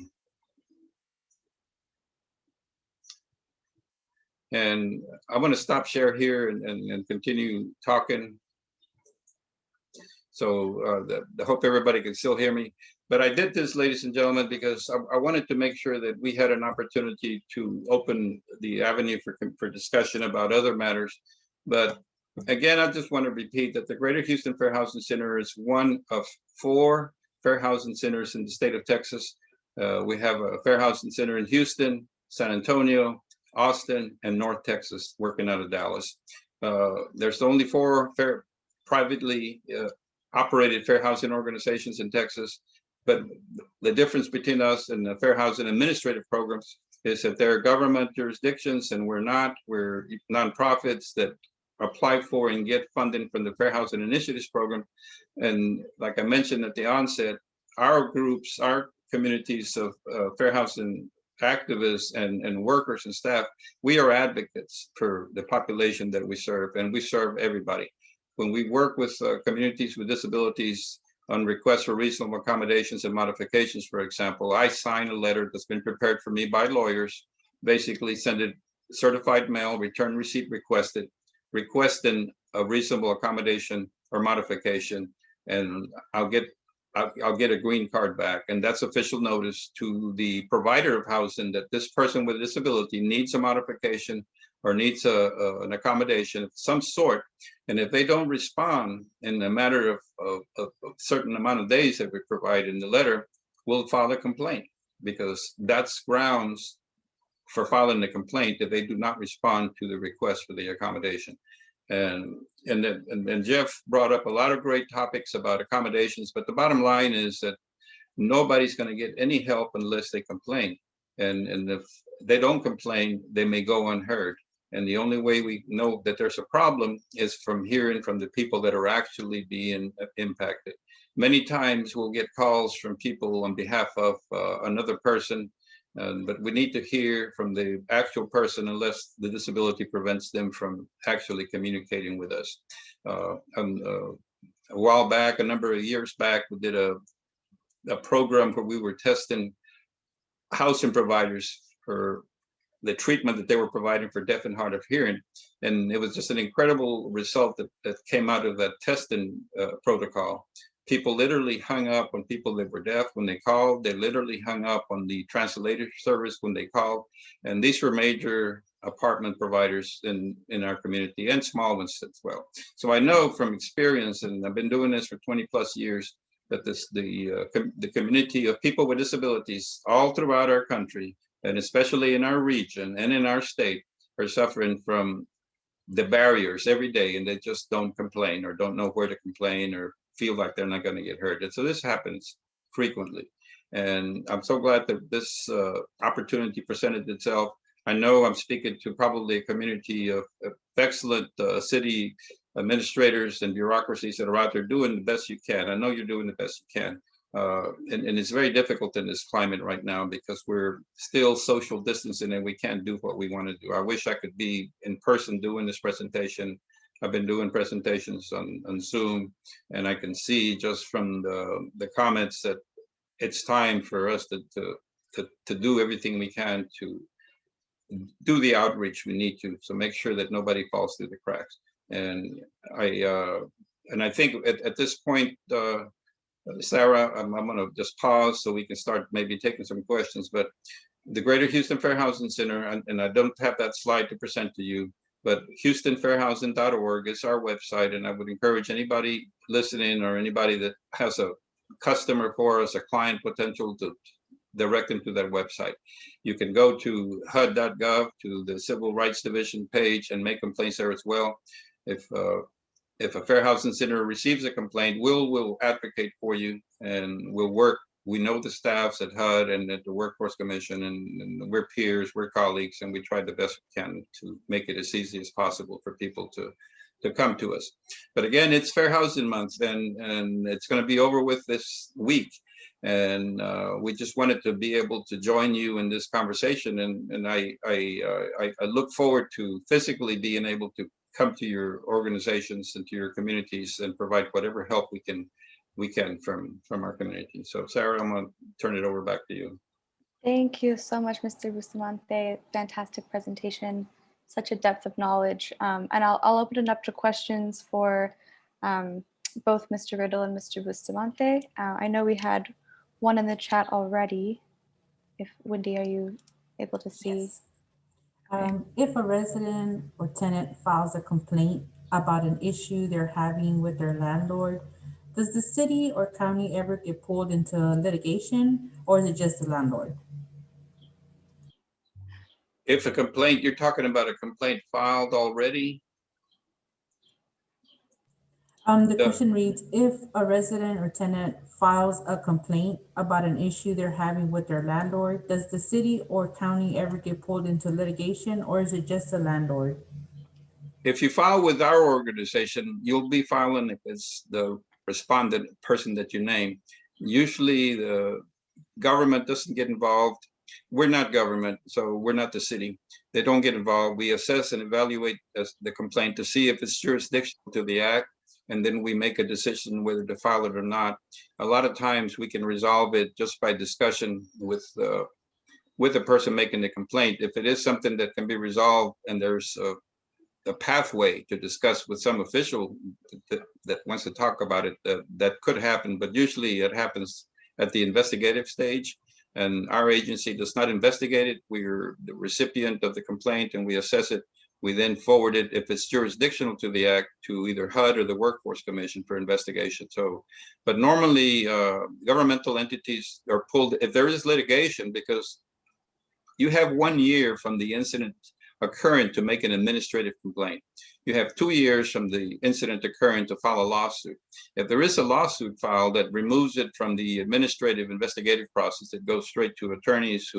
And I want to stop share here and continue talking. So I hope everybody can still hear me. But I did this, ladies and gentlemen, because I wanted to make sure that we had an opportunity to open the avenue for discussion about other matters. But again, I just want to repeat that the Greater Houston Fair Housing Center is one of 4 fair housing centers in the state of Texas. We have a fair housing center in Houston, San Antonio, Austin, and North Texas, working out of Dallas. There's only 4 privately operated fair housing organizations in Texas. But the difference between us and the fair housing administrative programs is that they're government jurisdictions and we're not. We're nonprofits that apply for and get funding from the Fair Housing Initiatives Program. And like I mentioned at the onset, our groups, our communities of fair housing activists and workers and staff, we are advocates for the population that we serve, and we serve everybody. When we work with communities with disabilities on requests for reasonable accommodations and modifications, for example, I sign a letter that's been prepared for me by lawyers, basically send it certified mail, return receipt requested, requesting a reasonable accommodation or modification, and I'll get a green card back. And that's official notice to the provider of housing that this person with a disability needs a modification or needs an accommodation of some sort. And if they don't respond in a matter of a certain amount of days that we provide in the letter, we'll file a complaint, because that's grounds for filing the complaint if they do not respond to the request for the accommodation. And Jeff brought up a lot of great topics about accommodations, but the bottom line is that nobody's going to get any help unless they complain. And if they don't complain, they may go unheard. And the only way we know that there's a problem is from hearing from the people that are actually being impacted. Many times we'll get calls from people on behalf of another person, but we need to hear from the actual person unless the disability prevents them from actually communicating with us. A while back, a number of years back, we did a program where we were testing housing providers for the treatment that they were providing for deaf and hard of hearing. And it was just an incredible result that came out of that testing protocol. People literally hung up on people that were deaf when they called. They literally hung up on the translator service when they called. And these were major apartment providers in our community, and small ones as well. So I know from experience, and I've been doing this for 20 plus years, that the community of people with disabilities all throughout our country, and especially in our region and in our state, are suffering from the barriers every day, and they just don't complain or don't know where to complain or feel like they're not going to get hurt. And so this happens frequently. And I'm so glad that this opportunity presented itself. I know I'm speaking to probably a community of excellent city administrators and bureaucracies that are out there doing the best you can. I know you're doing the best you can. And it's very difficult in this climate right now because we're still social distancing and we can't do what we want to do. I wish I could be in person doing this presentation. I've been doing presentations on Zoom, and I can see just from the comments that it's time for us to do everything we can to do the outreach we need to. So make sure that nobody falls through the cracks. And I think at this point, Sarah, I'm going to just pause so we can start maybe taking some questions. But the Greater Houston Fair Housing Center, and I don't have that slide to present to you, but HoustonFairHousing.org is our website, and I would encourage anybody listening or anybody that has a customer for us, a client potential, to direct them to that website. You can go to HUD.gov, to the Civil Rights Division page, and make complaints there as well. If a fair housing center receives a complaint, we'll advocate for you, and we'll work. We know the staffs at HUD and at the Workforce Commission, and we're peers, we're colleagues, and we try the best we can to make it as easy as possible for people to come to us. But again, it's Fair Housing Month, and it's going to be over with this week. And we just wanted to be able to join you in this conversation. And I look forward to physically being able to come to your organizations and to your communities and provide whatever help we can from our community. So Sarah, I'm going to turn it over back to you. Thank you so much, Mr. Bustamante. Fantastic presentation, such a depth of knowledge. And I'll open it up to questions for both Mr. Riddle and Mr. Bustamante. I know we had one in the chat already. If Wendy, are you able to see? Yes. If a resident or tenant files a complaint about an issue they're having with their landlord, does the city or county ever get pulled into litigation, or is it just the landlord? If a complaint, you're talking about a complaint filed already? The question reads, if a resident or tenant files a complaint about an issue they're having with their landlord, does the city or county ever get pulled into litigation, or is it just the landlord? If you file with our organization, you'll be filing if it's the respondent person that you name. Usually the government doesn't get involved. We're not government, so we're not the city. They don't get involved. We assess and evaluate the complaint to see if it's jurisdictional to the act, and then we make a decision whether to file it or not. A lot of times we can resolve it just by discussion with the person making the complaint. If it is something that can be resolved and there's a pathway to discuss with some official that wants to talk about it, that could happen, but usually it happens at the investigative stage, and our agency does not investigate it. We're the recipient of the complaint and we assess it. We then forward it, if it's jurisdictional to the act, to either HUD or the Workforce Commission for investigation. So, but normally governmental entities are pulled if there is litigation, because you have 1 year from the incident occurring to make an administrative complaint. You have 2 years from the incident occurring to file a lawsuit. If there is a lawsuit filed that removes it from the administrative investigative process, it goes straight to attorneys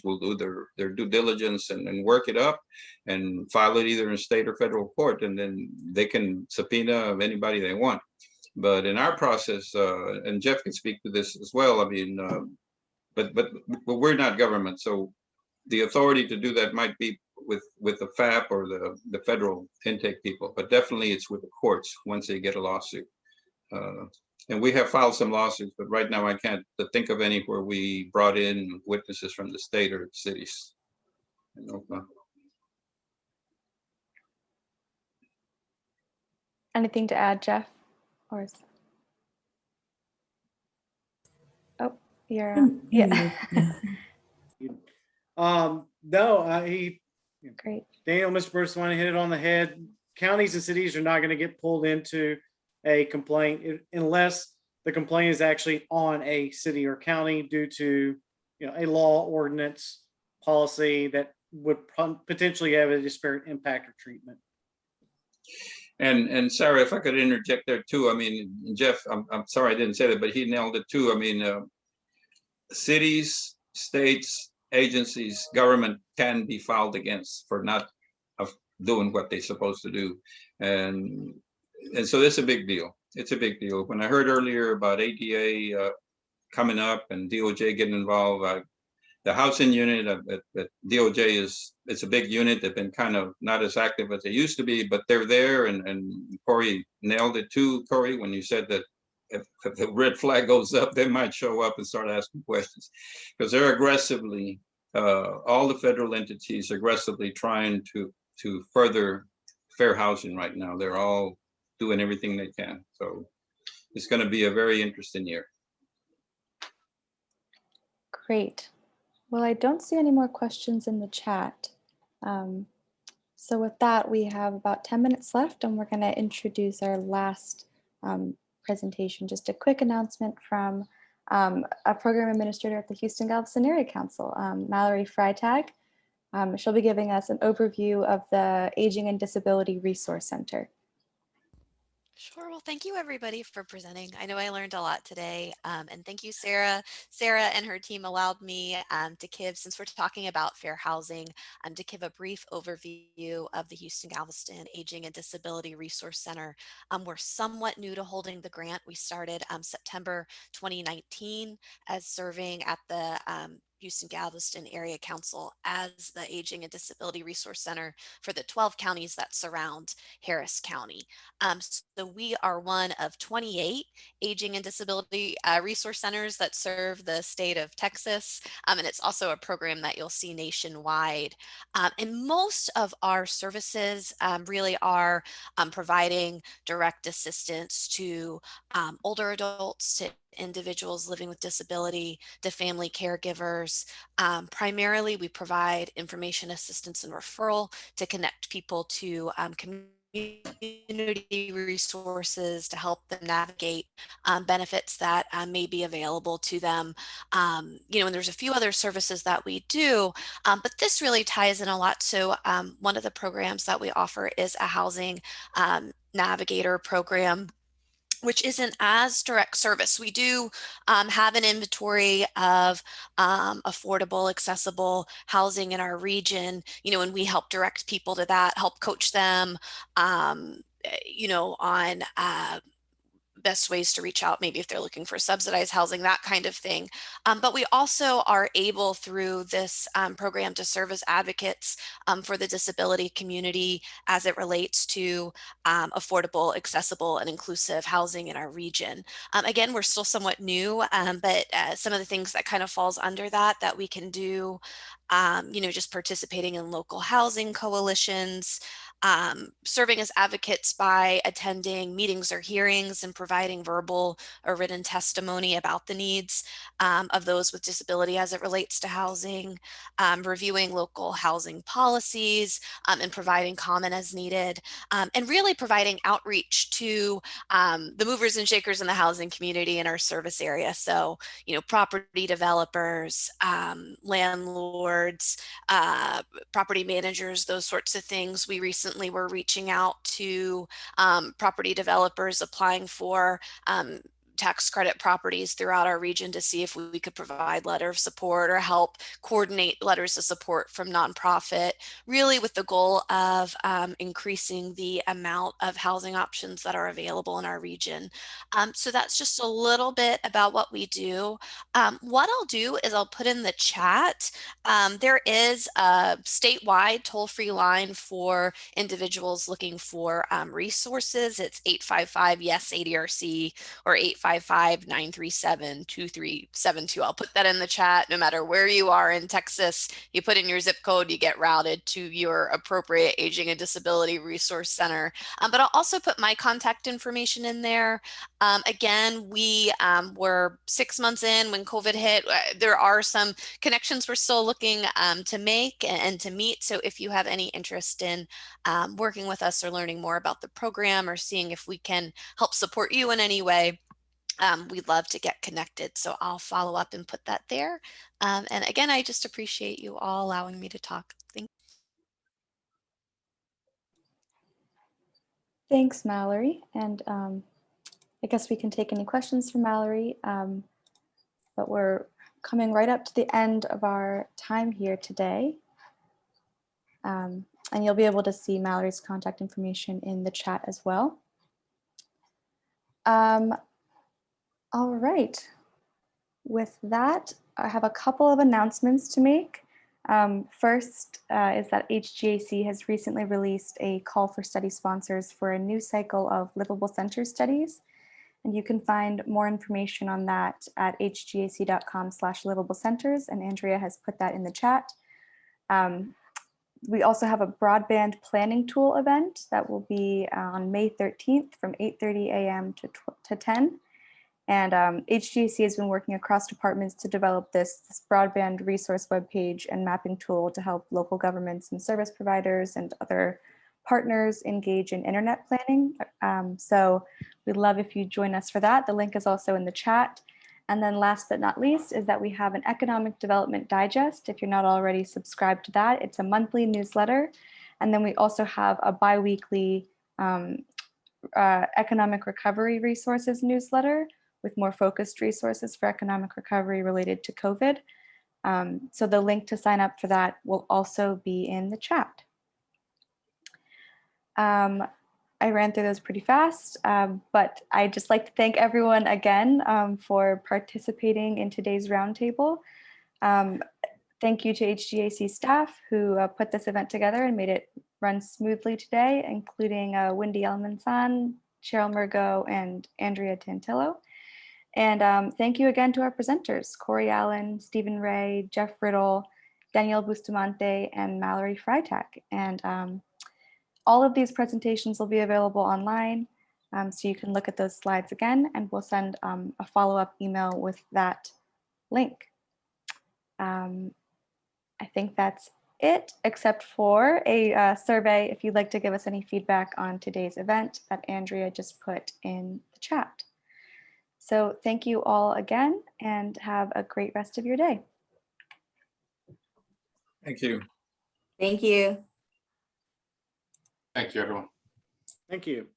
will do their due diligence and work it up and file it either in state or federal court, and then they can subpoena anybody they want. But in our process, and Jeff can speak to this as well, I mean, but we're not government, so the authority to do that might be with the FAP or the federal intake people, but definitely it's with the courts once they get a lawsuit. And we have filed some lawsuits, but right now I can't think of any where we brought in witnesses from the state or cities. Anything to add, Jeff? Or is... Oh, you're yeah. No, Great. Daniel, Mr. Burstwine hit it on the head. Counties and cities are not going to get pulled into a complaint unless the complaint is actually on a city or county due to, a law, ordinance, policy that would potentially have a disparate impact or treatment. And Sarah, if I could interject there too, I mean, Jeff, I'm sorry I didn't say that, but he nailed it too. I mean, cities, states, agencies, government can be filed against for not doing what they're supposed to do. And so it's a big deal. It's a big deal. When I heard earlier about ADA coming up and DOJ getting involved, the housing unit at DOJ it's a big unit. They've been kind of not as active as they used to be, but they're there. And Corey nailed it too, Corey, when you said that if the red flag goes up, they might show up and start asking questions, because they're aggressively, all the federal entities aggressively trying to further fair housing right now. They're all doing everything they can. So it's going to be a very interesting year. Great. Well, I don't see any more questions in the chat. So with that, we have about 10 minutes left, and we're going to introduce our last presentation. Just a quick announcement from a program administrator at the Houston-Galveston Area Council, Mallory Freitag. She'll be giving us an overview of the Aging and Disability Resource Center. Sure. Well, thank you everybody for presenting. I know I learned a lot today, and thank you, Sarah. Sarah and her team allowed me to give, since we're talking about fair housing, to give a brief overview of the Houston-Galveston Aging and Disability Resource Center. We're somewhat new to holding the grant. We started September 2019 as serving at the Houston-Galveston Area Council as the Aging and Disability Resource Center for the 12 counties that surround Harris County. So we are one of 28 aging and disability resource centers that serve the state of Texas. And it's also a program that you'll see nationwide. And most of our services really are providing direct assistance to older adults, to individuals living with disability, to family caregivers. Primarily, we provide information assistance and referral to connect people to community resources to help them navigate benefits that may be available to them. And there's a few other services that we do, but this really ties in a lot. So one of the programs that we offer is a housing navigator program, which isn't as direct service. We do have an inventory of affordable, accessible housing in our region, and we help direct people to that, help coach them, on best ways to reach out, maybe if they're looking for subsidized housing, that kind of thing. But we also are able through this program to serve as advocates for the disability community as it relates to affordable, accessible, and inclusive housing in our region. Again, we're still somewhat new, but some of the things that kind of falls under that we can do, just participating in local housing coalitions, serving as advocates by attending meetings or hearings and providing verbal or written testimony about the needs of those with disability as it relates to housing, reviewing local housing policies, and providing comment as needed, and really providing outreach to the movers and shakers in the housing community in our service area. So, property developers, landlords, property managers, those sorts of things. We recently were reaching out to property developers applying for tax credit properties throughout our region to see if we could provide letter of support or help coordinate letters of support from nonprofit, really with the goal of increasing the amount of housing options that are available in our region. So that's just a little bit about what we do. What I'll do is I'll put in the chat. There is a statewide toll-free line for individuals looking for resources. It's 855-YES-ADRC or 855-937-2372. I'll put that in the chat. No matter where you are in Texas, you put in your zip code, you get routed to your appropriate Aging and Disability Resource Center. But I'll also put my contact information in there. Again, we were 6 months in when COVID hit. There are some connections we're still looking to make and to meet. So if you have any interest in working with us or learning more about the program or seeing if we can help support you in any way, we'd love to get connected. So I'll follow up and put that there. And again, I just appreciate you all allowing me to talk. Thanks, Mallory. And I guess we can take any questions from Mallory, but we're coming right up to the end of our time here today. And you'll be able to see Mallory's contact information in the chat as well. All right. With that, I have a couple of announcements to make. First is that H-GAC has recently released a call for study sponsors for a new cycle of livable center studies. And you can find more information on that at hgac.com/livablecenters, and Andrea has put that in the chat. We also have a broadband planning tool event that will be on May 13th from 8:30 a.m. to 10. And H-GAC has been working across departments to develop this broadband resource webpage and mapping tool to help local governments and service providers and other partners engage in internet planning. So we'd love if you join us for that. The link is also in the chat. And then last but not least is that we have an Economic Development Digest. If you're not already subscribed to that, it's a monthly newsletter. And then we also have a bi-weekly economic recovery resources newsletter with more focused resources for economic recovery related to COVID. So the link to sign up for that will also be in the chat. I ran through those pretty fast, but I'd just like to thank everyone again for participating in today's roundtable. Thank you to H-GAC staff who put this event together and made it run smoothly today, including Wendy Elmansan, Cheryl Murgo, and Andrea Tantillo. And thank you again to our presenters, Corey Allen, Stephen Ray, Jeff Riddle, Danielle Bustamante, and Mallory Freitag. And all of these presentations will be available online, so you can look at those slides again, and we'll send a follow-up email with that link. I think that's it, except for a survey if you'd like to give us any feedback on today's event that Andrea just put in the chat. So thank you all again, and have a great rest of your day. Thank you. Thank you. Thank you, everyone. Thank you.